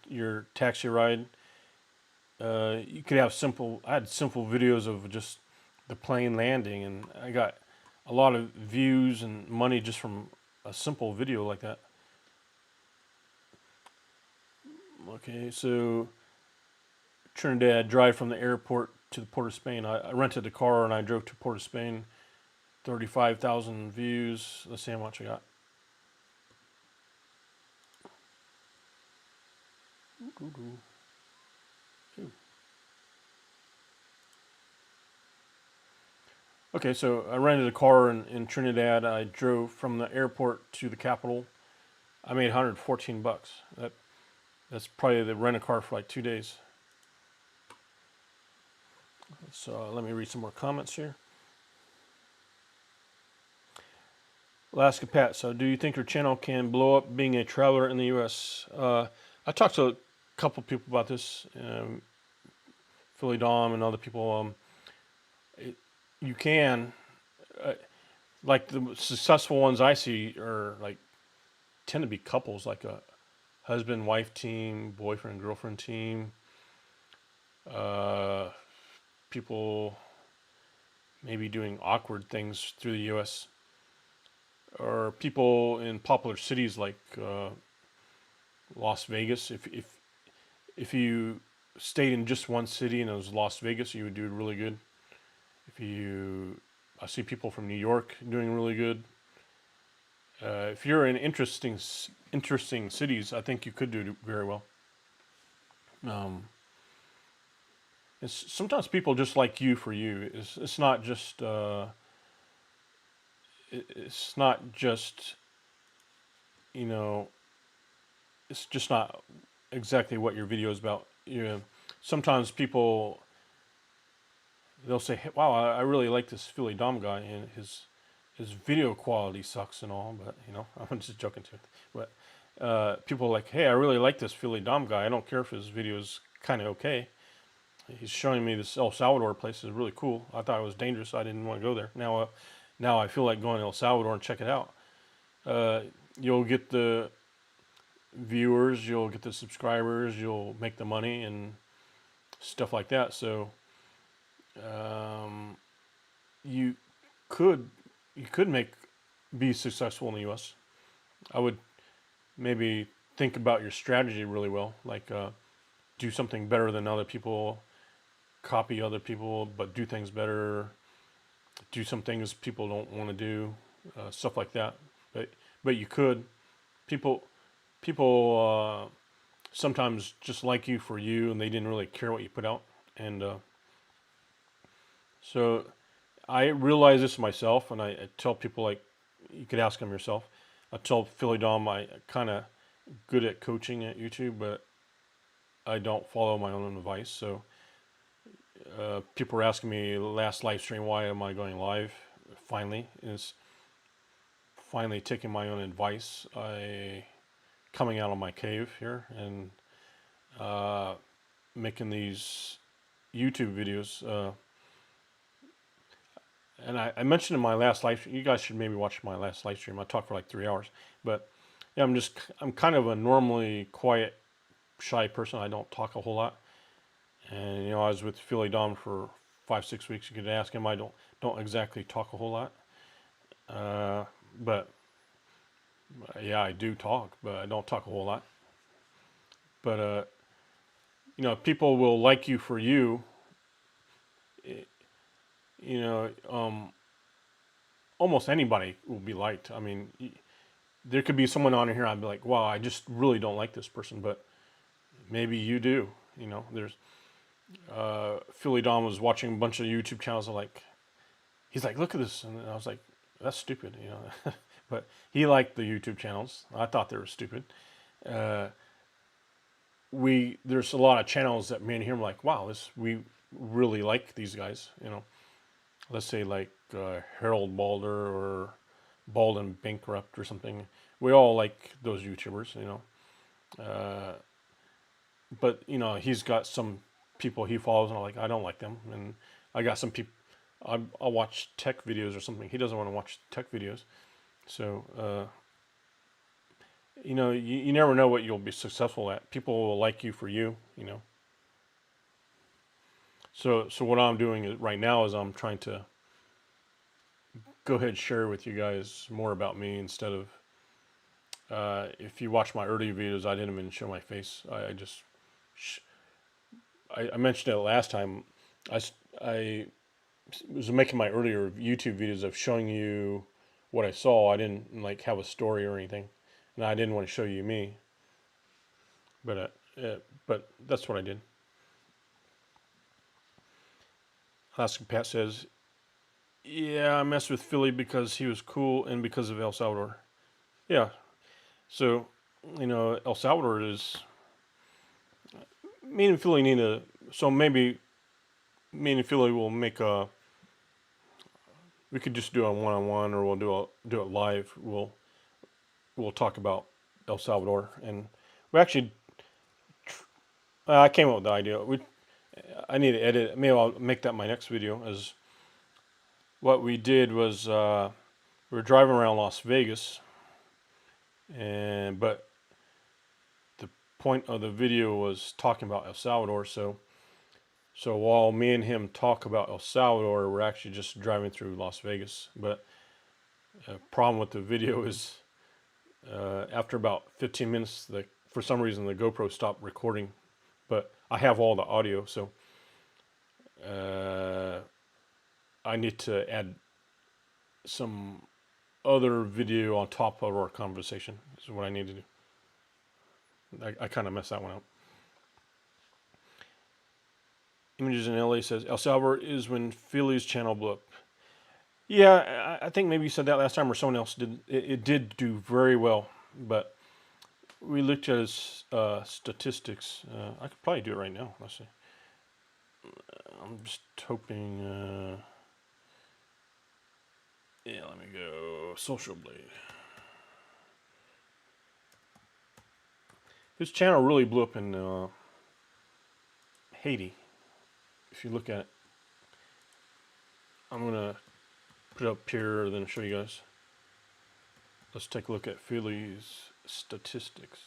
Your taxi ride. You could have I had simple videos of just the plane landing, and I got a lot of views and money just from a simple video like that. Okay, so Trinidad, drive from the airport to the Port of Spain. I rented a car and I drove to Port of Spain. 35,000 views. Let's see how much I got. Okay, so I rented a car in Trinidad. I drove from the airport to the capital. I made 114 bucks. That's probably the rent a car for like 2 days. So let me read some more comments here. Alaska Pat, so do you think your channel can blow up being a traveler in the U.S.? I talked to a couple people about this, Philly Dom and other people. You can, like the successful ones I see are like tend to be couples, like a husband-wife team, boyfriend-girlfriend team. People maybe doing awkward things through the U.S. or people in popular cities like Las Vegas. If you stayed in just one city and it was Las Vegas, you would do really good. I see people from New York doing really good. If you're in interesting cities, I think you could do very well. Sometimes people just like you for you. It's not just it's not just it's just not exactly what your video is about. Sometimes people they'll say, hey, "Wow, I really like this Philly Dom guy, and his video quality sucks and all." But I'm just joking too. But people are like, "Hey, I really like this Philly Dom guy. I don't care if his video is kind of okay. He's showing me this El Salvador place is really cool. I thought it was dangerous. I didn't want to go there. Now I feel like going to El Salvador and check it out." You'll get the viewers, you'll get the subscribers, you'll make the money and stuff like that. So you could be successful in the U.S. I would maybe think about your strategy really well, like do something better than other people, copy other people, but do things better. Do some things people don't want to do, stuff like that. But you could. People sometimes just like you for you, and they didn't really care what you put out. And so I realize this myself, and I tell people, like, you could ask them yourself. I tell Philly Dom I kind of good at coaching at YouTube, but I don't follow my own advice. So people were asking me last live stream, why am I going live? Finally taking my own advice. Coming out of my cave here and making these YouTube videos. And I mentioned in my last live stream, you guys should maybe watch my last live stream. I talked for like 3 hours, but yeah, I'm kind of a normally quiet, shy person. I don't talk a whole lot. And I was with Philly Dom for 5-6 weeks. You could ask him. I don't exactly talk a whole lot. But yeah, I do talk, but I don't talk a whole lot. But people will like you for you. Almost anybody will be liked. I mean, there could be someone on here I'd be like, wow, I just really don't like this person, but maybe you do. There's Philly Dom was watching a bunch of YouTube channels. He's like, look at this, and I was like, that's stupid, But he liked the YouTube channels. I thought they were stupid. There's a lot of channels that me and him are like, wow, we really like these guys. Let's say like Harold Balder or Bald and Bankrupt or something. We all like those YouTubers, but he's got some people he follows, and I don't like them, and I got some people. I'll watch tech videos or something. He doesn't want to watch tech videos. So, you know, you never know what you'll be successful at. People will like you for you, you know. So what I'm doing right now is I'm trying to go ahead and share with you guys more about me instead of, if you watch my earlier videos, I didn't even show my face. I just, I mentioned it last time. I was making my earlier YouTube videos of showing you what I saw. I didn't like have a story or anything, and I didn't want to show you me. But that's what I did. Alaska Pat says, "Yeah, I messed with Philly because he was cool and because of El Salvador." Yeah, so you know El Salvador is me and Philly need to. So maybe me and Philly will make a. We could just do a one-on-one, or we'll do it live. We'll talk about El Salvador, and we actually. I came up with the idea. I need to edit. Maybe I'll make that my next video. As what we did was we were driving around Las Vegas, but the point of the video was talking about El Salvador. So while me and him talk about El Salvador, we're actually just driving through Las Vegas. But the problem with the video is after about 15 minutes, for some reason the GoPro stopped recording. But I have all the audio, so I need to add some other video on top of our conversation. This is what I need to do. I kind of messed that one up. Images in LA says El Salvador is when Philly's channel blew up. Yeah, I think maybe you said that last time, or someone else did. It did do very well, but we looked at his statistics. I could probably do it right now. Let's see. I'm just hoping. Yeah, let me go. Social Blade. His channel really blew up in Haiti. If you look at it, I'm gonna put it up here, then show you guys. Let's take a look at Philly's statistics.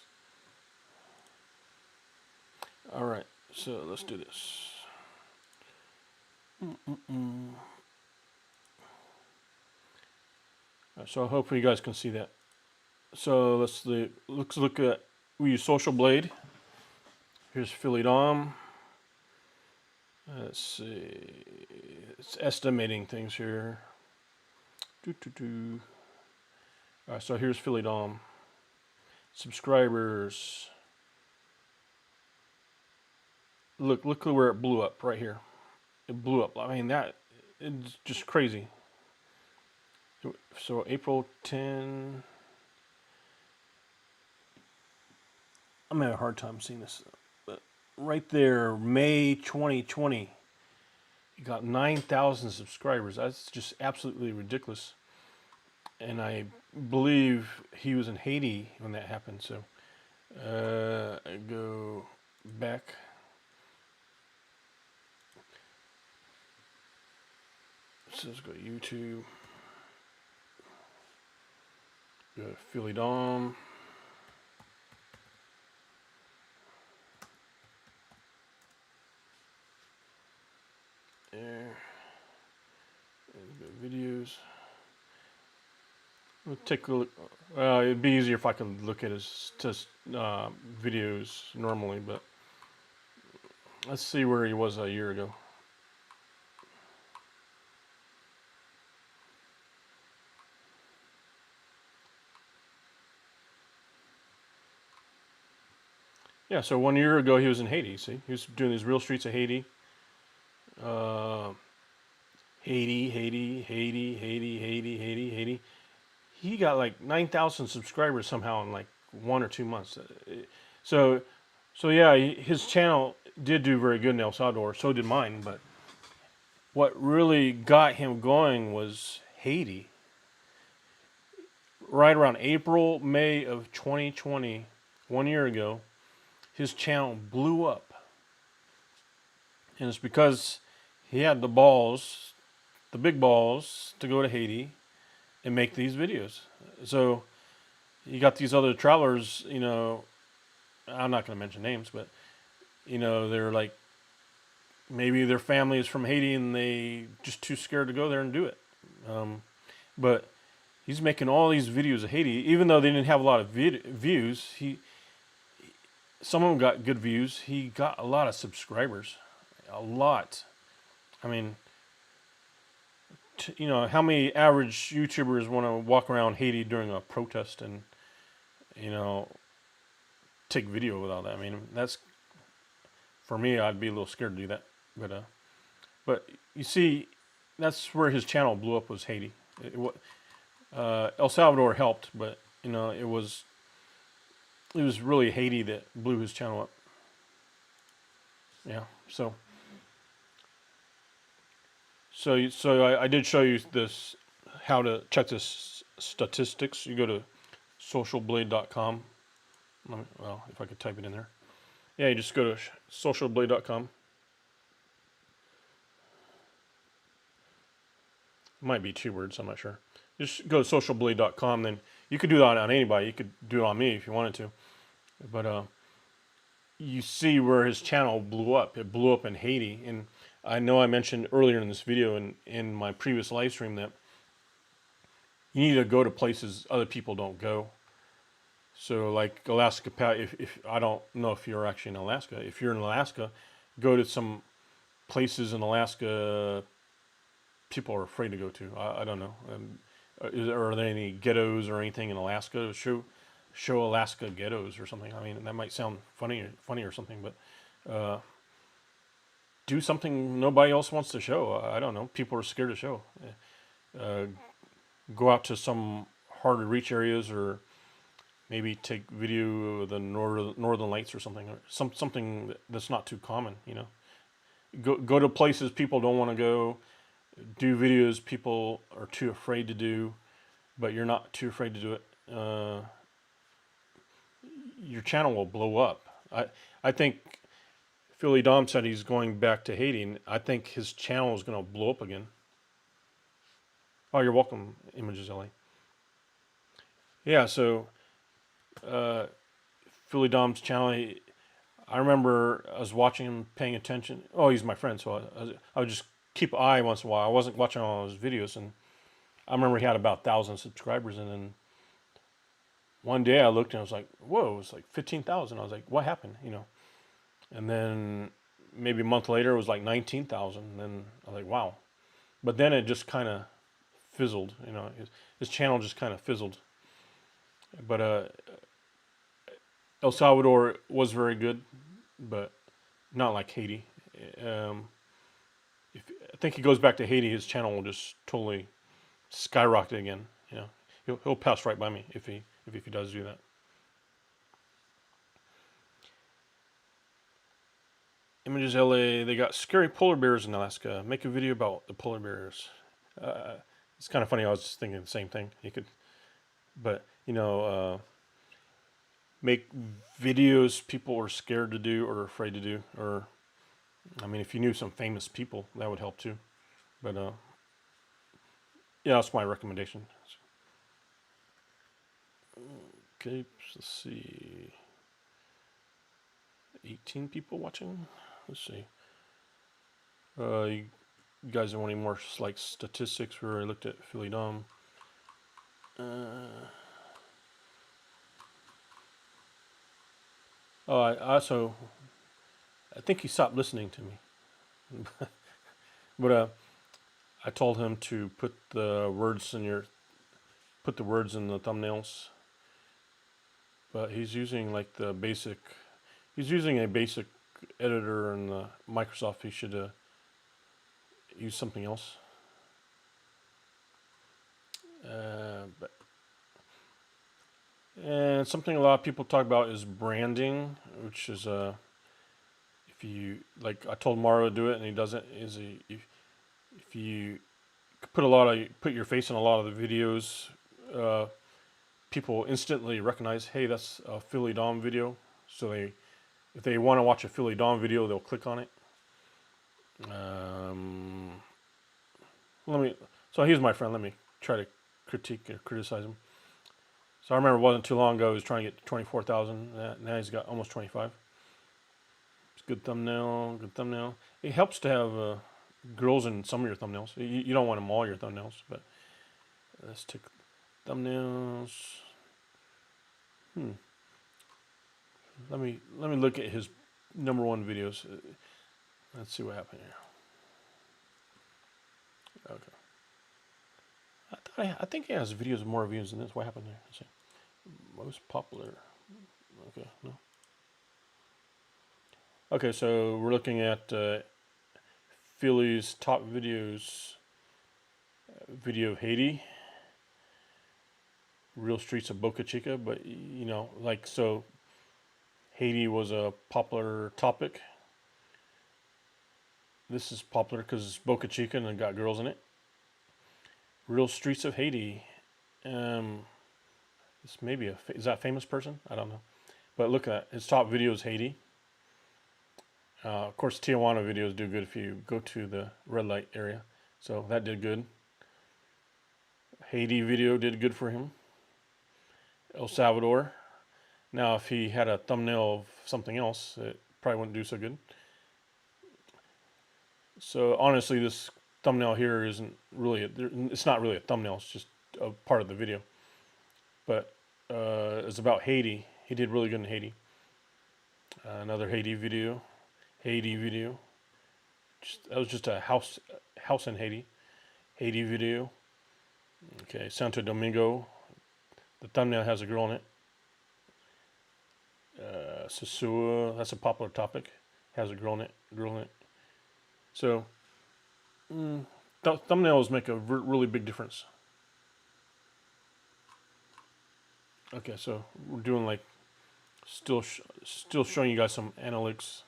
All right, so let's do this. Right, so hopefully you guys can see that. So let's look at, we use Social Blade. Here's Philly Dom. Let's see, it's estimating things here. All right, so here's Philly Dom. Subscribers. Look where it blew up right here. It blew up. I mean, it's just crazy. So April 10. I'm having a hard time seeing this. But right there, May 2020. You got 9,000 subscribers. That's just absolutely ridiculous. And I believe he was in Haiti when that happened. So I go back. So let's go to YouTube. Go to Philly Dom. There. And go videos. We'll take a look. It'd be easier if I could look at his videos normally, but let's see where he was a year ago. Yeah, so 1 year ago he was in Haiti. See, he was doing these real streets of Haiti. Haiti. He got like 9,000 subscribers somehow in like 1 or 2 months. So yeah, his channel did do very good in El Salvador. So did mine. But what really got him going was Haiti. Right around April, May of 2020, 1 year ago, his channel blew up. And it's because he had the balls the big balls to go to Haiti and make these videos. So you got these other travelers, you know, I'm not going to mention names, but, you know, they're like, maybe their family is from Haiti and they just too scared to go there and do it. But he's making all these videos of Haiti, even though they didn't have a lot of views. Some of them got good views. He got a lot of subscribers, a lot. I mean, you know, how many average YouTubers want to walk around Haiti during a protest and, you know, take video with all that? I mean, that's, for me, I'd be a little scared to do that. But you see, that's where his channel blew up, was Haiti. El Salvador helped, but, you know, it was really Haiti that blew his channel up. Yeah, so I did show you this, how to check this statistics. You go to socialblade.com. Well, if I could type it in there. Yeah, you just go to socialblade.com. It might be 2 words, I'm not sure. Just go to socialblade.com. Then you could do that on anybody. You could do it on me if you wanted to. But you see where his channel blew up. It blew up in Haiti. And I know I mentioned earlier in this video and in my previous live stream that you need to go to places other people don't go. So like Alaska, if I don't know if you're actually in Alaska. If you're in Alaska, go to some places in Alaska people are afraid to go to. I don't know. Are there any ghettos or anything in Alaska? Show Alaska ghettos or something. I mean, that might sound funny or something, but do something nobody else wants to show. I don't know. People are scared to show. Go out to some hard to reach areas, or maybe take video of the northern lights or something, or something that's not too common. You know, go to places people don't want to go. Do videos people are too afraid to do, but you're not too afraid to do it. Your channel will blow up. I think Philly Dom said he's going back to Haiti, and I think his channel is going to blow up again. Oh, you're welcome, Images LA. Yeah, so Philly Dom's channel, I remember I was watching him, paying attention. Oh, he's my friend, so I would just keep an eye once in a while. I wasn't watching all his videos, and I remember he had about 1,000 subscribers, and then one day I looked and I was like, whoa, it's like 15,000. I was like, what happened? You know, and then maybe a month later it was like 19,000. And then I was like, wow. But then it just kind of fizzled. You know, his channel just kind of fizzled. But El Salvador was very good, but not like Haiti. I think he goes back to Haiti, his channel will just totally skyrocket again. You know, he'll pass right by me if he does do that. Images LA, they got scary polar bears in Alaska. Make a video about the polar bears. It's kind of funny. I was just thinking the same thing. You could, but you know, make videos people are scared to do or afraid to do. Or, I mean, if you knew some famous people, that would help too. But yeah, that's my recommendation. Okay, let's see. 18 people watching. Let's see. You guys don't want any more like statistics where I looked at Philly Dom. I think he stopped listening to me. But I told him to put the words in the thumbnails. But he's using like the basic. He's using a basic editor in the Microsoft. He should use something else. And something a lot of people talk about is branding, which is if you, like I told Mario to do it and he doesn't, if you put your face in a lot of the videos, people instantly recognize, hey, that's a Philly Dom video. So if they want to watch a Philly Dom video, they'll click on it. let me. So he's my friend. Let me try to critique or criticize him. So I remember it wasn't too long ago he was trying to get 24,000. Now he's got almost 25. It's a good thumbnail. Good thumbnail. It helps to have girls in some of your thumbnails. You don't want them all your thumbnails, but let's take thumbnails. Let me look at his #1 videos. Let's see what happened here. Okay. I think he has videos with more views than this. What happened there? Let's see. Most popular. Okay, no. Okay, so we're looking at Philly's top videos. Video of Haiti. Real streets of Boca Chica, but you know, like, so Haiti was a popular topic. This is popular because it's Boca Chica and it got girls in it. Real streets of Haiti. This may be is that a famous person? I don't know. But look at that. His top video is Haiti. Of course, Tijuana videos do good if you go to the red light area. So that did good. Haiti video did good for him. El Salvador. Now, if he had a thumbnail of something else, it probably wouldn't do so good. So honestly, this thumbnail here isn't really, it's not really a thumbnail, it's just a part of the video. But it's about Haiti. He did really good in Haiti. Another Haiti video. That was just a house in Haiti. Haiti video. Okay, Santo Domingo. The thumbnail has a girl in it. Sosua, that's a popular topic. Has a girl in it. So, thumbnails make a really big difference. Okay, so we're doing like still showing you guys some analytics.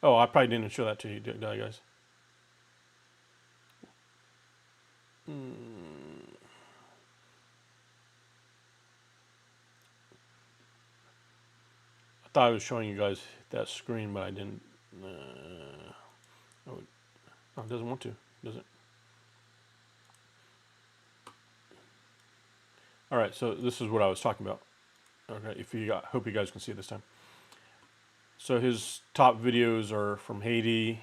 Oh, I probably didn't show that to you, did I, guys? I thought I was showing you guys that screen, but I didn't. Oh, it doesn't want to, does it? All right, so this is what I was talking about. Okay, hope you guys can see it this time. So his top videos are from Haiti,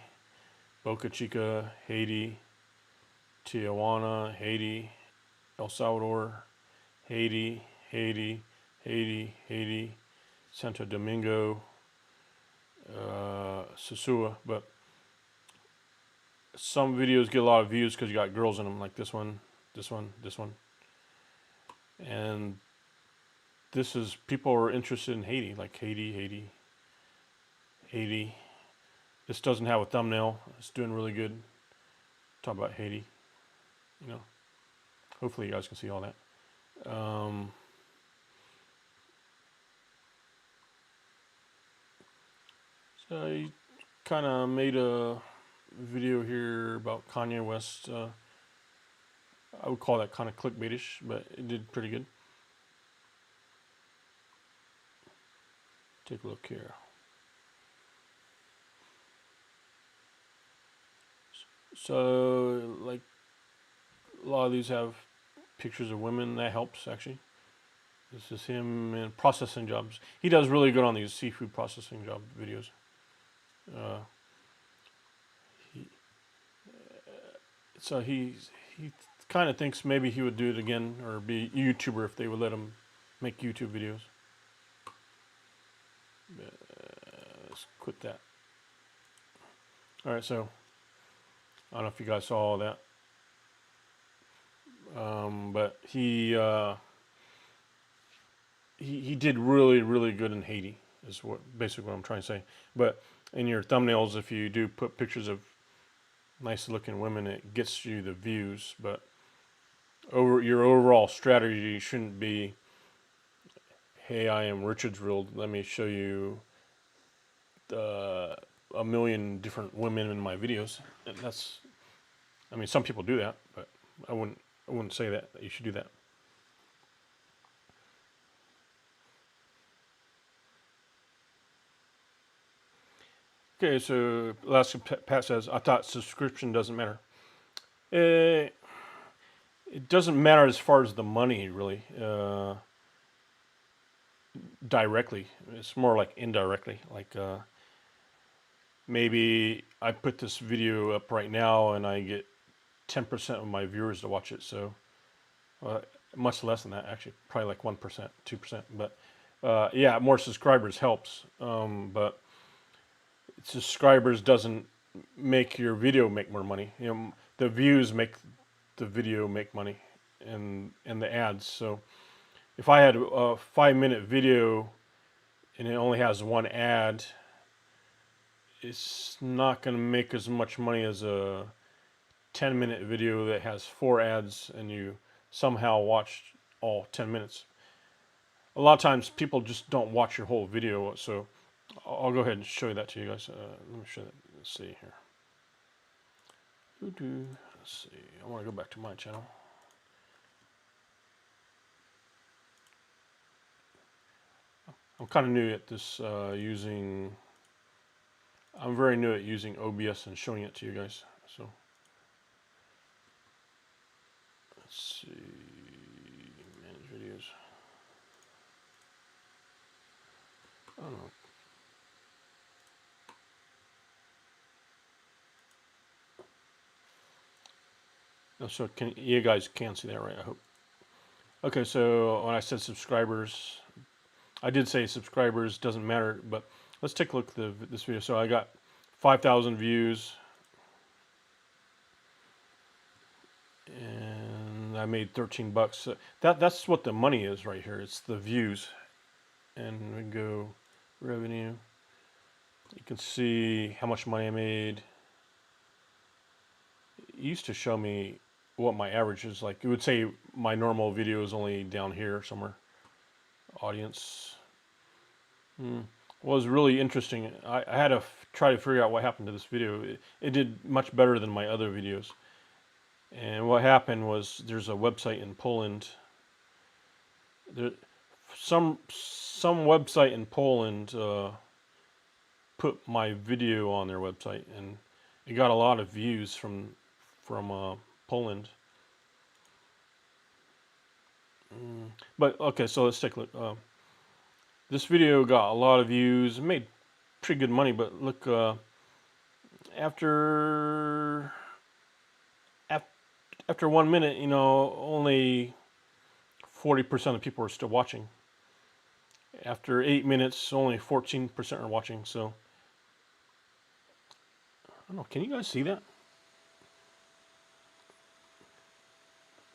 Boca Chica, Haiti, Tijuana, Haiti, El Salvador, Haiti, Santo Domingo, Sosua. But some videos get a lot of views because you got girls in them, like this one. And this is, people are interested in Haiti, like Haiti. This doesn't have a thumbnail. It's doing really good. Talk about Haiti. You know, hopefully you guys can see all that. So I kind of made a video here about Kanye West. I would call that kind of clickbaitish, but it did pretty good. Take a look here. So, like, a lot of these have pictures of women. That helps, actually. This is him in processing jobs. He does really good on these seafood processing job videos. He kind of thinks maybe he would do it again or be a YouTuber if they would let him make YouTube videos. Let's quit that. All right, so I don't know if you guys saw all that, but he did really good in Haiti. Is basically what I'm trying to say. But in your thumbnails, if you do put pictures of nice looking women, it gets you the views. But your overall strategy shouldn't be, hey, I am Richardsville, let me show you a million different women in my videos. And that's, I mean, some people do that, but I wouldn't say that you should do that. Okay, so last Pat says, I thought subscription doesn't matter. it doesn't matter as far as the money really, directly. It's more like indirectly. Like maybe I put this video up right now and I get 10% of my viewers to watch it. So uh, much less than that actually, probably like 1%, 2%. But yeah, more subscribers helps. But subscribers doesn't make your video make more money. You know, the views make the video make money, and the ads. So if I had a 5-minute video and it only has one ad, it's not going to make as much money as a 10-minute video that has 4 ads and you somehow watched all 10 minutes. A lot of times people just don't watch your whole video, so I'll go ahead and show you that to you guys. Let me show that. Let's see here. Let's see. I want to go back to my channel. I'm kind of new at this using. I'm very new at using OBS and showing it to you guys. So let's see. Manage videos. I don't know. No, so you guys can see that, right? I hope. Okay, so when I said subscribers, I did say subscribers doesn't matter, but let's take a look at this video. So I got 5,000 views, and I made 13 bucks. So that's what the money is right here. It's the views, and we go revenue. You can see how much money I made. It used to show me what my average is like. It would say my normal video is only down here somewhere. Audience. Well, it was really interesting. I had to try to figure out what happened to this video. It did much better than my other videos. And what happened was there's a website in Poland. Some website in Poland put my video on their website, and it got a lot of views from Poland. But okay, so let's take a look. This video got a lot of views, made pretty good money, but look, after 1 minute, you know, only 40% of people are still watching. After 8 minutes, only 14% are watching. So I don't know. Can you guys see that?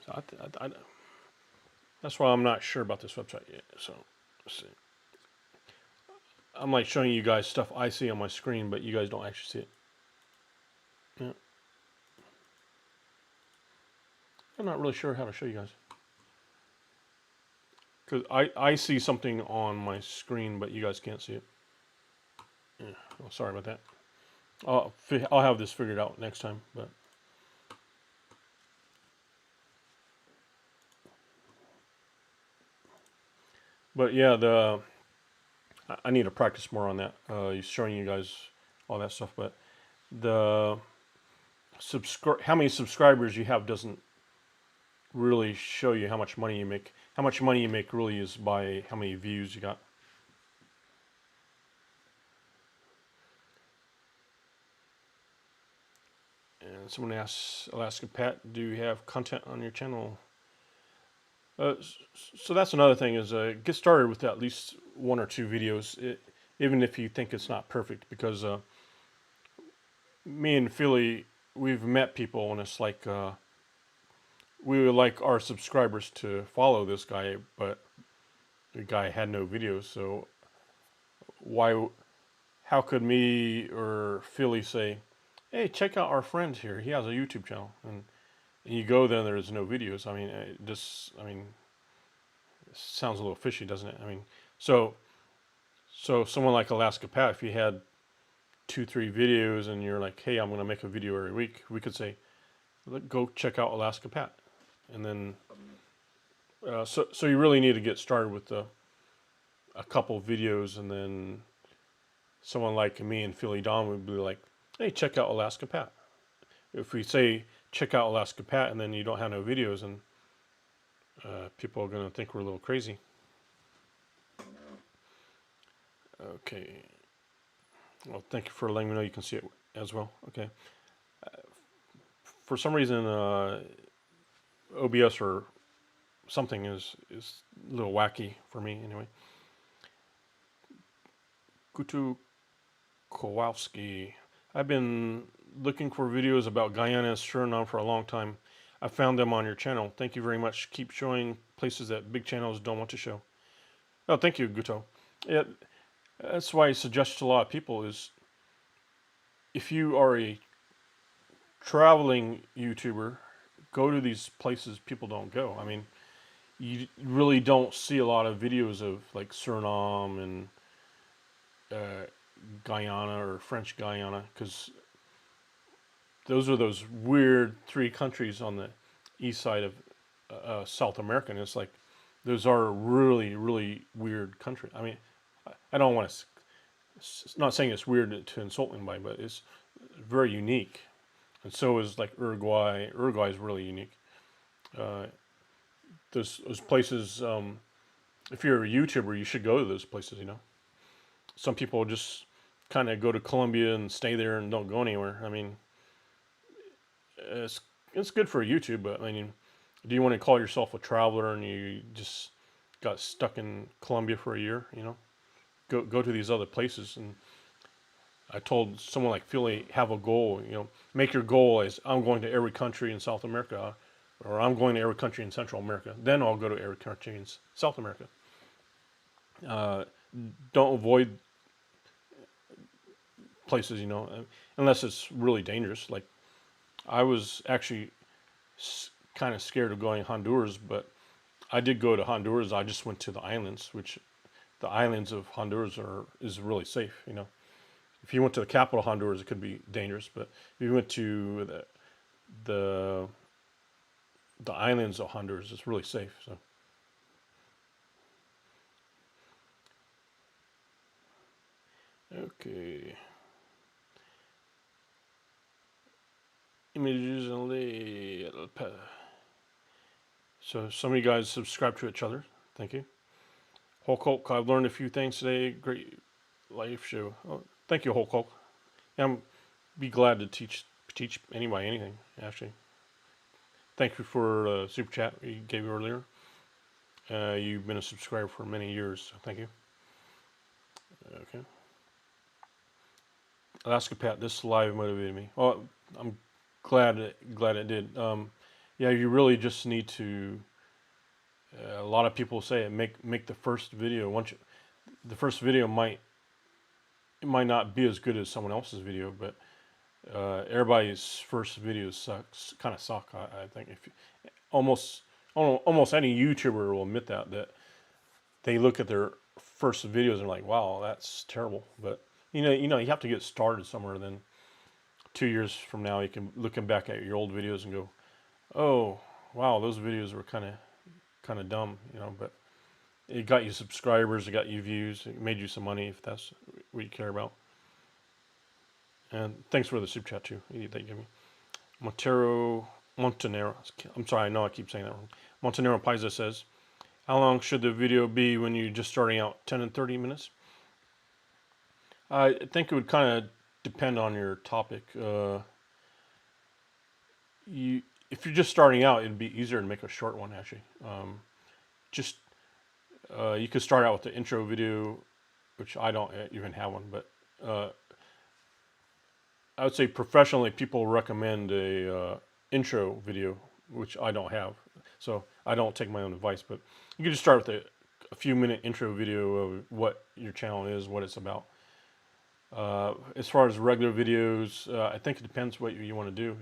So that's why I'm not sure about this website yet. So let's see. I'm like showing you guys stuff I see on my screen, but you guys don't actually see it. Yeah. I'm not really sure how to show you guys. Because I see something on my screen, but you guys can't see it. Yeah. Oh, sorry about that. I'll have this figured out next time. But yeah, I need to practice more on that. Showing you guys all that stuff, but the how many subscribers you have doesn't really show you how much money you make. How much money you make really is by how many views you got. And someone asks, Alaska Pat, do you have content on your channel? So that's another thing is get started with at least 1 or 2 videos, even if you think it's not perfect, because me and Philly, we've met people and it's like we would like our subscribers to follow this guy, but the guy had no videos, so how could me or Philly say, hey, check out our friend here, he has a YouTube channel, and you go there and there's no videos. I mean, it sounds a little fishy, doesn't it? I mean, so someone like Alaska Pat, if you had 2-3 videos and you're like, hey, I'm going to make a video every week, we could say, go check out Alaska Pat. And then, so you really need to get started with a couple videos, and then someone like me and Philly Don would be like, hey, check out Alaska Pat. if we say check out Alaska Pat and then you don't have no videos, and people are going to think we're a little crazy. Okay. Well, thank you for letting me know you can see it as well. Okay. For some reason, OBS or something is a little wacky for me anyway. Gutu Kowalski. I've been looking for videos about Guyana and Suriname for a long time. I found them on your channel. Thank you very much. Keep showing places that big channels don't want to show. Oh, thank you, Guto. Yeah, that's why I suggest to a lot of people is if you are a traveling YouTuber, go to these places people don't go. I mean, you really don't see a lot of videos of like Suriname and Guyana or French Guyana, because those are those weird three countries on the east side of South America, and it's like those are really, really weird countries. I mean, I don't want to. It's not saying it's weird to insult anybody, but it's very unique, and so is like Uruguay. Uruguay is really unique. Uh, those places. If you're a YouTuber, you should go to those places. You know, some people just kind of go to Colombia and stay there and don't go anywhere. I mean, it's good for YouTube, but I mean, do you want to call yourself a traveler and you just got stuck in Colombia for a year? You know, go to these other places. And I told someone like Philly, have a goal. You know, make your goal as I'm going to every country in South America, or I'm going to every country in Central America. Then I'll go to every country in South America. Uh, don't avoid places, you know, unless it's really dangerous. Like I was actually kind of scared of going to Honduras, but I did go to Honduras. I just went to the islands, which the islands of Honduras is really safe. You know, if you went to the capital of Honduras, it could be dangerous. But if you went to the the islands of Honduras, it's really safe. So. Okay. Images and so some of you guys subscribe to each other. Thank you. Hulk, I've learned a few things today. Great life show. Oh, thank you, Hulk. I'm be glad to teach anybody anything. Actually, thank you for super chat you gave earlier. You've been a subscriber for many years, so thank you. Okay. Alaska Pat, this live motivated me. Oh, I'm glad it did. Yeah, you really just need to. A lot of people say it. Make the first video. The first video might not be as good as someone else's video, but everybody's first videos kind of suck. I think if almost any YouTuber will admit that they look at their first videos and are like, wow, that's terrible. But you have to get started somewhere. Then 2 years from now, you can looking back at your old videos and go, oh, wow, those videos were kind of dumb, you know. But it got you subscribers, it got you views, it made you some money if that's what you care about. And thanks for the super chat too that you gave me. Montenero. I'm sorry, I know I keep saying that wrong. Montenero Paiza says, how long should the video be when you're just starting out? 10 and 30 minutes? I think it would kind of depend on your topic. If you're just starting out, it'd be easier to make a short one actually. You could start out with the intro video, which I don't even have one, but I would say professionally people recommend a intro video, which I don't have, so I don't take my own advice. But you can just start with a few minute intro video of what your channel is, what it's about. As far as regular videos, I think it depends what you want to do.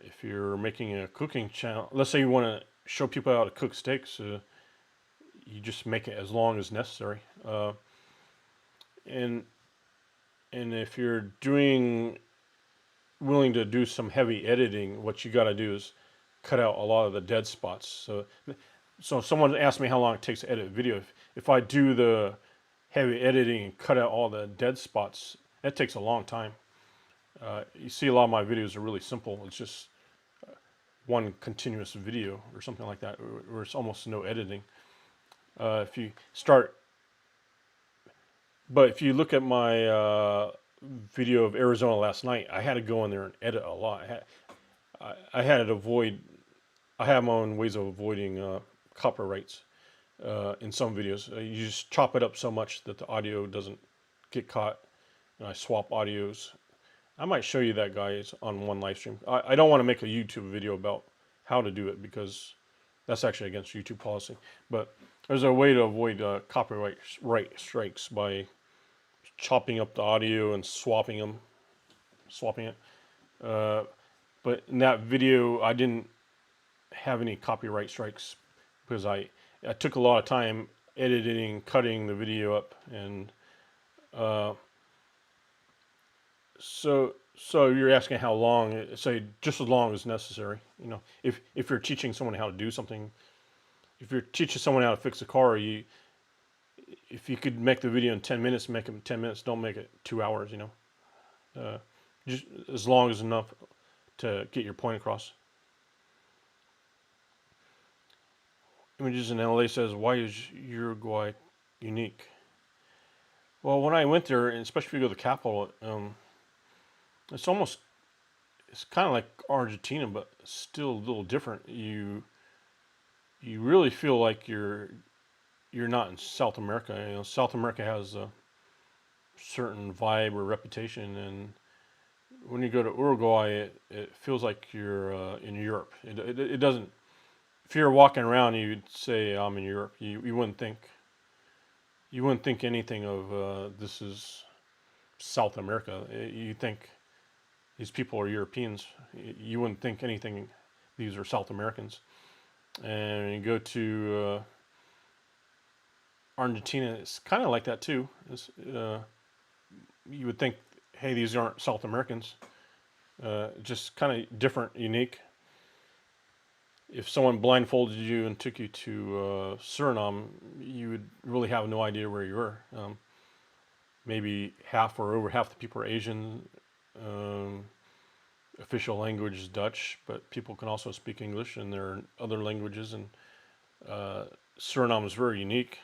If you're making a cooking channel, let's say you want to show people how to cook steaks, you just make it as long as necessary. And if you're willing to do some heavy editing, what you got to do is cut out a lot of the dead spots. So someone asked me how long it takes to edit a video. If I do the heavy editing and cut out all the dead spots, that takes a long time. You see a lot of my videos are really simple. It's just one continuous video or something like that, where it's almost no editing. If you start, but if you look at my video of Arizona last night, I had to go in there and edit a lot. I had to avoid. I have my own ways of avoiding copyrights in some videos. You just chop it up so much that the audio doesn't get caught. And I swap audios. I might show you that, guys, on one live stream. I don't want to make a YouTube video about how to do it because that's actually against YouTube policy. But there's a way to avoid copyright strikes by chopping up the audio and swapping it. Uh, but in that video, I didn't have any copyright strikes because I took a lot of time editing, cutting the video up, and so you're asking how long? Say just as long as necessary. You know, if you're teaching someone how to do something, if you're teaching someone how to fix a car, if you could make the video in 10 minutes, make it 10 minutes. Don't make it 2 hours. You know, just as long as enough to get your point across. Images in LA says, why is Uruguay unique? Well, when I went there, and especially if you go to the capital, it's kind of like Argentina, but still a little different. You really feel like you're not in South America. You know, South America has a certain vibe or reputation, and when you go to Uruguay, it feels like you're in Europe. It doesn't. If you're walking around, you'd say I'm in Europe. You wouldn't think anything of this is South America. You think these people are Europeans. You wouldn't think anything. These are South Americans. And you go to Argentina, it's kind of like that too. You would think, hey, these aren't South Americans. Just kind of different, unique. If someone blindfolded you and took you to Suriname, you would really have no idea where you were. Maybe half or over half the people are Asian. Official language is Dutch, but people can also speak English, and there are other languages. And Suriname is very unique.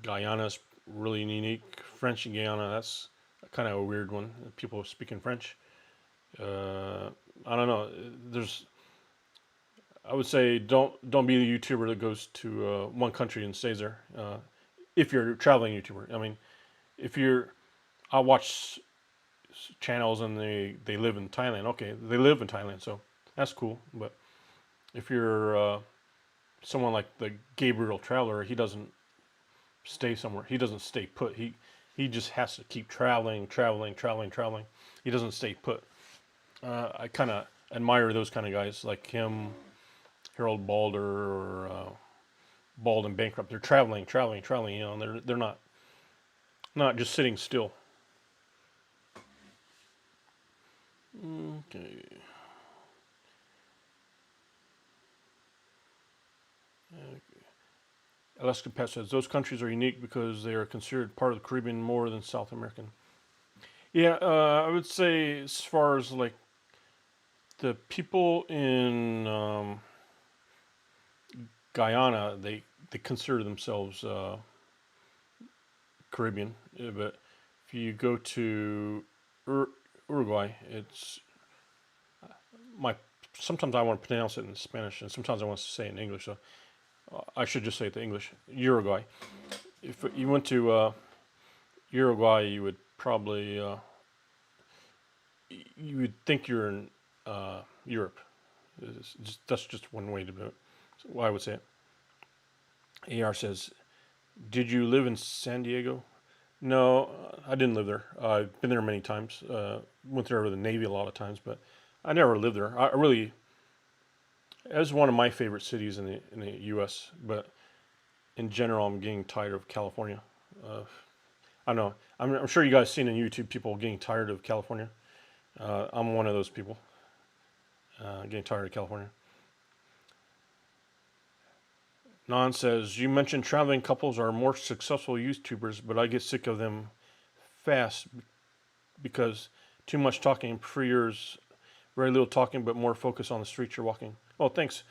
Guyana is really unique. French Guiana, that's kind of a weird one. People speaking French. I don't know. I would say don't be the YouTuber that goes to one country and stays there. If you're a traveling YouTuber, I mean, I watch channels and they live in Thailand. Okay, they live in Thailand, so that's cool. But if you're someone like the Gabriel Traveler, he doesn't stay somewhere. He doesn't stay put. He just has to keep traveling. He doesn't stay put. I kind of admire those kind of guys like him, Harold Balder, or Bald and Bankrupt. They're traveling. You know, and they're not just sitting still. Okay. Alaska Pet says those countries are unique because they are considered part of the Caribbean more than South American. Yeah, I would say as far as like the people in Guyana, they consider themselves Caribbean, but if you go to Uruguay, it's sometimes I want to pronounce it in Spanish, and sometimes I want to say it in English. So I should just say it in English. Uruguay. If you went to Uruguay, you would probably you would think you're in Europe. That's just one way to do it. So I would say it. AR says, "Did you live in San Diego?" No, I didn't live there. I've been there many times. Went there with the Navy a lot of times, but I never lived there. It was one of my favorite cities in the U.S. But in general, I'm getting tired of California. I don't know. I'm sure you guys seen on YouTube people getting tired of California. I'm one of those people. Getting tired of California. Non says, you mentioned traveling couples are more successful YouTubers, but I get sick of them fast because Too much talking. Prefer yours. Very little talking, but more focus on the streets you're walking. Oh, thanks.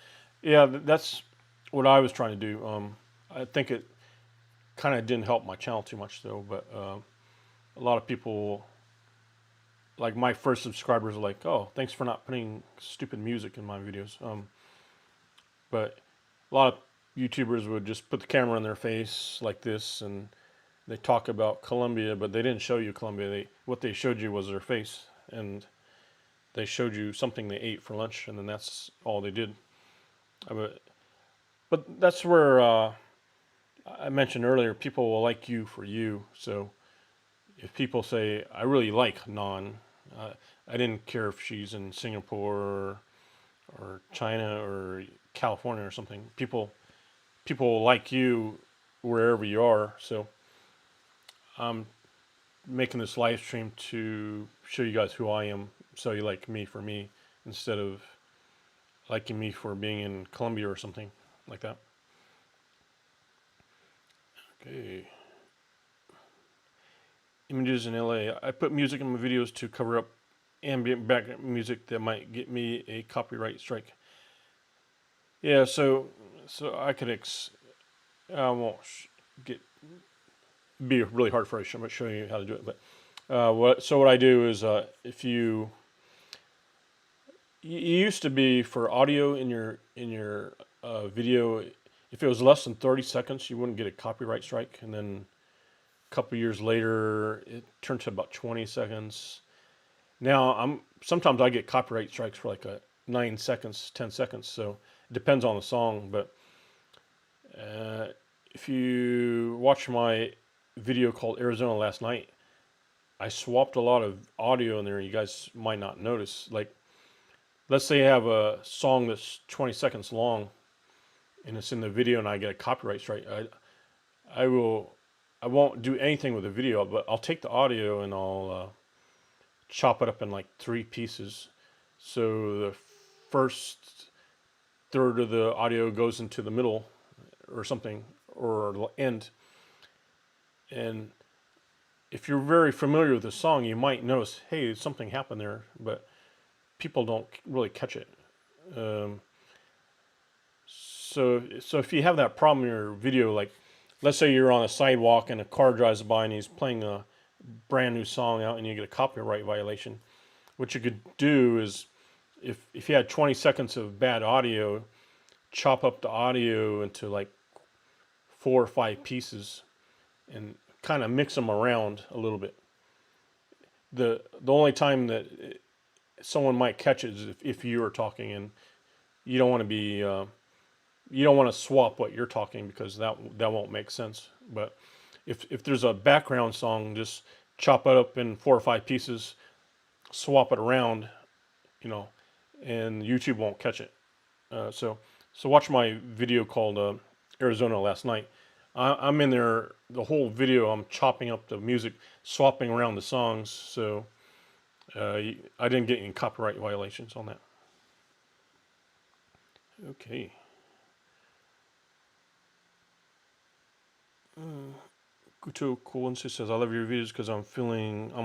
Yeah, that's what I was trying to do. I think it kind of didn't help my channel too much though, but a lot of people, like my first subscribers, are like, "Oh, thanks for not putting stupid music in my videos." But a lot of YouTubers would just put the camera in their face like this, and they talk about Colombia, but they didn't show you Colombia. What they showed you was their face, and they showed you something they ate for lunch, and then that's all they did. But that's where I mentioned earlier, people will like you for you. So if people say, I really like Non, I didn't care if she's in Singapore or China or California or something. People will like you wherever you are. So I'm making this live stream to show you guys who I am, so you like me for me instead of liking me for being in Colombia or something like that. Okay. Images in LA. I put music in my videos to cover up ambient background music that might get me a copyright strike. Yeah, so I could I won't get be really hard for us. I'm not showing you how to do it, but what I do is if you used to be for audio in your video, if it was less than 30 seconds, you wouldn't get a copyright strike, and then a couple years later, it turned to about 20 seconds. Now sometimes I get copyright strikes for like 9 seconds, 10 seconds. So it depends on the song. But if you watch my video called Arizona last night, I swapped a lot of audio in there. You guys might not notice. Like, let's say you have a song that's 20 seconds long, and it's in the video, and I get a copyright strike. I won't do anything with the video, but I'll take the audio and I'll chop it up in like 3 pieces. So the first third of the audio goes into the middle or something, or the end. And if you're very familiar with the song, you might notice, hey, something happened there, but people don't really catch it. So if you have that problem in your video, like let's say you're on a sidewalk and a car drives by and he's playing a brand new song out and you get a copyright violation, what you could do is if you had 20 seconds of bad audio, chop up the audio into like 4 or 5 pieces and kind of mix them around a little bit. The only time that someone might catch it is if you are talking, and you don't want to be you don't want to swap what you're talking, because that won't make sense. But if there's a background song, just chop it up in 4 or 5 pieces, swap it around, and YouTube won't catch it. So watch my video called Arizona last night. I'm in there the whole video. I'm chopping up the music, swapping around the songs. So I didn't get any copyright violations on that. Okay. Guto Colensi says, I love your videos because I'm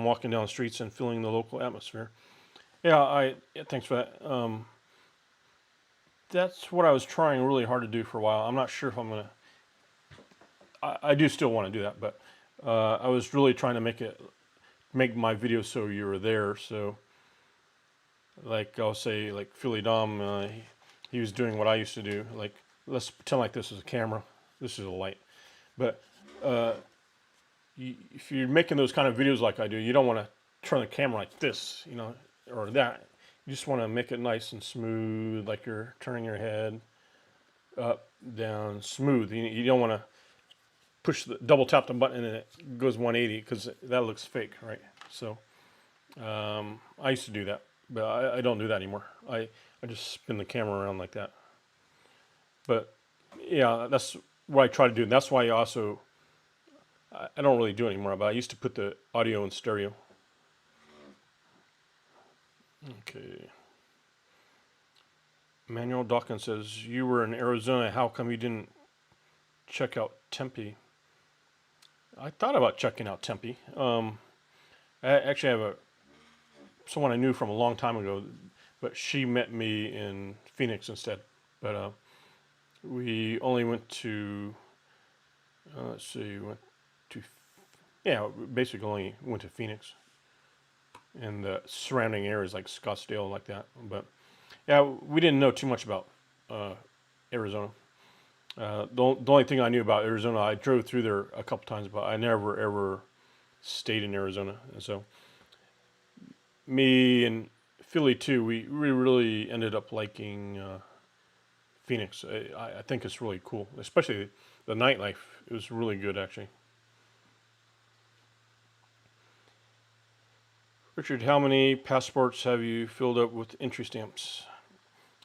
walking down the streets and feeling the local atmosphere. Yeah, thanks for that. That's what I was trying really hard to do for a while. I'm not sure if I'm gonna. I do still want to do that, but I was really trying to make my videos so you were there. So, like I'll say, like Philly Dom, he was doing what I used to do. Like, let's pretend like this is a camera, this is a light. But if you're making those kind of videos like I do, you don't want to turn the camera like this, or that. You just want to make it nice and smooth, like you're turning your head up, down, smooth. You don't want to double tap the button and it goes 180, because that looks fake, right? So I used to do that, but I don't do that anymore. I just spin the camera around like that. But yeah, that's what I try to do. And that's why I don't really do it anymore, but I used to put the audio in stereo. Okay. Manuel Dawkins says, you were in Arizona. How come you didn't check out Tempe? I thought about checking out Tempe. I actually have someone I knew from a long time ago, but she met me in Phoenix instead. But we only went to, let's see, went to, yeah, basically only went to Phoenix and the surrounding areas like Scottsdale, like that. But yeah, we didn't know too much about Arizona. The only thing I knew about Arizona, I drove through there a couple times, but I never ever stayed in Arizona. And so me and Philly too, we really ended up liking Phoenix. I think it's really cool, especially the nightlife. It was really good, actually. Richard, how many passports have you filled up with entry stamps?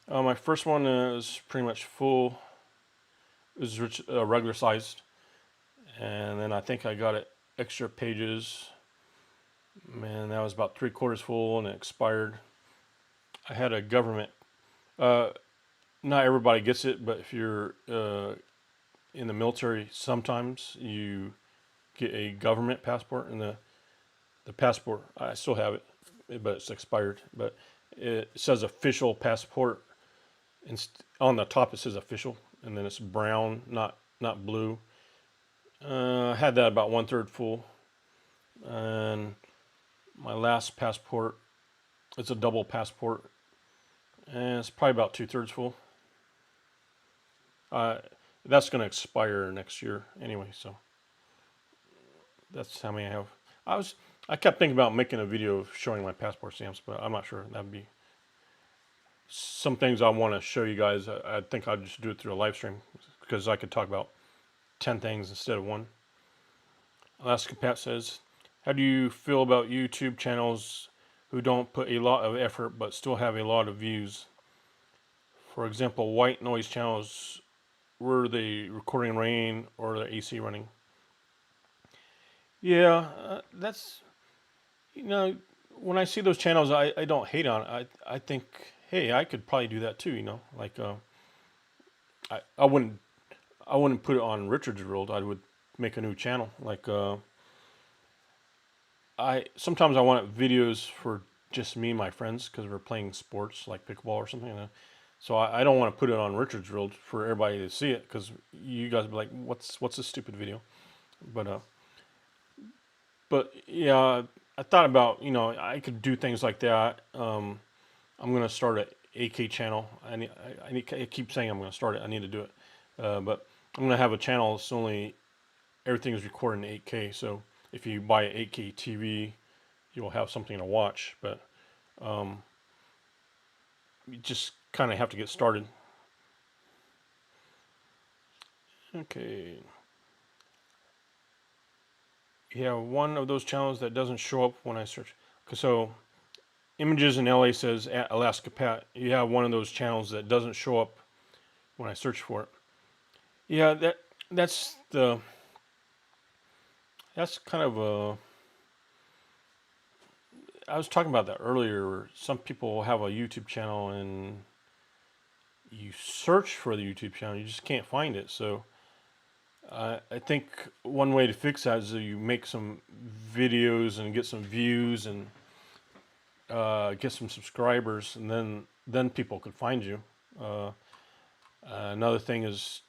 My first one is pretty much full. It was regular sized, and then I think I got it extra pages. Man, that was about 3/4 full, and it expired. I had a government. Uh, Not everybody gets it, but if you're in the military, sometimes you get a government passport, and the passport, I still have it, but it's expired. But it says official passport. On the top it says official, and then it's brown, not blue. I had that about 1/3 full, and my last passport, it's a double passport, and it's probably about 2/3 full. That's going to expire next year anyway, so that's how many I have. I kept thinking about making a video of showing my passport stamps, but I'm not sure. That'd be some things I want to show you guys. I think I'd just do it through a live stream because I could talk about 10 things instead of one. Alaska Pat says, how do you feel about YouTube channels who don't put a lot of effort but still have a lot of views? For example, white noise channels, were they recording rain or the AC running? Yeah, that's, you know, when I see those channels, I don't hate on it. I think, hey, I could probably do that too, like I wouldn't put it on Richard's World. I would make a new channel. Like I sometimes I want videos for just me and my friends because we're playing sports like pickleball or something. So I don't want to put it on Richard's World for everybody to see it because you guys be like, what's this stupid video? But yeah, I thought about I could do things like that. I'm gonna start an 8K channel. I keep saying I'm gonna start it. I need to do it, but I'm gonna have a channel that's only everything is recorded in 8K. So if you buy an 8K TV, you'll have something to watch. But you just kind of have to get started. Okay. Yeah, one of those channels that doesn't show up when I search. So Images in LA says at Alaska Pat. You have one of those channels that doesn't show up when I search for it. Yeah, that's kind of a. I was talking about that earlier. Some people have a YouTube channel and you search for the YouTube channel, you just can't find it. So I think one way to fix that is you make some videos and get some views and get some subscribers, and then people could find you. Another thing is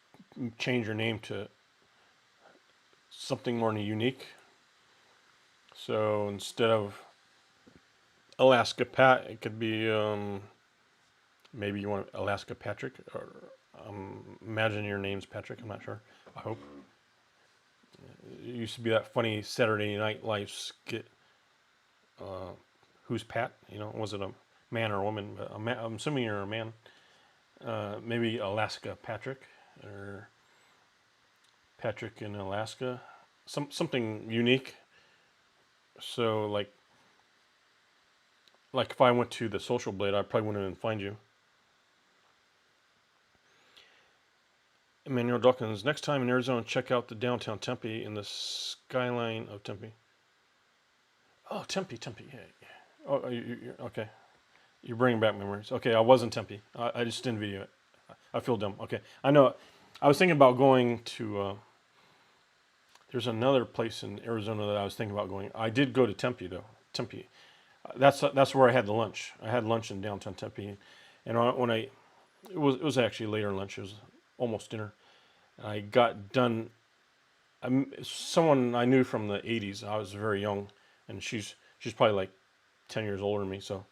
change your name to something more unique. So instead of Alaska Pat, it could be maybe you want Alaska Patrick, or imagine your name's Patrick. I'm not sure. I hope. It used to be that funny Saturday Night Live skit. Who's Pat? Was it a man or a woman? But I'm assuming you're a man. Maybe Alaska Patrick or Patrick in Alaska. Something unique. So like if I went to the Social Blade, I probably wouldn't even find you. Emmanuel Dawkins, next time in Arizona, check out the downtown Tempe in the skyline of Tempe. Oh, Tempe. Yeah. Oh, you're okay. You're bringing back memories. Okay, I was in Tempe. I just didn't video it. I feel dumb. Okay, I know. I was thinking about going to. There's another place in Arizona that I was thinking about going. I did go to Tempe though. Tempe. That's where I had the lunch. I had lunch in downtown Tempe, and when I it was actually later lunch. It was almost dinner. I got done. Someone I knew from the '80s. I was very young, and she's probably like 10 years older than me. So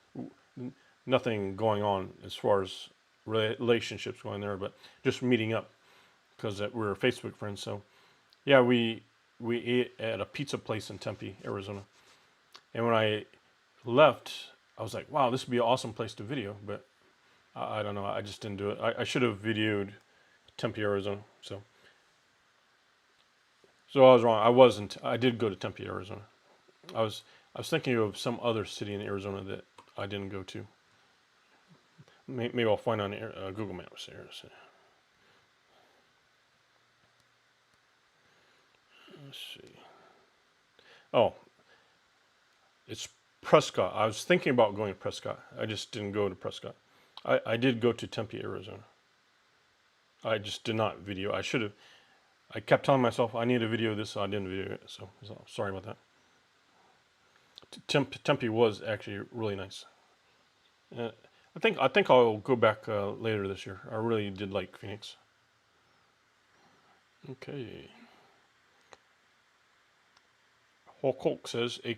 nothing going on as far as relationships going there, but just meeting up because we were Facebook friends. So yeah, we ate at a pizza place in Tempe, Arizona. And when I left, I was like, wow, this would be an awesome place to video, but I don't know. I just didn't do it. I should have videoed Tempe, Arizona. So I was wrong. I wasn't. I did go to Tempe, Arizona. I was I was thinking of some other city in Arizona that I didn't go to. Maybe I'll find on Google Maps here. So, let's see. Oh, it's Prescott. I was thinking about going to Prescott. I just didn't go to Prescott. I did go to Tempe, Arizona. I just did not video. I should have. I kept telling myself I need to video this, so I didn't video it. So sorry about that. Tempe was actually really nice. Uh, I think I'll go back later this year. I really did like Phoenix. Okay. Hulk says a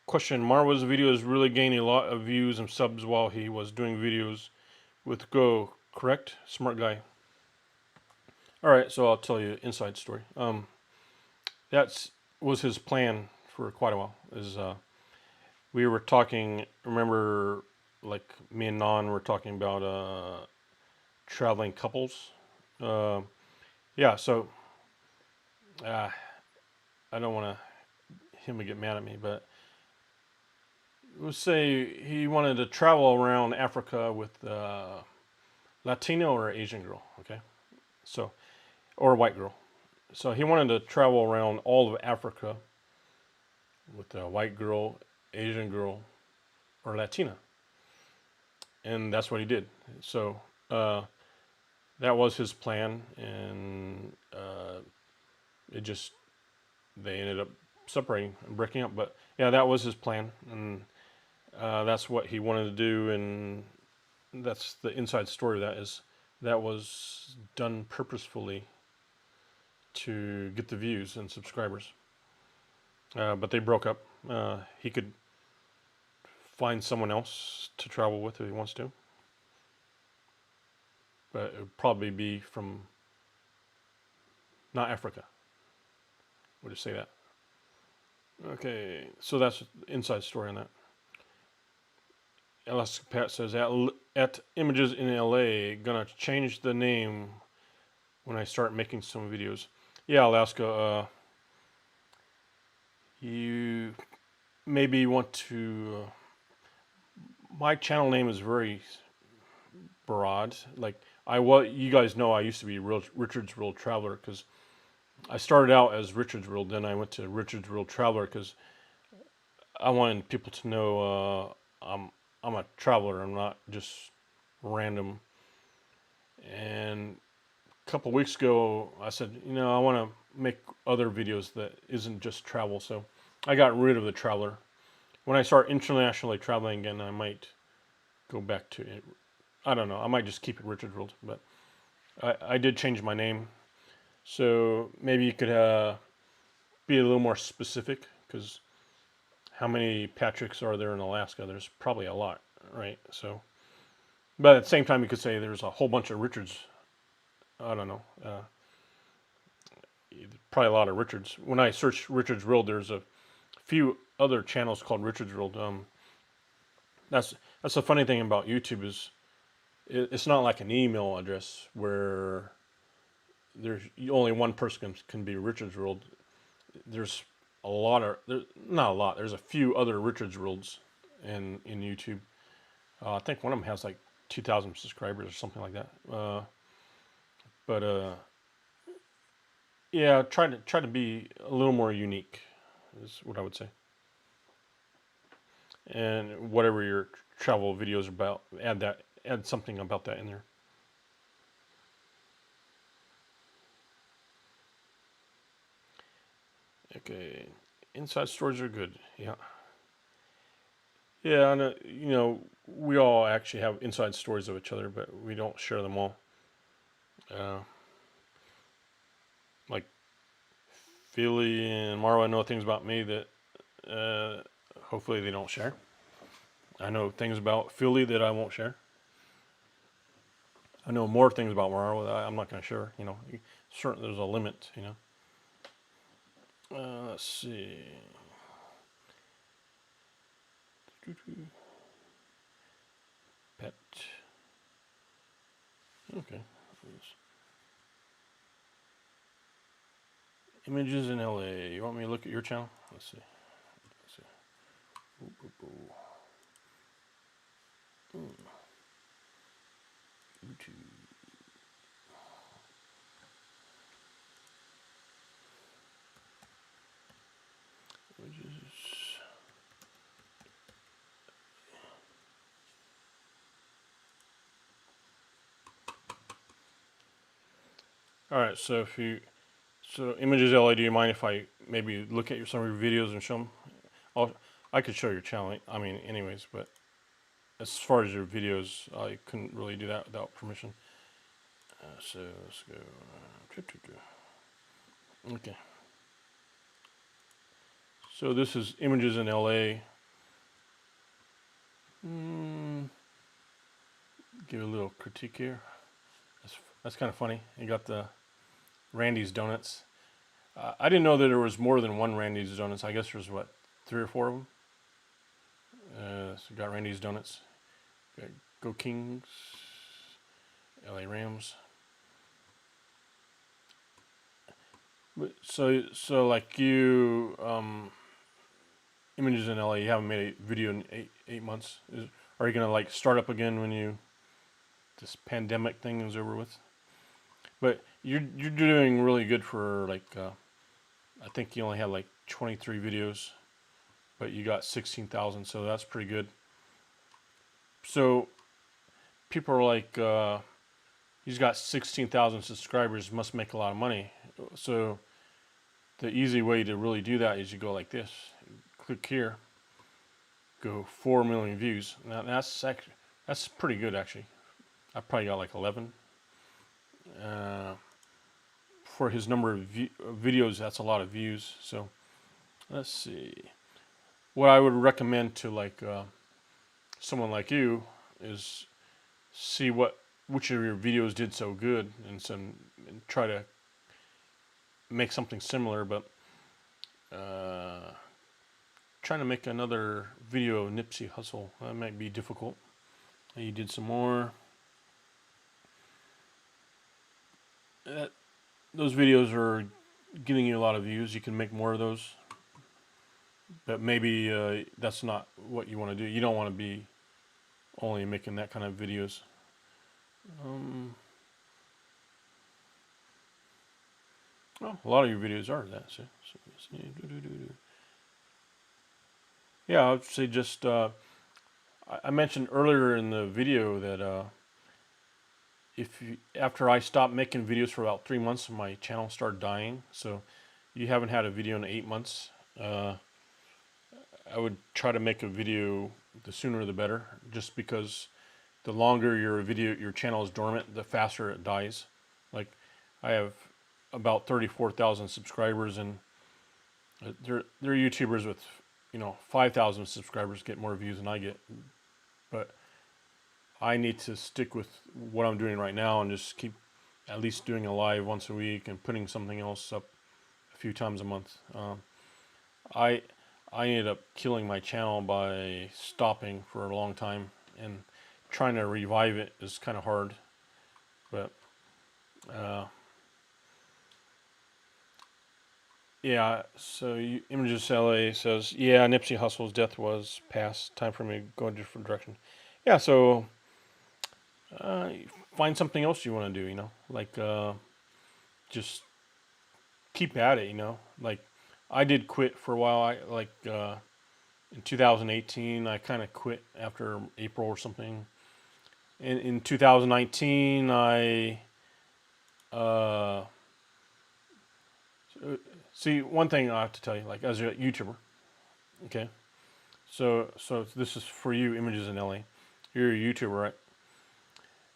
question. Marwa's videos really gained a lot of views and subs while he was doing videos with Go. Correct? Smart guy. All right, so I'll tell you inside story. That was his plan for quite a while. We were talking. Remember, like me and Nan were talking about traveling couples. Uh, yeah, so uh, I don't want him to get mad at me, but let's say he wanted to travel around Africa with Latino or Asian girl. Okay, so or a white girl. So he wanted to travel around all of Africa with a white girl, Asian girl, or Latina, and that's what he did. So that was his plan, and it just they ended up separating and breaking up. But yeah, that was his plan, and that's what he wanted to do, and that's the inside story. That was done purposefully to get the views and subscribers. But they broke up. He could find someone else to travel with if he wants to, but it would probably be from not Africa. Would you say that? Okay, so that's the inside story on that. Alaska Pat says at Images in LA, gonna change the name when I start making some videos. Yeah, Alaska. You maybe want to. My channel name is very broad. Like you guys know, I used to be Richard's World Traveler because I started out as Richard's World, then I went to Richard's World Traveler because I wanted people to know I'm a traveler. I'm not just random. And a couple weeks ago, I said, I want to make other videos that isn't just travel. So I got rid of the traveler. When I start internationally traveling again, I might go back to it. I don't know. I might just keep it Richard World, but I did change my name. So maybe you could be a little more specific because how many Patricks are there in Alaska? There's probably a lot, right? So, but at the same time, you could say there's a whole bunch of Richards. I don't know. Probably a lot of Richards. When I search Richards World, there's a few other channels called Richards World. That's that's the funny thing about YouTube is it's not like an email address where there's only one person can be Richards World. There's a lot of not a lot. There's a few other Richards Worlds in YouTube. I think one of them has like 2,000 subscribers or something like that. But yeah, try to be a little more unique is what I would say. And whatever your travel videos are about, add something about that in there. Okay, inside stories are good. Yeah. Yeah, and you know, we all actually have inside stories of each other, but we don't share them all. Uh, like Philly and Marwa know things about me that hopefully they don't share. I know things about Philly that I won't share. I know more things about Marwa that I'm not going to share. You know, certain there's a limit. You know. Let's see. Pet. Okay. Images in LA. You want me to look at your channel? Let's see. Let's see. Ooh, ooh, ooh. YouTube. Images. All right. So if you images LA, do you mind if I maybe look at some of your videos and show them? I could show your channel. I mean, anyways, but as far as your videos, I couldn't really do that without permission. So let's go. Okay. So this is images in LA. Give a little critique here. That's kind of funny. You got the Randy's Donuts. I didn't know that there was more than one Randy's Donuts. I guess there's what, 3 or 4 of them. So you got Randy's Donuts. Got Go Kings. LA Rams. So like you, images in LA. You haven't made a video in eight months. Are you gonna like start up again when this pandemic thing is over with? But you're doing really good for like I think you only had like 23 videos, but you got 16,000, so that's pretty good. So people are like, he's got 16,000 subscribers, must make a lot of money. So the easy way to really do that is you go like this, click here, go 4 million views. Now that's pretty good actually. I probably got like 11. For his number of videos, that's a lot of views. So let's see. What I would recommend to like someone like you is see which of your videos did so good and try to make something similar, but trying to make another video of Nipsey Hussle, that might be difficult. You did some more. Those videos are getting you a lot of views. You can make more of those, but maybe that's not what you want to do. You don't want to be only making that kind of videos. Well, a lot of your videos are that. Yeah, I would say just I mentioned earlier in the video that after I stopped making videos for about 3 months, my channel started dying. So you haven't had a video in 8 months. I would try to make a video the sooner the better, just because the longer your channel is dormant, the faster it dies. Like I have about 34,000 subscribers, and they're YouTubers with 5,000 subscribers get more views than I get, but I need to stick with what I'm doing right now and just keep at least doing a live once a week and putting something else up a few times a month. I ended up killing my channel by stopping for a long time, and trying to revive it is kind of hard. But yeah, so Images LA says, yeah, Nipsey Hussle's death was past. Time for me to go in a different direction. Yeah, so find something else you want to do, like just keep at it, like I did quit for a while. In 2018, I kind of quit after April or something. In 2019, I see, one thing I have to tell you, like as a YouTuber, okay, So this is for you, Images in LA. You're a YouTuber, right?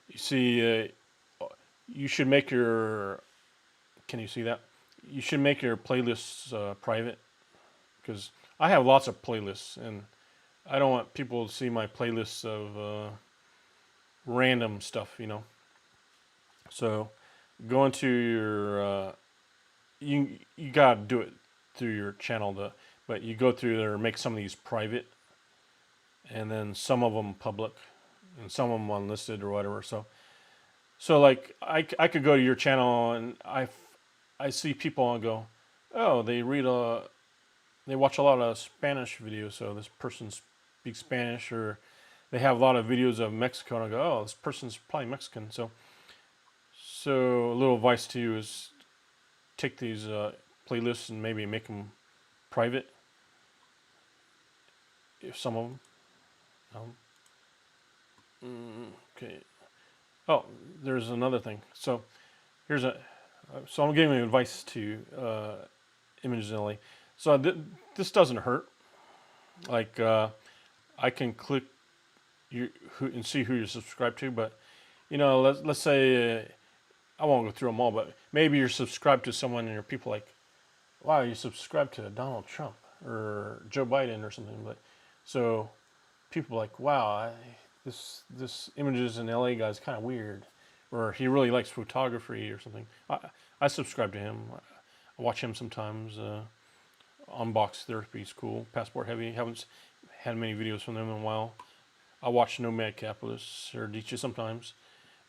You see, you should make your. Can you see that? You should make your playlists private, because I have lots of playlists, and I don't want people to see my playlists of random stuff, you know. So go into your you gotta do it through your channel, but you go through there and make some of these private, and then some of them public, and some of them unlisted or whatever. So like I could go to your channel and I see people and go, oh, they watch a lot of Spanish videos, so this person speaks Spanish, or they have a lot of videos of Mexico, and I go, oh, this person's probably Mexican. So a little advice to you is take these playlists and maybe make them private, if some of them. Okay. Oh, there's another thing. So here's a. So I'm giving you advice to Images in LA. So this doesn't hurt. Like I can click you and see who you're subscribed to, but you know, let's say I won't go through them all, but maybe you're subscribed to someone and your people like, wow, you subscribed to Donald Trump or Joe Biden or something. But so people are like, wow, this Images in LA guy's kind of weird, or he really likes photography or something. I subscribe to him. I watch him sometimes. Unbox Therapy is cool. Passport Heavy, haven't had many videos from them in a while. I watch Nomad Capitalist or Dicha sometimes,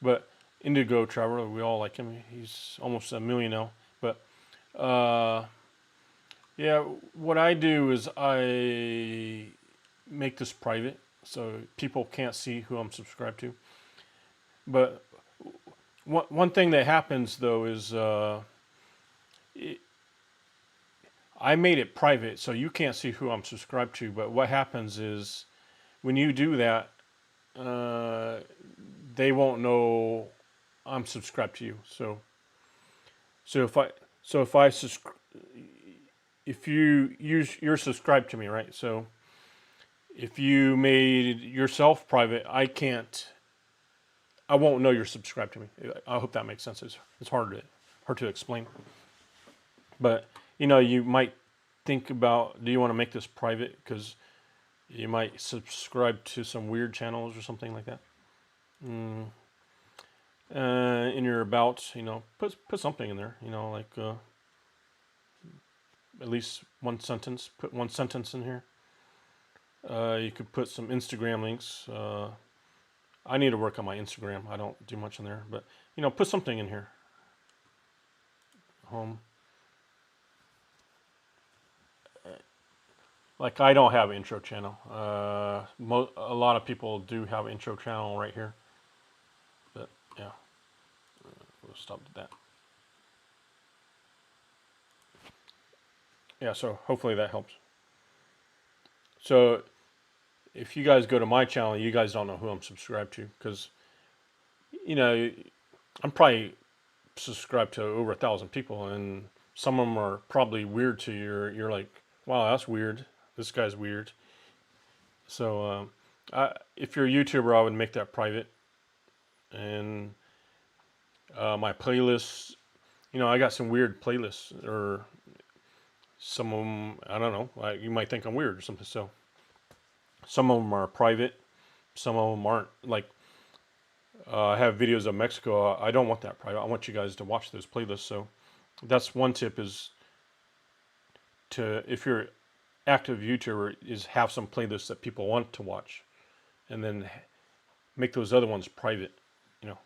but Indigo Traveler, we all like him. He's almost a million now. But yeah, what I do is I make this private so people can't see who I'm subscribed to. But one thing that happens though is I made it private so you can't see who I'm subscribed to. But what happens is when you do that, they won't know I'm subscribed to you. So if you're subscribed to me, right? So if you made yourself private, I won't know you're subscribed to me. I hope that makes sense. It's hard to explain. But you know, you might think about, do you want to make this private? Because you might subscribe to some weird channels or something like that. In your about, you know, put something in there. You know, like at least one sentence. Put one sentence in here. You could put some Instagram links. I need to work on my Instagram. I don't do much in there, but you know, put something in here. Home. Like I don't have an intro channel. A lot of people do have an intro channel right here, but yeah, we'll stop at that. Yeah, so hopefully that helps. So if you guys go to my channel, you guys don't know who I'm subscribed to, because you know I'm probably subscribed to over 1,000 people, and some of them are probably weird to you. You're like, wow, that's weird. This guy's weird. So if you're a YouTuber, I would make that private. And my playlists, you know, I got some weird playlists, or some of them, I don't know, like you might think I'm weird or something. So some of them are private, some of them aren't. Like I have videos of Mexico. I don't want that private. I want you guys to watch those playlists. So that's one tip, is to, if you're active YouTuber, is have some playlists that people want to watch, and then make those other ones private. You know,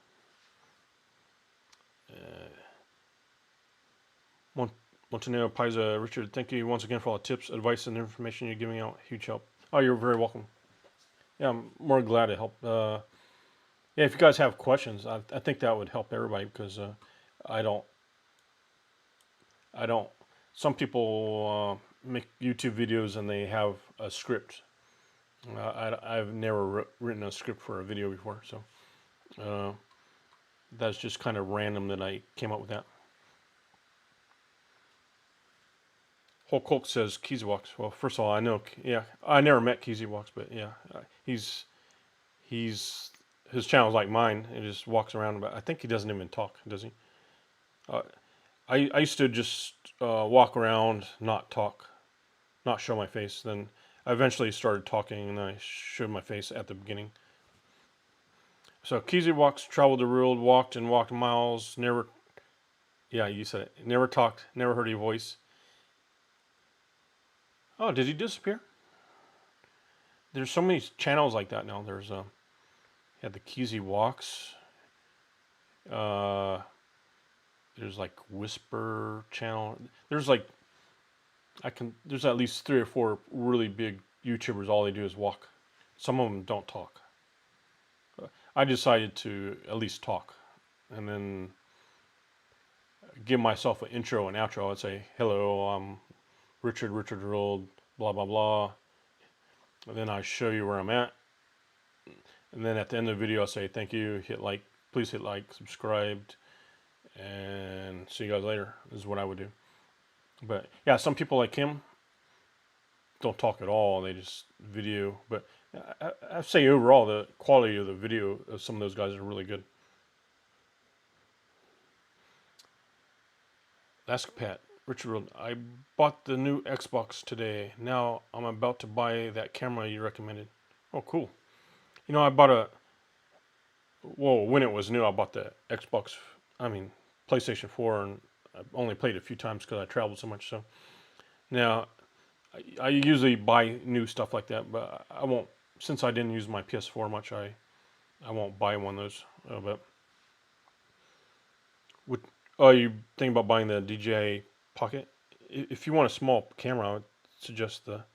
Montenegro Paiza Richard, thank you once again for all the tips, advice, and information you're giving out. Huge help. Oh, you're very welcome. Yeah, I'm more glad to help. Yeah, if you guys have questions, I think that would help everybody, because I don't. Some people make YouTube videos and they have a script. I've never written a script for a video before, so that's just kind of random that I came up with that. Hulk Hulk says Keezywox. Well, first of all, I know, yeah, I never met Keezywox, but yeah, he's his channel's like mine. He just walks around, but I think he doesn't even talk, does he? Uh, I used to just walk around, not talk, not show my face. Then I eventually started talking, and then I showed my face at the beginning. So Keezywox traveled the world, walked and walked miles, never, yeah, you said it, never talked, never heard your voice. Oh, did he disappear? There's so many channels like that now. There's had the Keezywox. Uh, there's like Whisper channel. There's like there's at least 3 or 4 really big YouTubers. All they do is walk. Some of them don't talk. I decided to at least talk, and then give myself an intro and outro. I'd say, "Hello, I'm Richard Rold, blah blah blah." And then I show you where I'm at, and then at the end of the video, I say, "Thank you. Hit like, please hit like, subscribe, and see you guys later." This is what I would do. But yeah, some people like him don't talk at all. They just video. But I say overall, the quality of the video of some of those guys are really good. Ask Pat. Richard, I bought the new Xbox today. Now I'm about to buy that camera you recommended. Oh, cool. You know, I bought when it was new, I bought the PlayStation 4, and I only played it a few times because I traveled so much. So now I usually buy new stuff like that, but I won't, since I didn't use my PS4 much, I won't buy one of those. But you think about buying the DJI Pocket? If you want a small camera, I would suggest the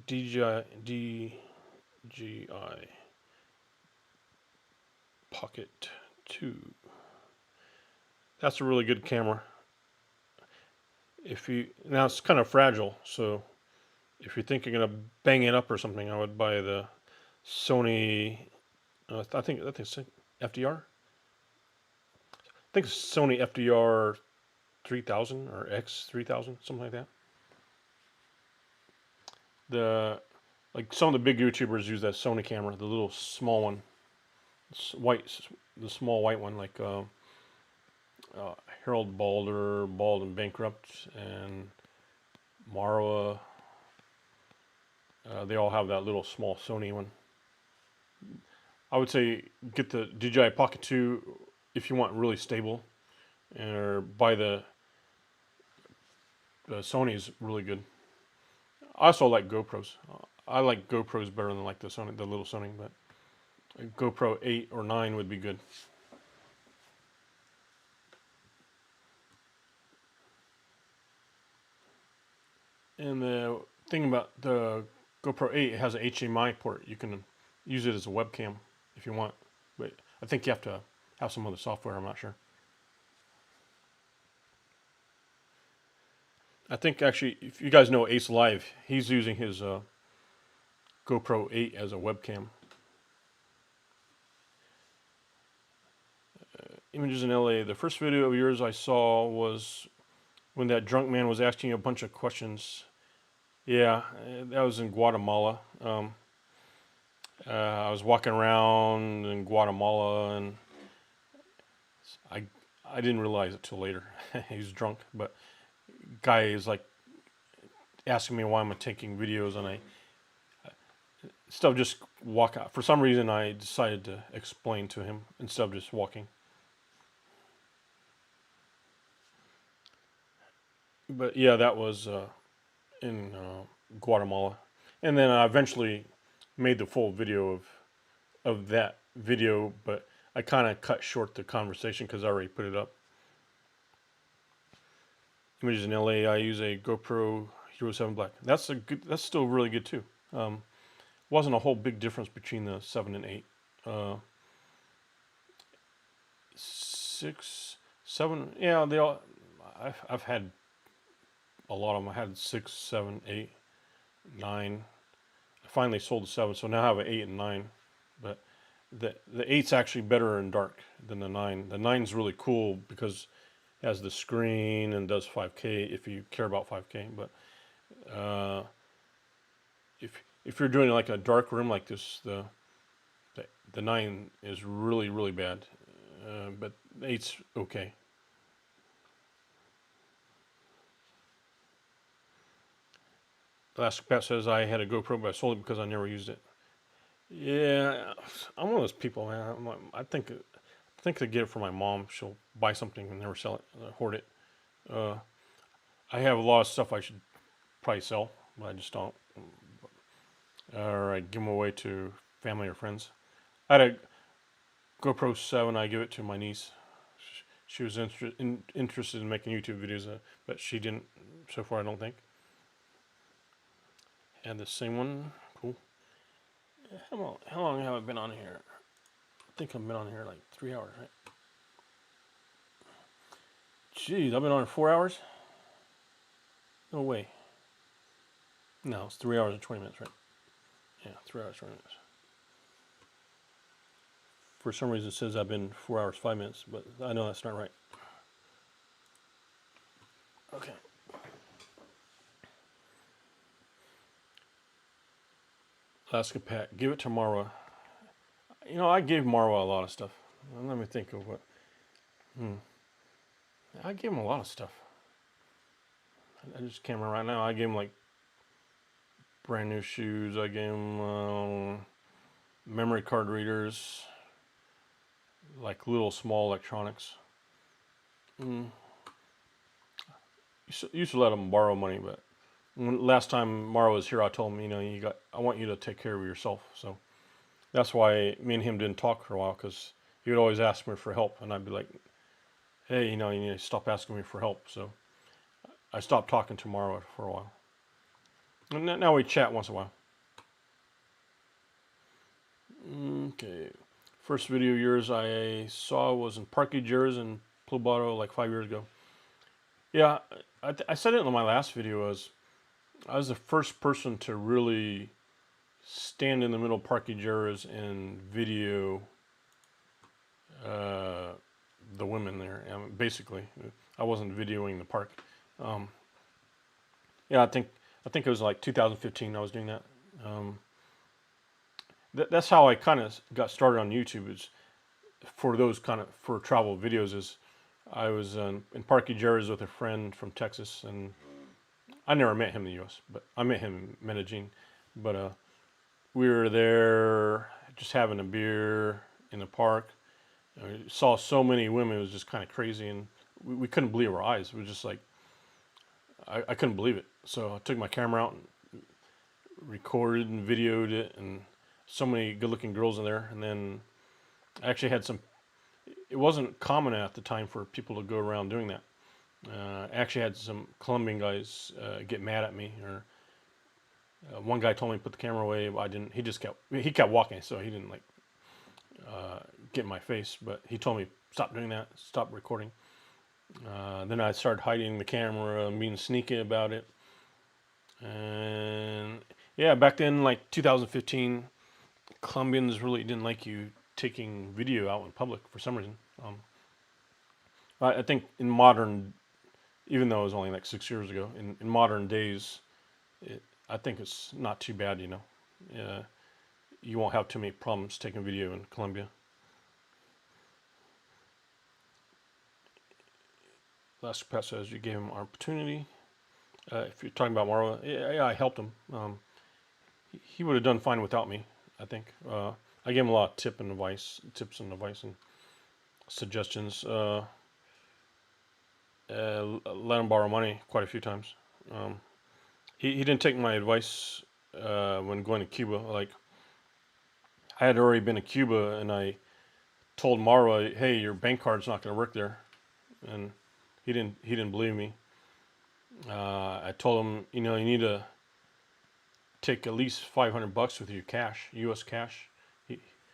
DJI Pocket 2. That's a really good camera. Now it's kind of fragile, so if you think you're gonna bang it up or something, I would buy the Sony. I think it's FDR. I think it's Sony FDR 3000 or X3000, something like that. Some of the big YouTubers use that Sony camera, the little small one, the small white one, like Harold Balder, Bald and Bankrupt, and Marwa. They all have that little small Sony one. I would say get the DJI Pocket 2 if you want really stable, or buy the Sony's really good. I also like GoPros. I like GoPros better than like the little Sony, but a GoPro 8 or 9 would be good. And the thing about the GoPro 8, it has an HDMI port. You can use it as a webcam if you want, but I think you have to have some other software. I'm not sure. I think actually, if you guys know Ace Live, he's using his GoPro 8 as a webcam. Images in LA. The first video of yours I saw was when that drunk man was asking you a bunch of questions. Yeah, that was in Guatemala. I was walking around in Guatemala, and I didn't realize it till later. He was drunk, but guy is like asking me why I'm taking videos, and I instead of just walk out. For some reason, I decided to explain to him instead of just walking. But yeah, that was in Guatemala, and then I eventually made the full video of that video, but I kind of cut short the conversation because I already put it up. Images in LA. I use a GoPro Hero 7 Black. That's still really good too. Wasn't a whole big difference between the 7 and 8. 6, 7. Yeah, they all. I've had a lot of them. I had 6, 7, 8, 9. I finally sold the 7, so now I have an 8 and 9. But the 8's actually better in dark than the 9. The 9's really cool because it has the screen and does 5K if you care about 5K. But Uh, if you're doing like a dark room like this, the 9 is really really bad, but the 8's okay. Last Pat says I had a GoPro, but I sold it because I never used it. Yeah, I'm one of those people, man. I think to get it for my mom. She'll buy something and never sell it, hoard it. Uh, I have a lot of stuff I should probably sell, but I just don't. Or I give them away to family or friends. I had a GoPro 7. I give it to my niece. She was interested in making YouTube videos, but she didn't so far, I don't think. And the same one. Cool. How long have I been on here? I think I've been on here like 3 hours, right? Jeez, I've been on 4 hours? No way. No, it's 3 hours and 20 minutes, right? Yeah, 3 hours, 20 minutes. For some reason it says I've been 4 hours, 5 minutes, but I know that's not right. Okay. Alaska Pat, give it to Marwa. You know, I gave Marwa a lot of stuff. Let me think of what. I gave him a lot of stuff. I just can't remember right now. I gave him like brand new shoes. I gave him memory card readers, like little small electronics. Used to let him borrow money, but last time Mara was here, I told him, you know, I want you to take care of yourself. So that's why me and him didn't talk for a while, because he would always ask me for help, and I'd be like, hey, you know, you need to stop asking me for help. So I stopped talking to Mara for a while. And now we chat once in a while. Okay. First video of yours I saw was in Parky Jers in Plubado like 5 years ago. Yeah, I said it in my last video. I was the first person to really stand in the middle of Parky Jers and video the women there. Basically, I wasn't videoing the park. Yeah, I think it was like 2015 I was doing that. That's how I kind of got started on YouTube. Is for those kind of for travel videos. Is I was in Parky Jerry's with a friend from Texas, and I never met him in the U.S., but I met him in Medellin. But we were there just having a beer in the park. We saw so many women; it was just kind of crazy, and we couldn't believe our eyes. It was just like I couldn't believe it. So I took my camera out and recorded and videoed it, and so many good-looking girls in there. And then I actually had some. It wasn't common at the time for people to go around doing that. I actually had some Colombian guys get mad at me, or one guy told me to put the camera away. I didn't. He kept walking, so he didn't like get in my face. But he told me stop doing that, stop recording. Then I started hiding the camera and being sneaky about it. And yeah, back then, like 2015, Colombians really didn't like you taking video out in public for some reason. I think in modern, even though it was only like 6 years ago, in modern days, I think it's not too bad, you know. You won't have too many problems taking video in Colombia. Last Pat says you gave him opportunity. If you're talking about Marwa, yeah, I helped him. He would have done fine without me, I think. I gave him a lot of tips and advice and suggestions. Let him borrow money quite a few times. He didn't take my advice when going to Cuba. Like, I had already been to Cuba, and I told Marwa, "Hey, your bank card's not going to work there," and he didn't believe me. I told him, you know, you need to take at least $500 with you cash, U.S. cash.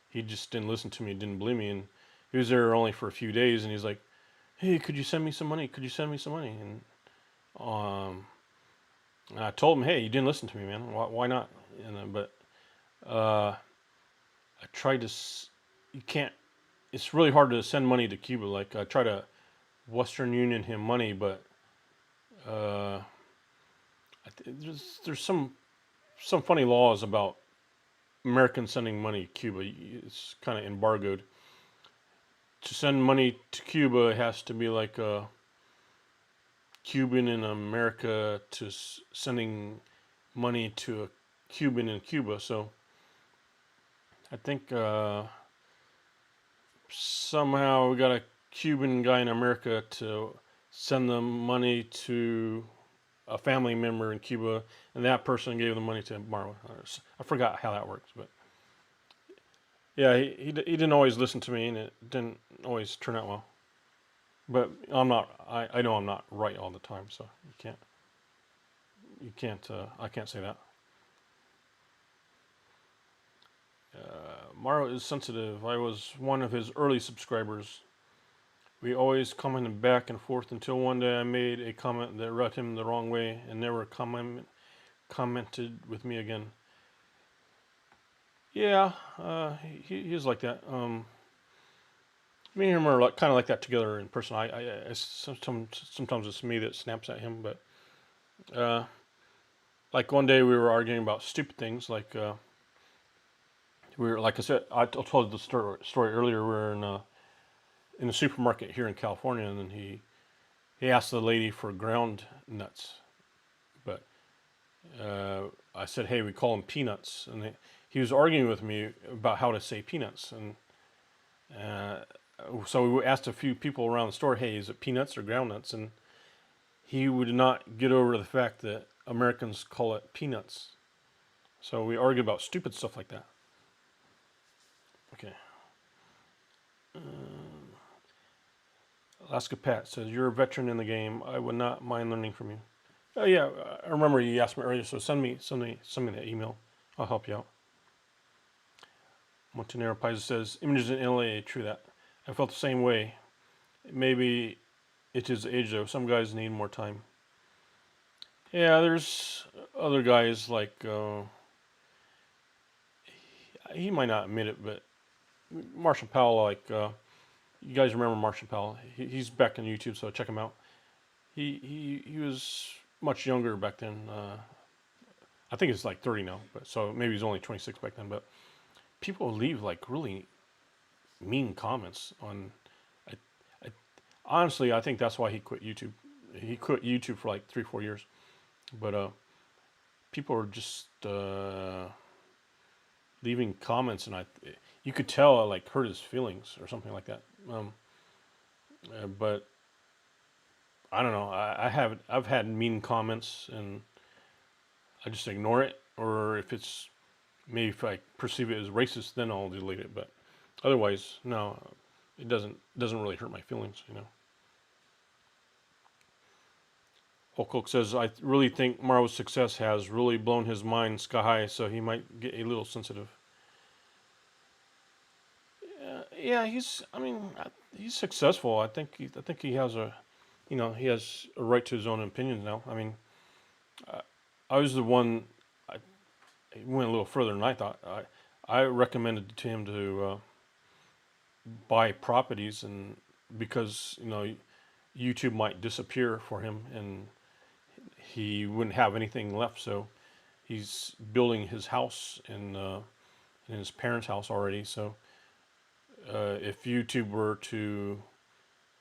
He just didn't listen to me, didn't believe me, and he was there only for a few days, and he's like, "Hey, could you send me some money? Could you send me some money?" And I told him, "Hey, you didn't listen to me, man. Why not?" But I tried to. You can't. It's really hard to send money to Cuba. Like, I try to Western Union him money, but I there's some funny laws about Americans sending money to Cuba. It's kind of embargoed. To send money to Cuba, it has to be like a Cuban in America to sending money to a Cuban in Cuba. So I think somehow we got a Cuban guy in America to send the money to a family member in Cuba, and that person gave the money to Marwa. I forgot how that works, but yeah, he didn't always listen to me, and it didn't always turn out well. But I'm not. I know I'm not right all the time, so you can't. I can't say that. Maro is sensitive. I was one of his early subscribers. We always commented back and forth until one day I made a comment that rubbed him the wrong way and never commented with me again. Yeah, he's like that. Me and him are like, kind of like that together in person. Sometimes it's me that snaps at him, but like one day we were arguing about stupid things. Like like I said, I told the story earlier. We were in the supermarket here in California, and then he asked the lady for ground nuts, but I said, "Hey, we call them peanuts," and he was arguing with me about how to say peanuts, and so we asked a few people around the store, "Hey, is it peanuts or ground nuts?" And he would not get over the fact that Americans call it peanuts. So we argued about stupid stuff like that. Okay. Alaska Pat says, "You're a veteran in the game. I would not mind learning from you." Oh yeah, I remember you asked me earlier. So send me that email. I'll help you out. Montenegro Pisa says, "Images in LA." True that. I felt the same way. Maybe it is age though. Some guys need more time. Yeah, there's other guys like he might not admit it, but Marshall Powell, like you guys remember Marshall Powell? He's back on YouTube, so check him out. He was much younger back then. I think it's like 30 now, but so maybe he's only 26 back then. But people leave like really mean comments on. I, I, honestly, I think that's why he quit YouTube. He quit YouTube for like 3-4 years, but people are just leaving comments, and you could tell it like hurt his feelings or something like that. But I don't know. I've had mean comments, and I just ignore it. Or if I perceive it as racist, then I'll delete it. But otherwise, no, it doesn't really hurt my feelings, you know. Holcook says, "I really think Marlo's success has really blown his mind sky high, so he might get a little sensitive." Yeah, he's successful. I think he has he has a right to his own opinions now. I mean, I was the one. He went a little further than I thought. I recommended to him to buy properties, and because YouTube might disappear for him, and he wouldn't have anything left. So he's building his house in his parents' house already. So if YouTube were to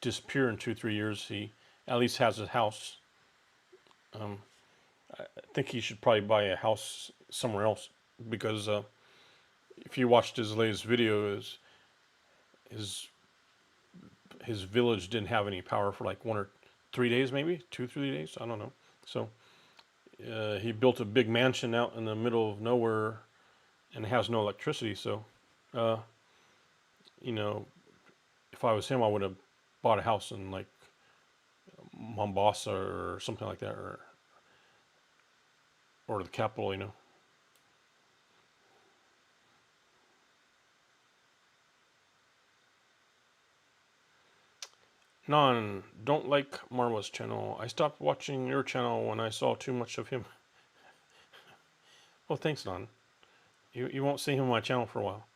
disappear in 2-3 years, he at least has a house. I think he should probably buy a house somewhere else because if you watched his latest video, his his village didn't have any power for like 1 or 3 days, maybe 2-3 days. I don't know. So he built a big mansion out in the middle of nowhere and has no electricity. So, uh, you know, if I was him, I would have bought a house in like Mombasa or something like that, or the capital. You know. Non, don't like Marwa's channel. I stopped watching your channel when I saw too much of him. Well, thanks, Non. You won't see him on my channel for a while.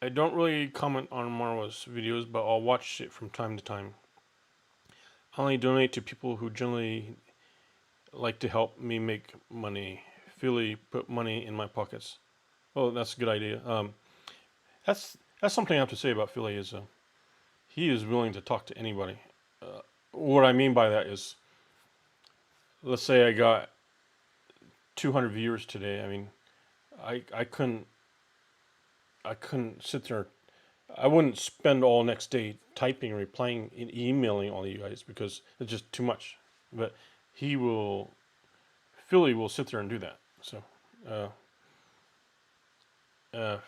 I don't really comment on Marwa's videos, but I'll watch it from time to time. I only donate to people who generally like to help me make money. Philly put money in my pockets. Oh, that's a good idea. That's something I have to say about Philly is he is willing to talk to anybody. What I mean by that is, let's say I got 200 viewers today. I mean, I couldn't sit there. I wouldn't spend all next day typing, replying, and emailing all you guys because it's just too much. But he will, Philly will sit there and do that. So, uh, uh,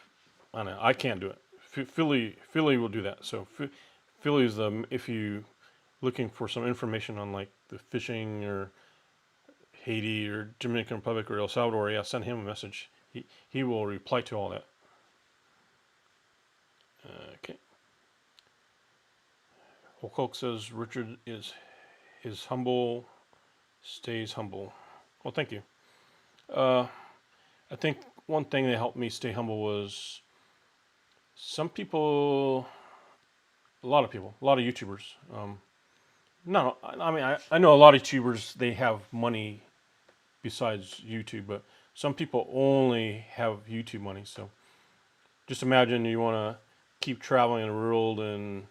I don't know. I can't do it. Philly will do that. So Philly is the if you looking for some information on like the fishing or Haiti or Dominican Republic or El Salvador, yeah, send him a message. He will reply to all that. Okay. Holcock says Richard is humble, stays humble. Well, thank you. I think one thing that helped me stay humble was some people, a lot of people, a lot of YouTubers. No, I mean I know a lot of YouTubers they have money besides YouTube, but some people only have YouTube money. So just imagine you want to keep traveling the world and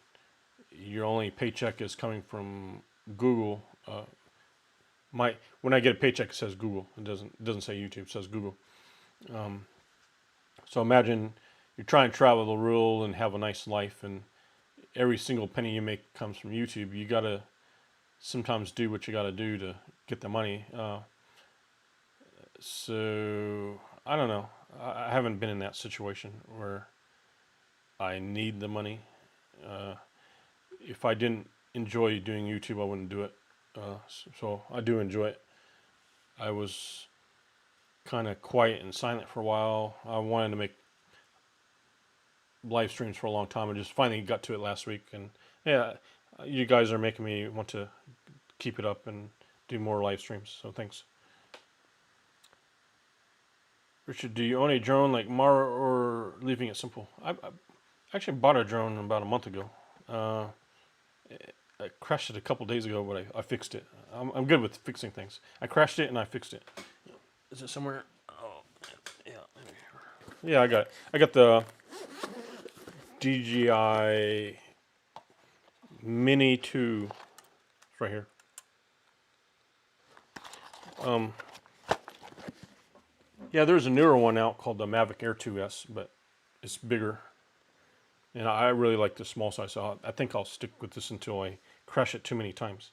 your only paycheck is coming from Google. When I get a paycheck, it says Google. It doesn't say YouTube. It says Google. So imagine you're trying to travel the world and have a nice life, and every single penny you make comes from YouTube. You gotta sometimes do what you gotta do to get the money. So I don't know. I haven't been in that situation where I need the money. If I didn't enjoy doing YouTube, I wouldn't do it. So I do enjoy it. I was kind of quiet and silent for a while. I wanted to make live streams for a long time. I just finally got to it last week, and yeah, you guys are making me want to keep it up and do more live streams. So thanks. Richard, do you own a drone like Mara or leaving it simple? I actually bought a drone about a month ago. I crashed it a couple days ago, but I fixed it. I'm good with fixing things. I crashed it and I fixed it. Is it somewhere? Oh, yeah. Yeah, I got it. I got the DJI Mini 2. It's right here. Yeah, there's a newer one out called the Mavic Air 2S, but it's bigger. And I really like the small size, so I think I'll stick with this until I crash it too many times.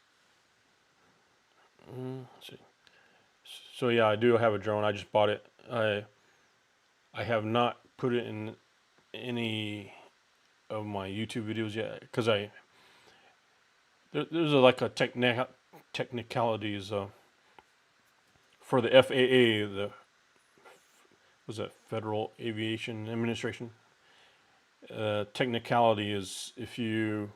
Let's see. So yeah, I do have a drone. I just bought it. I have not put it in any of my YouTube videos yet because there's like a technicalities for the FAA, the was that Federal Aviation Administration. Technicality is if you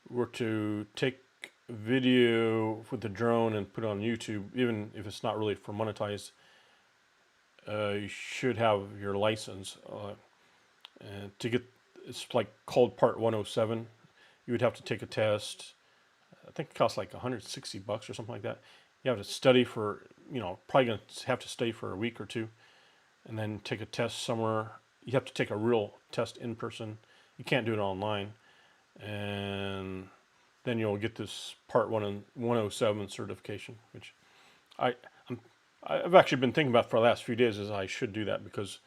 were to take video with the drone and put it on YouTube, even if it's not really for monetized, you should have your license. And to get, it's like called Part 107. You would have to take a test. I think it costs like $160 or something like that. You have to study for, probably gonna have to stay for a week or two, and then take a test somewhere. You have to take a real test in person. You can't do it online, and then you'll get this Part 107 certification, which I've actually been thinking about for the last few days. Is I should do that because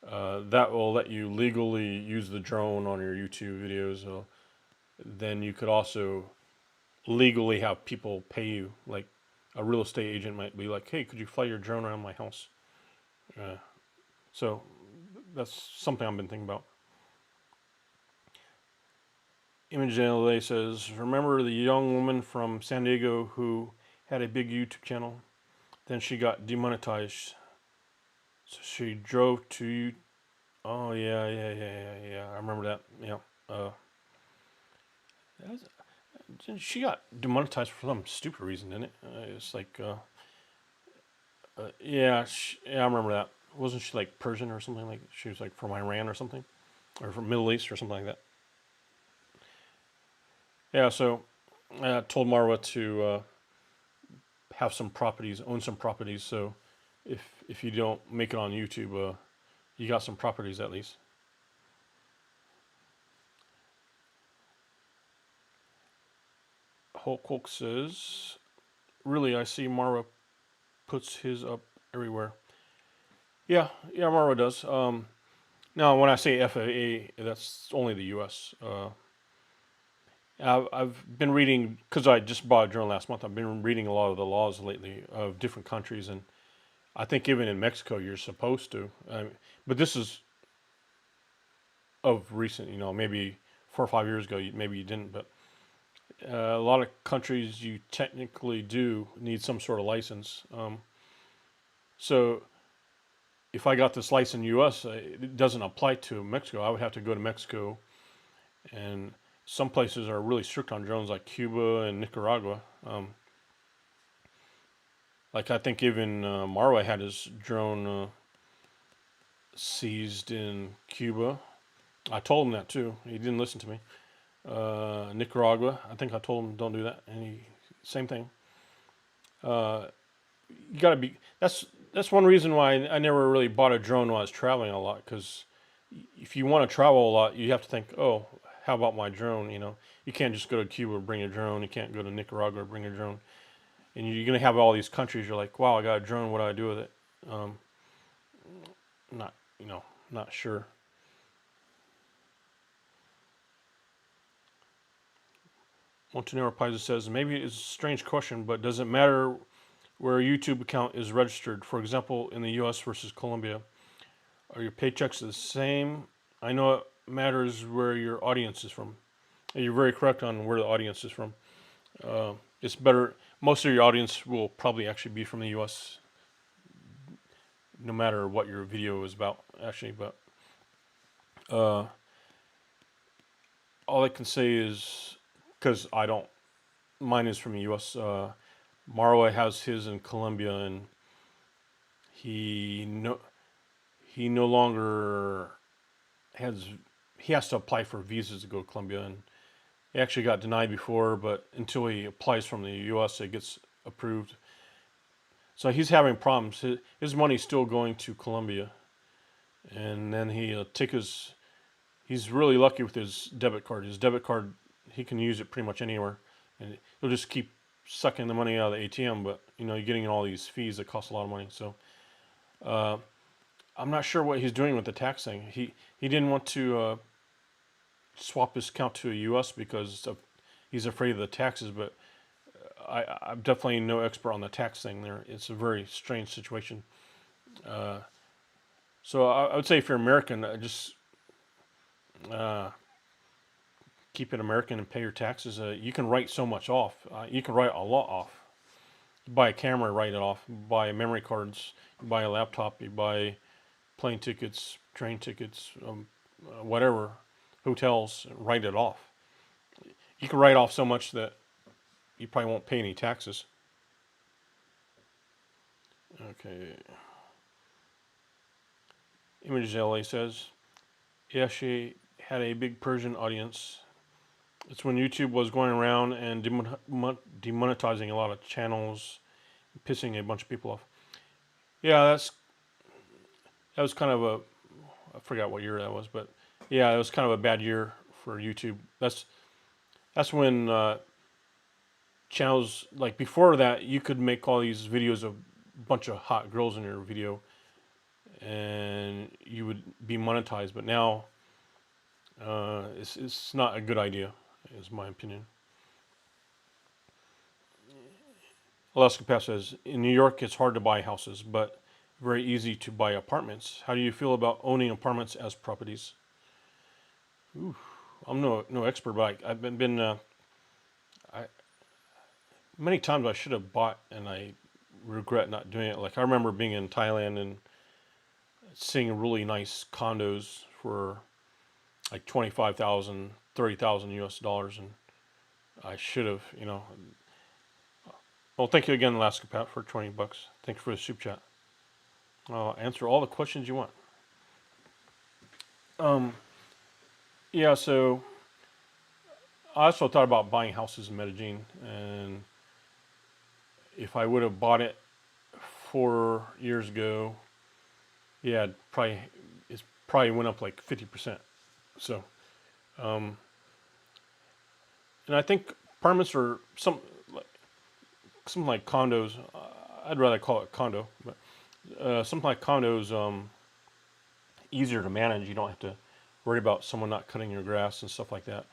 that will let you legally use the drone on your YouTube videos. Then you could also legally have people pay you, like a real estate agent might be like, "Hey, could you fly your drone around my house?" So that's something I've been thinking about. Image LA says, "Remember the young woman from San Diego who had a big YouTube channel? Then she got demonetized. So she drove to you." Oh yeah. I remember that. Yeah. She got demonetized for some stupid reason, didn't it? It's like, yeah, I remember that. Wasn't she like Persian or something? Like she was like from Iran or something, or from Middle East or something like that. Yeah. So told Marwa to have some properties, own some properties. So if you don't make it on YouTube, you got some properties at least. Hulk says, really, I see Marwa puts his up everywhere. Yeah, Marwa does. Now, when I say FAA, that's only the U.S. I've been reading, because I just bought a journal last month. I've been reading a lot of the laws lately of different countries, and I think even in Mexico you're supposed to. But this is of recent, maybe 4 or 5 years ago, maybe you didn't, but a lot of countries you technically do need some sort of license. So if I got this license in the U.S., it doesn't apply to Mexico. I would have to go to Mexico, and some places are really strict on drones, like Cuba and Nicaragua. Like I think even Marwa had his drone seized in Cuba. I told him that too. He didn't listen to me. Nicaragua, I think I told him don't do that, and same thing. You gotta be. That's one reason why I never really bought a drone when I was traveling a lot. Because if you want to travel a lot, you have to think, oh, how about my drone? You can't just go to Cuba and bring a drone. You can't go to Nicaragua and bring a drone. And you're gonna have all these countries. You're like, wow, I got a drone. What do I do with it? Not, not sure. Montenegro Pisa says, maybe it's a strange question, but does it matter where a YouTube account is registered? For example, in the US versus Colombia, are your paychecks the same? I know it matters where your audience is from. And you're very correct on where the audience is from. It's better, most of your audience will probably actually be from the US, no matter what your video is about, actually. But all I can say is, because mine is from the US. Marwa has his in Colombia, and he no longer he has to apply for visas to go to Colombia, and he actually got denied before, but until he applies from the U.S., it gets approved. So he's having problems. His money's still going to Colombia, and then he's really lucky with his debit card. His debit card, he can use it pretty much anywhere, and he'll just keep sucking the money out of the ATM. But you're getting all these fees that cost a lot of money. So I'm not sure what he's doing with the tax thing. He didn't want to swap his account to a U.S. because he's afraid of the taxes. But I'm definitely no expert on the tax thing there. It's a very strange situation. So I would say if you're American, just keep it American and pay your taxes. You can write so much off. You can write a lot off. You buy a camera, write it off. You buy memory cards. You buy a laptop. You buy plane tickets, train tickets, whatever, hotels, write it off. You can write off so much that you probably won't pay any taxes. Okay. Image LA says, yeah, she had a big Persian audience. It's when YouTube was going around and demonetizing a lot of channels, pissing a bunch of people off. Yeah, that was kind of I forgot what year that was, but yeah, it was kind of a bad year for YouTube. That's when channels, like before that, you could make all these videos of a bunch of hot girls in your video, and you would be monetized. But now, it's not a good idea, is my opinion. Alaska Pass says, in New York, it's hard to buy houses, but very easy to buy apartments. How do you feel about owning apartments as properties? Ooh, I'm no expert, but I've been many times I should have bought, and I regret not doing it. Like I remember being in Thailand and seeing really nice condos for like 25,000, 30,000 US dollars, and I should have, Well, thank you again, Alaska Pat, for $20. Thanks for the soup chat. I'll answer all the questions you want. Yeah, so I also thought about buying houses in Medellin, and if I would have bought it 4 years ago, yeah, it's probably went up like 50%. So, um, and I think apartments are something like condos. I'd rather call it condo, but something like condos, easier to manage. You don't have to worry about someone not cutting your grass and stuff like that.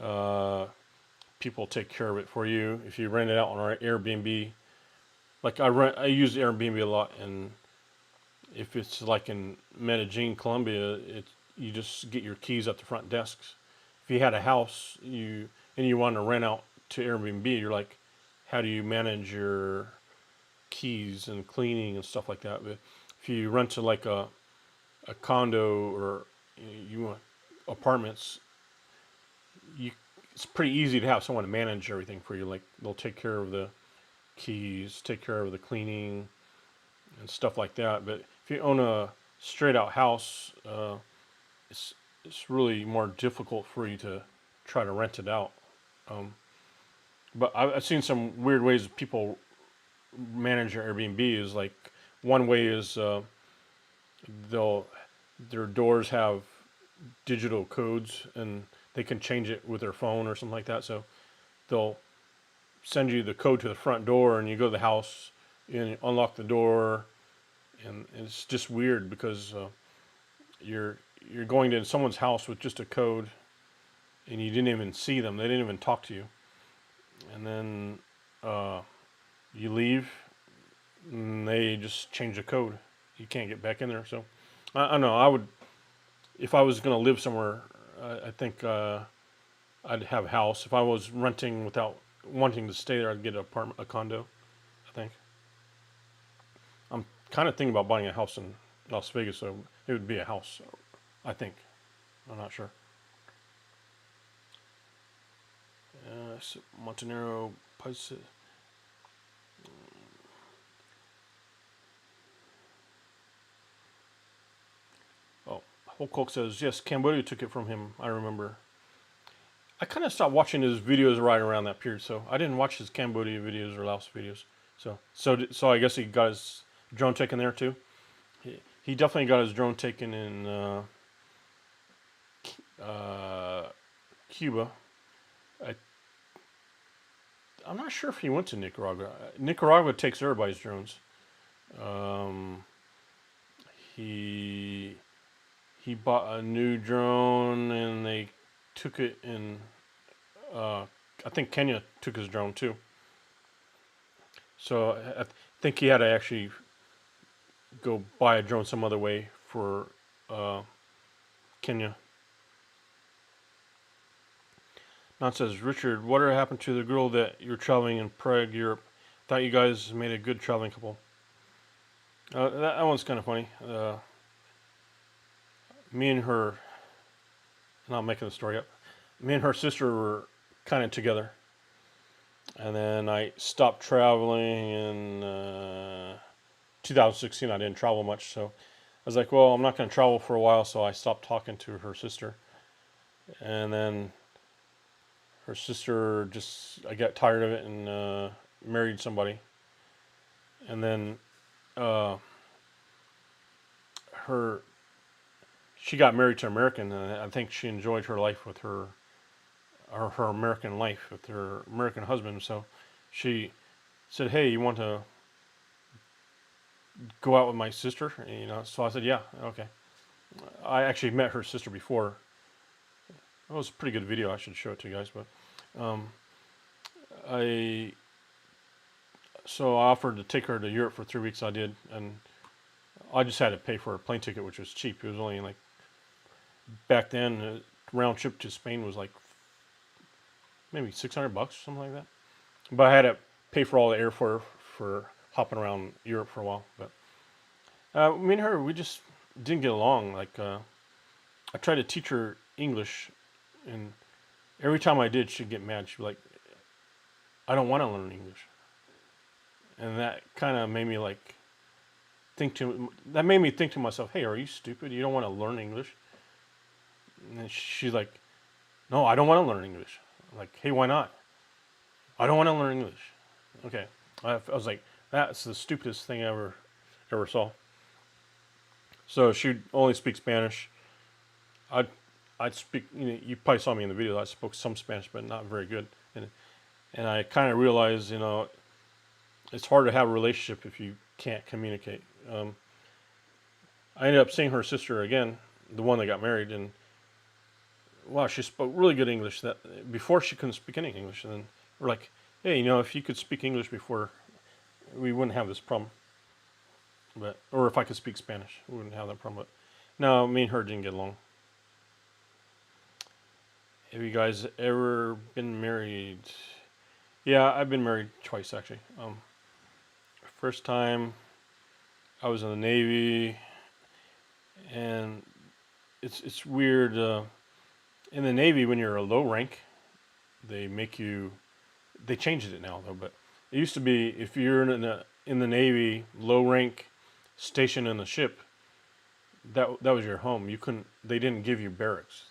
Uh, People take care of it for you. If you rent it out on our Airbnb, like I use Airbnb a lot, and if it's like in Medellin, Colombia, you just get your keys at the front desks. If you had a house, you want to rent out to Airbnb, you're like, how do you manage your keys and cleaning and stuff like that? But if you rent to like a condo, or you want apartments, you it's pretty easy to have someone to manage everything for you. Like they'll take care of the keys, take care of the cleaning and stuff like that. But if you own a straight out house, it's it's really more difficult for you to try to rent it out. Um, but I've seen some weird ways people manage their Airbnb. Is like one way is they'll their doors have digital codes, and they can change it with their phone or something like that. So they'll send you the code to the front door, and you go to the house and you unlock the door, and it's just weird because you're you're going to someone's house with just a code, and you didn't even see them. They didn't even talk to you, and then uh, you leave, and they just change the code. You can't get back in there. So I don't know. I would, if I was going to live somewhere, I think I'd have a house. If I was renting without wanting to stay there, I'd get an apartment, a condo. I think I'm kind of thinking about buying a house in Las Vegas, so it would be a house. I think. I'm not sure. Montenegro, Pisa. Oh, Holcock says yes. Cambodia took it from him. I remember. I kind of stopped watching his videos right around that period, so I didn't watch his Cambodia videos or Laos videos. So I guess he got his drone taken there too. He definitely got his drone taken in uh, Cuba. I, I'm not sure if he went to Nicaragua. Nicaragua takes everybody's drones. Um, he he bought a new drone, and they took it in. Uh, I think Kenya took his drone too. So I think he had to actually go buy a drone some other way for uh, Kenya. Not says Richard, whatever happened to the girl that you're traveling in Prague, Europe? Thought you guys made a good traveling couple. That one's kind of funny. Me and her, not making the story up. Me and her sister were kind of together, and then I stopped traveling in 2016. I didn't travel much, so I was like, well, I'm not going to travel for a while, so I stopped talking to her sister, and then her sister I got tired of it and married somebody, and then uh, her she got married to an American, and I think she enjoyed her life with her American life with her American husband. So she said, "Hey, you want to go out with my sister?" So I said, "Yeah, okay." I actually met her sister before. It was a pretty good video. I should show it to you guys, but um, I so I offered to take her to Europe for 3 weeks. I did, and I just had to pay for a plane ticket, which was cheap. It was only like back then, round trip to Spain was like maybe $600, something like that. But I had to pay for all the airfare for hopping around Europe for a while. But me and her, we just didn't get along. Like I tried to teach her English, and every time I did, she'd get mad. She'd be like, "I don't want to learn English," and that kind of made me like that made me think to myself, "Hey, are you stupid? You don't want to learn English?" And she's like, "No, I don't want to learn English." I'm like, hey, why not? I don't want to learn English. Okay. I was like, that's the stupidest thing I ever saw. So she only speaks Spanish. I'd I'd speak. You probably saw me in the video. I spoke some Spanish, but not very good. And I kind of realized, it's hard to have a relationship if you can't communicate. I ended up seeing her sister again, the one that got married, and wow, she spoke really good English. That before she couldn't speak any English, and then we're like, hey, if you could speak English before, we wouldn't have this problem. Or if I could speak Spanish, we wouldn't have that problem. But no, me and her didn't get along. Have you guys ever been married? Yeah, I've been married twice actually. First time I was in the Navy, and it's weird. In the Navy, when you're a low rank, they make you. They changed it now though, but it used to be if you're in the Navy, low rank, stationed in the ship, that was your home. You couldn't. They didn't give you barracks.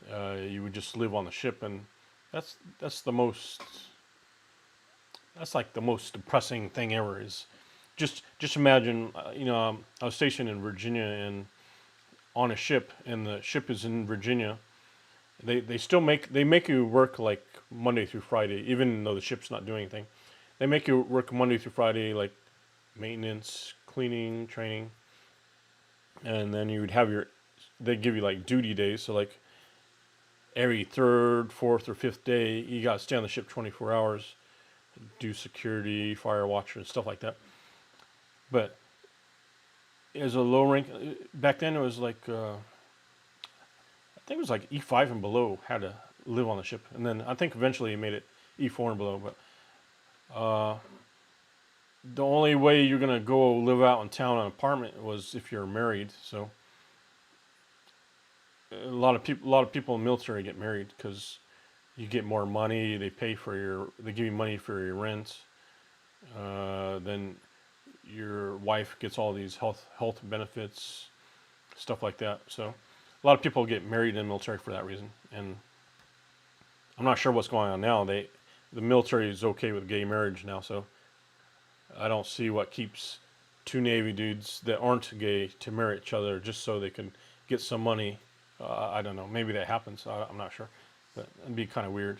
You would just live on the ship, and that's the most. That's like the most depressing thing ever. Is just imagine. I was stationed in Virginia and on a ship, and the ship is in Virginia. They still make you work like Monday through Friday, even though the ship's not doing anything. They make you work Monday through Friday, like maintenance, cleaning, training, and then you would have they give you like duty days. So like every third, fourth, or fifth day, you got to stay on the ship 24 hours, do security, fire watcher, and stuff like that. But as a low rank, back then it was like, I think it was like E5 and below had to live on the ship. And then I think eventually it made it E4 and below. But the only way you're going to go live out in town in an apartment was if you're married. So a lot of people in the military get married because you get more money. They give you money for your rent. Then your wife gets all these health benefits, stuff like that. So a lot of people get married in the military for that reason. And I'm not sure what's going on now. The military is okay with gay marriage now, so I don't see what keeps two Navy dudes that aren't gay to marry each other just so they can get some money. I don't know. Maybe that happens. I'm not sure, but it'd be kind of weird.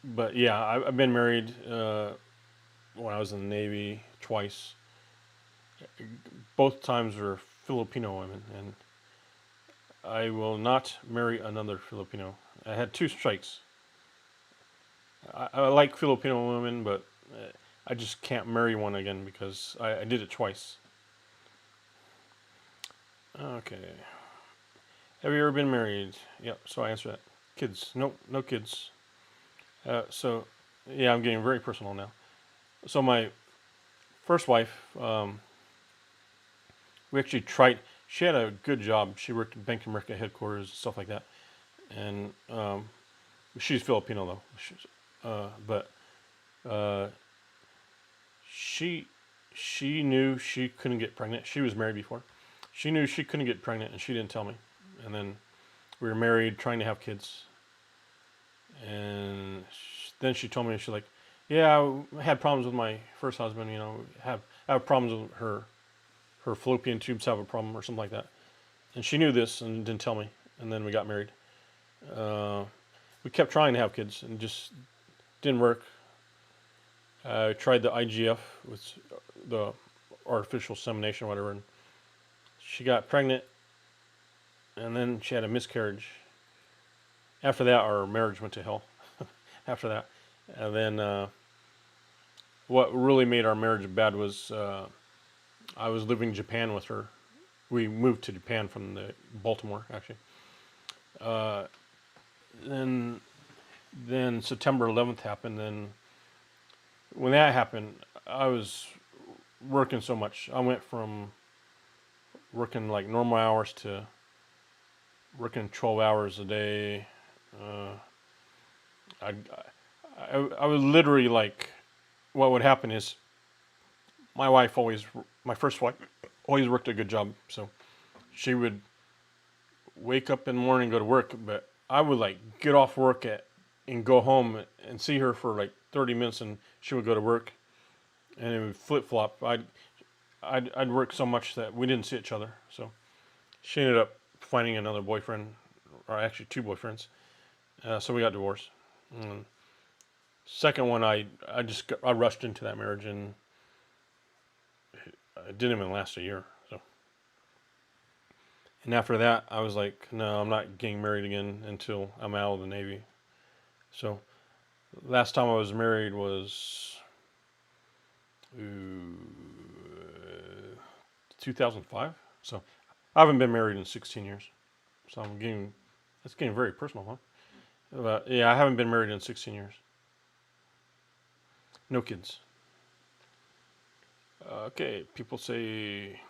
But yeah, I've been married when I was in the Navy twice. Both times were Filipino women, and I will not marry another Filipino. I had two strikes. I like Filipino women, but I just can't marry one again because I did it twice. Okay. Have you ever been married? Yep, so I answered that. Kids? Nope, no kids. So, yeah, I'm getting very personal now. So my first wife, we actually tried. She had a good job. She worked at Bank of America headquarters, stuff like that. And she's Filipino though. But she knew she couldn't get pregnant. She was married before. She knew she couldn't get pregnant, and she didn't tell me. And then we were married, trying to have kids. And then she told me, she's like, yeah, I had problems with my first husband. I have problems with her fallopian tubes have a problem or something like that. And she knew this and didn't tell me. And then we got married. We kept trying to have kids and just didn't work. I tried the IGF, with the artificial insemination or whatever, and she got pregnant, and then she had a miscarriage. After that, our marriage went to hell. After that. And then what really made our marriage bad was I was living in Japan with her. We moved to Japan from Baltimore, actually. Then September 11th happened. And when that happened, I was working so much. I went from working like normal hours to working 12 hours a day. I was literally like, what would happen is my first wife always worked a good job. So she would wake up in the morning and go to work, but I would like get off work and go home and see her for like 30 minutes, and she would go to work, and it would flip flop. I'd work so much that we didn't see each other. So she ended up finding another boyfriend, or actually two boyfriends. So we got divorced. And second one, I rushed into that marriage, and it didn't even last a year. So, and after that, I was like, no, I'm not getting married again until I'm out of the Navy. So last time I was married was 2005. So I haven't been married in 16 years. So it's getting very personal, huh? But yeah, I haven't been married in 16 years. No kids. Okay, people say,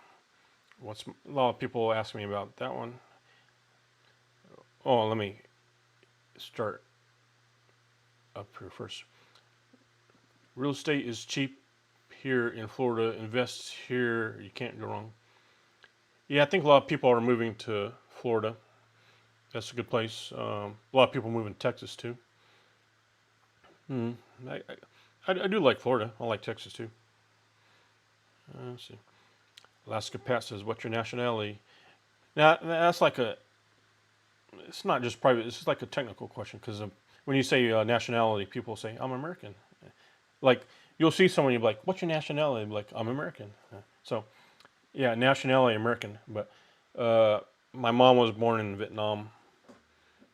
a lot of people ask me about that one. Oh, let me start up here first. Real estate is cheap here in Florida. Invest here, you can't go wrong. Yeah, I think a lot of people are moving to Florida. That's a good place. A lot of people move in Texas too. Hmm. I, I do like Florida. I like Texas too. Let's see. Alaska Pat says, "What's your nationality?" Now that's like a. It's not just private. It's just like a technical question because when you say nationality, people say, "I'm American." Like you'll see someone, you'll be like, "What's your nationality?" You'll be like, "I'm American." So yeah, nationality American. But my mom was born in Vietnam.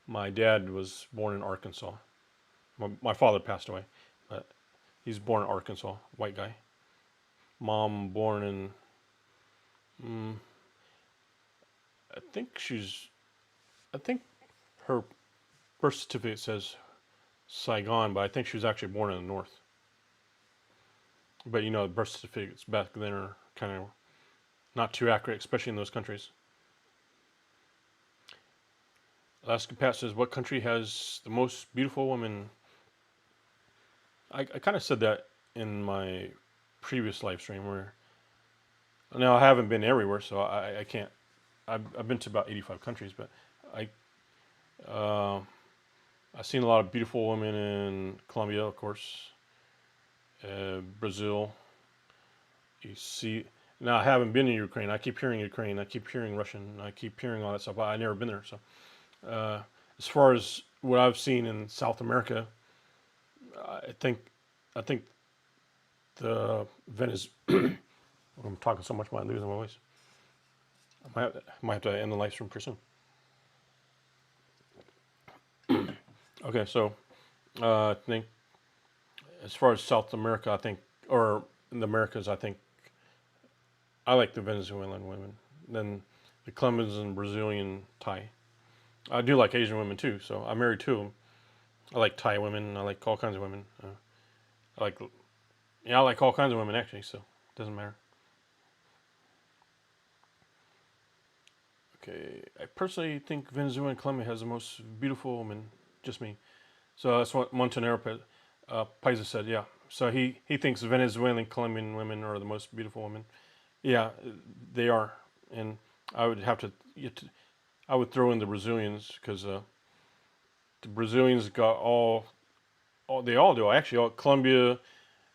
My dad was born in Arkansas. My father passed away, but he's born in Arkansas, white guy. Mom born in, mm, I think she's, I think her birth certificate says Saigon, but I think she was actually born in the north. But you know, birth certificates back then are kind of not too accurate, especially in those countries. Alaska Pat says, "What country has the most beautiful women?" I kind of said that in my previous live stream where now I haven't been everywhere, so I can't. I've been to about 85 countries, but I uh, I've seen a lot of beautiful women in Colombia, of course, Brazil. You see, now I haven't been to Ukraine. I keep hearing Ukraine. I keep hearing Russian. I keep hearing all that stuff. I've never been there. So, as far as what I've seen in South America, I think I think the Venice. I'm talking so much about losing my voice. I might have to end the live stream pretty soon. Okay, so I think as far as South America, I think, or in the Americas, I think I like the Venezuelan women. Then the Colombians and Brazilian Thai. I do like Asian women too, so I'm married to them. I like Thai women. I like all kinds of women. I like, yeah, I like all kinds of women actually. So it doesn't matter. Okay, I personally think Venezuela and Colombia has the most beautiful women. Just me. So that's what Montenegro Paisa said. Yeah. So he thinks Venezuelan and Colombian women are the most beautiful women. Yeah, they are, and I would have to. I would throw in the Brazilians because the Brazilians got all they all do actually. All Colombia,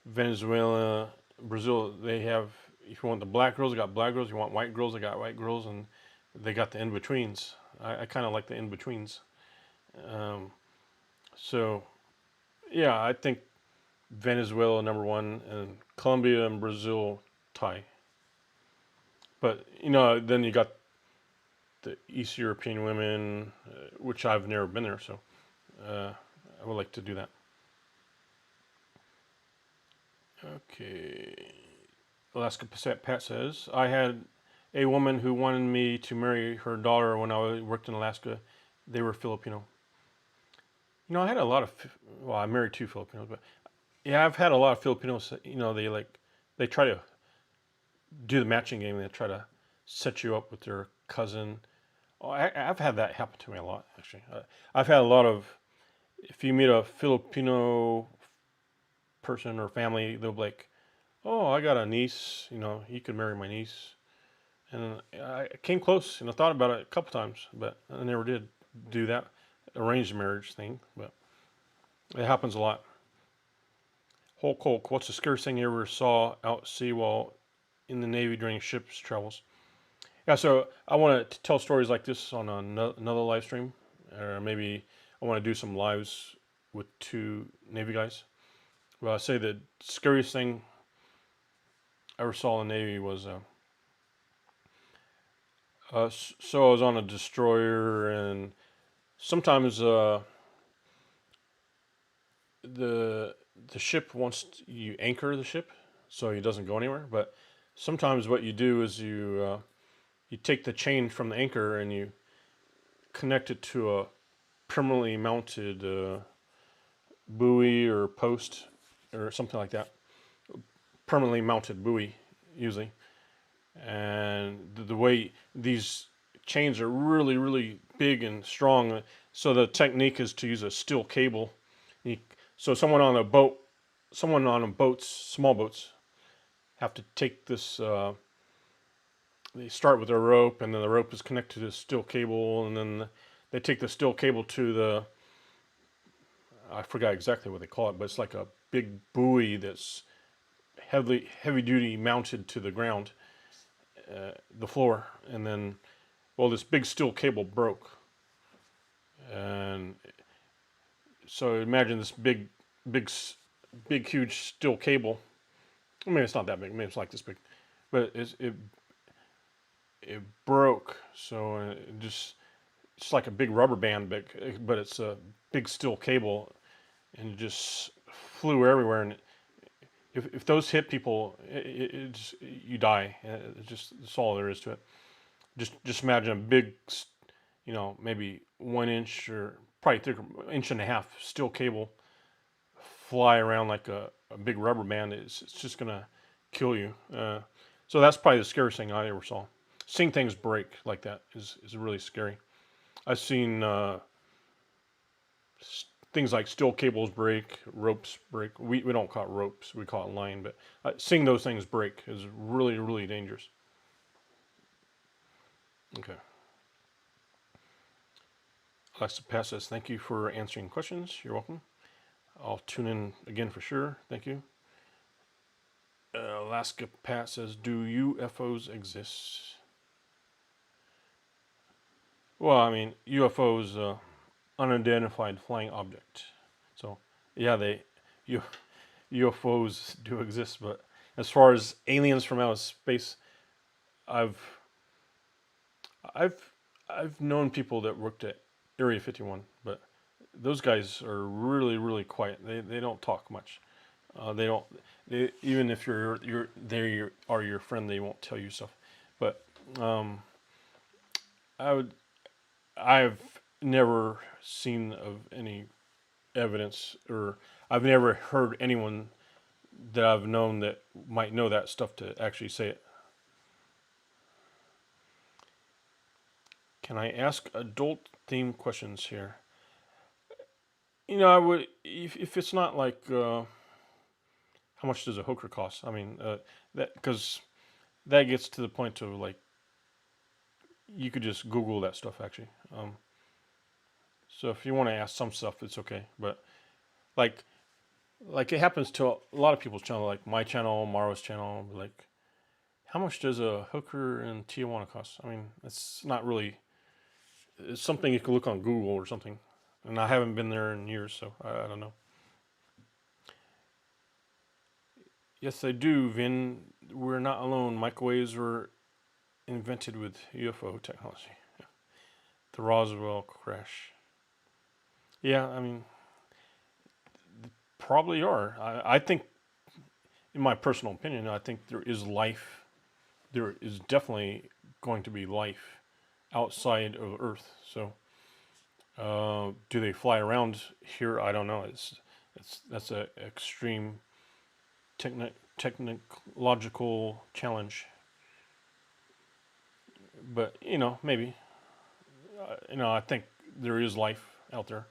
Venezuela, Brazil. They have. If you want the black girls, they got black girls. If you want white girls, they got white girls, and they got the in betweens. I kind of like the in betweens. Um, so yeah, I think Venezuela number one, and Colombia and Brazil tie. But you know, then you got the East European women, which I've never been there, so uh, I would like to do that. Okay. Alaska Pat says, I had a woman who wanted me to marry her daughter when I worked in Alaska. They were Filipino. You know, I had a lot of, well, I married two Filipinos, but yeah, I've had a lot of Filipinos, you know, they try to do the matching game. They try to set you up with their cousin. Oh, I've had that happen to me a lot, actually. I've had a lot of, if you meet a Filipino person or family, they'll be like, oh, I got a niece, you know, you could marry my niece. And I came close and I thought about it a couple times, but I never did do that. arranged marriage thing, but it happens a lot. Hulk Hulk, what's the scariest thing you ever saw out at sea while in the Navy during ship's travels? Yeah, so I want to tell stories like this on another live stream, or maybe I want to do some lives with 2 Navy guys. Well, I say the scariest thing I ever saw in the Navy was so I was on a destroyer, and sometimes the ship wants you anchor the ship so it doesn't go anywhere. But sometimes what you do is you take the chain from the anchor and you connect it to a permanently mounted buoy or post or something like that. Permanently mounted buoy usually, and the way these chains are really really big and strong. So the technique is to use a steel cable. So someone on a boat, small boats, have to take this. They start with a rope, and then the rope is connected to this steel cable, and then they take the steel cable to the. I forgot exactly what they call it, but it's like a big buoy that's heavy duty mounted to the ground, the floor, and then well, this big steel cable broke, and so imagine this big, huge steel cable. I mean, it's not that big. Maybe it's like this big, but it broke. So it just it's like a big rubber band, but it's a big steel cable, and it just flew everywhere. And if those hit people, you die. That's all there is to it. Just imagine a big, maybe 1 inch or probably thicker, inch and a half steel cable fly around like a big rubber band. It's just gonna kill you. So that's probably the scariest thing I ever saw. Seeing things break like that is really scary. I've seen things like steel cables break, ropes break. We don't call it ropes, we call it line. But seeing those things break is really, really dangerous. Okay. Alexa Pass says, thank you for answering questions. You're welcome. I'll tune in again for sure. Thank you. Alaska Pat says, do UFOs exist? Well, I mean, UFOs, unidentified flying object. So, yeah, UFOs do exist, but as far as aliens from outer space, I've I've I've known people that worked at Area 51, but those guys are really really quiet. They don't talk much. They don't. Even if they are your friend, they won't tell you stuff. But um, I would. I've never seen of any evidence, or I've never heard anyone that I've known that might know that stuff to actually say it. Can I ask adult themed questions here? I would if it's not like how much does a hooker cost? I mean that because that gets to the point of like you could just Google that stuff actually. So if you want to ask some stuff, it's okay. But like it happens to a lot of people's channel, like my channel, Mara's channel. Like, how much does a hooker in Tijuana cost? I mean, it's not really. It's something you can look on Google or something. And I haven't been there in years, so I don't know. Yes, I do, Vin. We're not alone. Microwaves were invented with UFO technology. The Roswell crash. Yeah, I mean, probably are. I think, in my personal opinion, I think there is life. There is definitely going to be life outside of Earth. So, do they fly around here? I don't know. That's an extreme technological challenge. But maybe. I think there is life out there.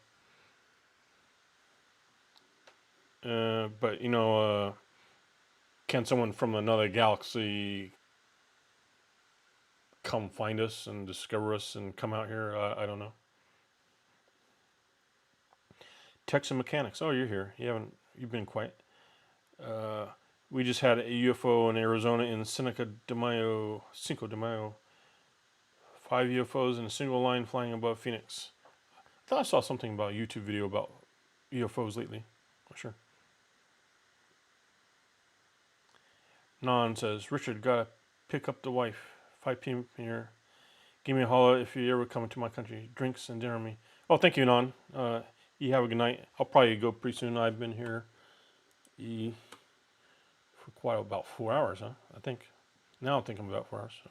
But can someone from another galaxy come find us and discover us and come out here? I don't know. Texan Mechanics. Oh, you're here. You've been quiet. We just had a UFO in Arizona in Cinco de Mayo. 5 UFOs in a single line flying above Phoenix. I thought I saw something about a YouTube video about UFOs lately. Not sure. Non says, Richard, gotta pick up the wife. 5 p.m. here. Give me a holler if you ever come to my country. Drinks and dinner me. Oh, thank you, Non. You have a good night. I'll probably go pretty soon. I've been here for quite about 4 hours, huh? I think. Now I'm thinking about 4 hours. So.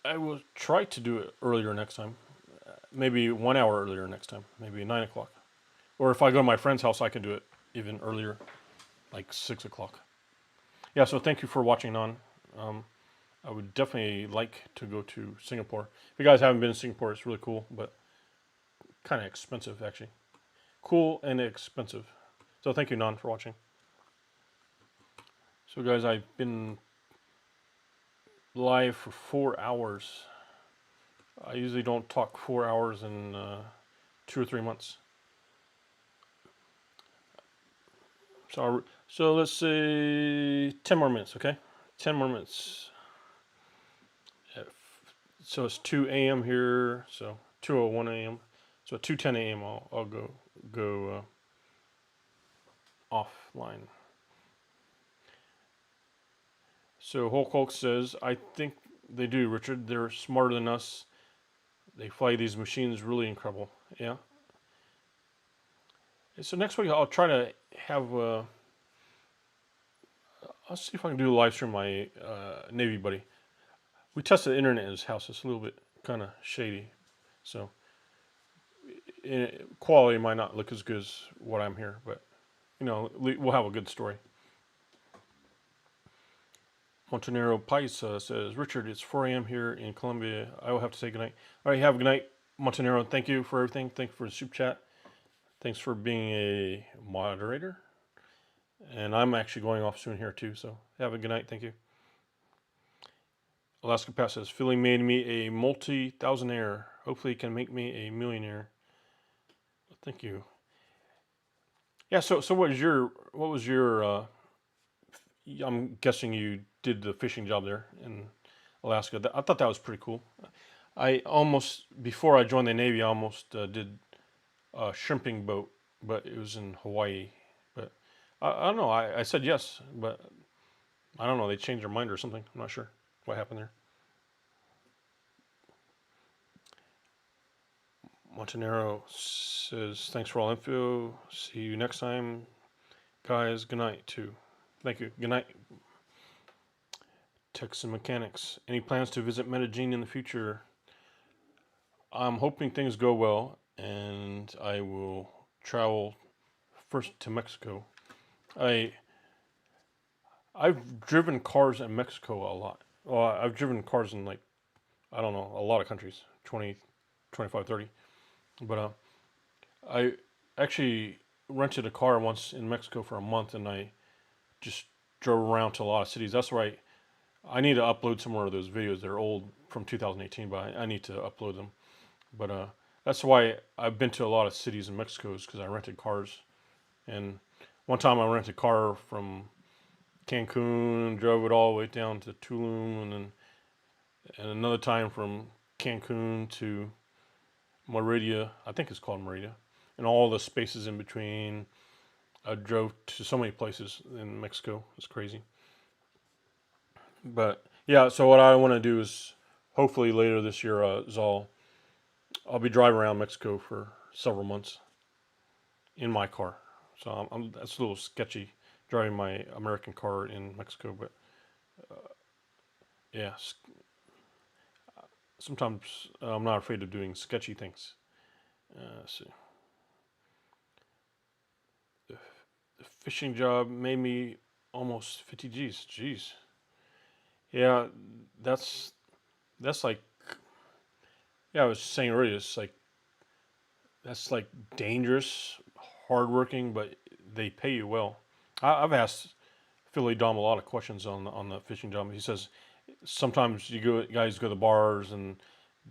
I will try to do it earlier next time. Maybe 1 hour earlier next time. Maybe 9 o'clock. Or if I go to my friend's house, I can do it even earlier, like 6 o'clock. Yeah, so thank you for watching on. I would definitely like to go to Singapore. If you guys haven't been to Singapore, it's really cool, but kind of expensive, actually. Cool and expensive. So thank you, Non, for watching. So guys, I've been live for 4 hours. I usually don't talk 4 hours in 2 or 3 months. So let's say 10 more minutes, okay? 10 more minutes. So it's 2 a.m. here, so 2:01 a.m. So at 2:10 a.m. I'll go offline. So Hulk says, I think they do, Richard. They're smarter than us. They fly these machines really incredible. Yeah. So next week I'll try to have. I'll see if I can do a live stream my Navy buddy. We tested the internet in his house. It's a little bit kind of shady, so quality might not look as good as what I'm here, but you know we'll have a good story. Montenegro Paisa says, Richard, it's 4 a.m. here in Colombia. I will have to say goodnight. All right, have a good night, Montenegro. Thank you for everything. Thank you for the soup chat. Thanks for being a moderator. And I'm actually going off soon here too, so have a good night. Thank you. Alaska Pass says, Philly made me a multi-thousandaire. Hopefully it can make me a millionaire. Thank you. Yeah, so what was your I'm guessing you did the fishing job there in Alaska. I thought that was pretty cool. Before I joined the Navy, I almost did a shrimping boat, but it was in Hawaii. But I don't know. I said yes, but I don't know. They changed their mind or something. I'm not sure what happened there. Montenegro says, thanks for all info. See you next time. Guys, good night too. Thank you. Good night. Texan Mechanics. Any plans to visit Medellin in the future? I'm hoping things go well, and I will travel first to Mexico. I've driven cars in Mexico a lot. Well, I've driven cars in, like, I don't know, a lot of countries, 20, 25, 30. But I actually rented a car once in Mexico for a month, and I just drove around to a lot of cities. That's why I need to upload some more of those videos. They're old from 2018, but I need to upload them. But that's why I've been to a lot of cities in Mexico, is because I rented cars. And one time I rented a car from Cancun, drove it all the way down to Tulum, and another time from Cancun to Merida. I think it's called Merida, and all the spaces in between. I drove to so many places in Mexico. It's crazy. But yeah, so what I want to do is hopefully later this year, I'll be driving around Mexico for several months in my car. So that's a little sketchy driving my American car in Mexico, but yeah, sometimes I'm not afraid of doing sketchy things. Let's see. The fishing job made me almost 50 G's. Jeez. Yeah, that's like, yeah, I was saying earlier, it's like, that's like dangerous, hardworking, but they pay you well. I've asked Philly Dom a lot of questions on the fishing job. He says sometimes guys go to the bars, and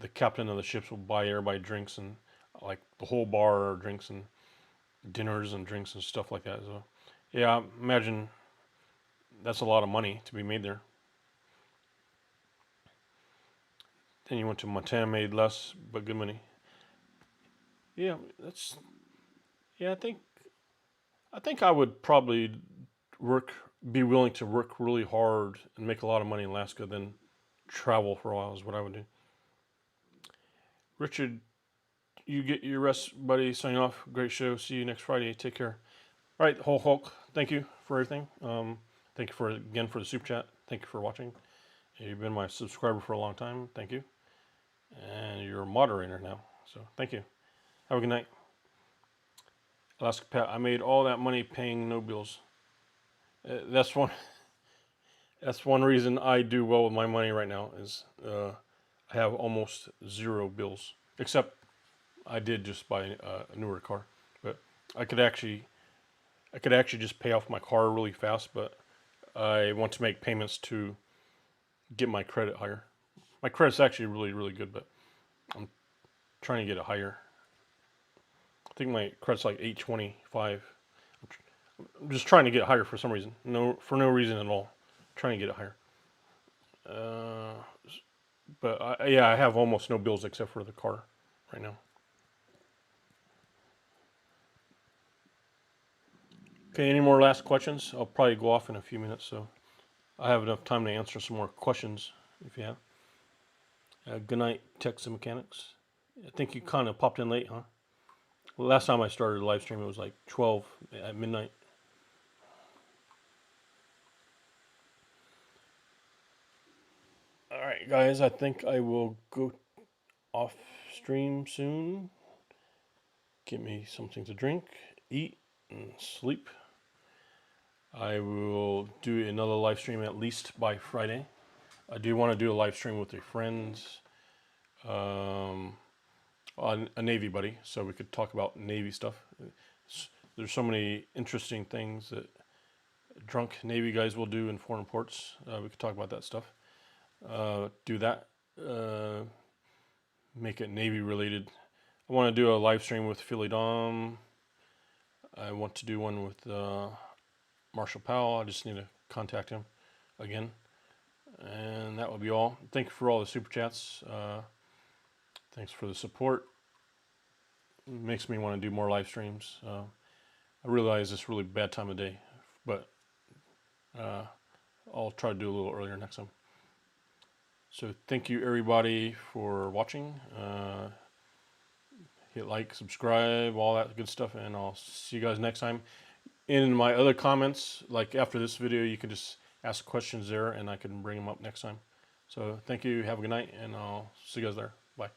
the captain of the ships will buy everybody drinks, and like the whole bar, drinks and dinners and drinks and stuff like that. So, yeah, imagine that's a lot of money to be made there. Then you went to Montana, made less but good money. Yeah, that's yeah. I think I would probably be willing to work really hard and make a lot of money in Alaska than travel for a while is what I would do. Richard, you get your rest, buddy. Signing off. Great show. See you next Friday. Take care. All right, whole Hulk. Thank you for everything. Thank you for the super chat. Thank you for watching. You've been my subscriber for a long time. Thank you. And you're a moderator now. So thank you. Have a good night. Alaska Pat. I made all that money paying no bills. That's one. That's one reason I do well with my money right now is I have almost zero bills, except I did just buy a newer car. But I could actually just pay off my car really fast. But I want to make payments to get my credit higher. My credit's actually really good, but I'm trying to get it higher. I think my credit's like 825. I'm just trying to get it higher for some reason. For no reason at all. Trying to get it higher. But I have almost no bills except for the car right now. Okay, any more last questions? I'll probably go off in a few minutes, so I have enough time to answer some more questions if you have. Good night, Techs and Mechanics. I think you kind of popped in late, huh? Well, last time I started a live stream, it was like 12 at midnight. All right, guys, I think I will go off stream soon. Get me something to drink, eat, and sleep. I will do another live stream at least by Friday. I do want to do a live stream with your friends on a Navy buddy, so we could talk about Navy stuff. There's so many interesting things that drunk Navy guys will do in foreign ports. We could talk about that stuff. Do that. Make it Navy related. I want to do a live stream with Philly Dom. I want to do one with Marshall Powell. I just need to contact him again. And that will be all. Thank you for all the super chats. Thanks for the support. It makes me want to do more live streams. I realize it's really bad time of day, but I'll try to do a little earlier next time. So thank you everybody for watching. Hit like, subscribe, all that good stuff, and I'll see you guys next time. In my other comments, like after this video, you can just ask questions there and I can bring them up next time. So thank you, have a good night, and I'll see you guys there. Bye.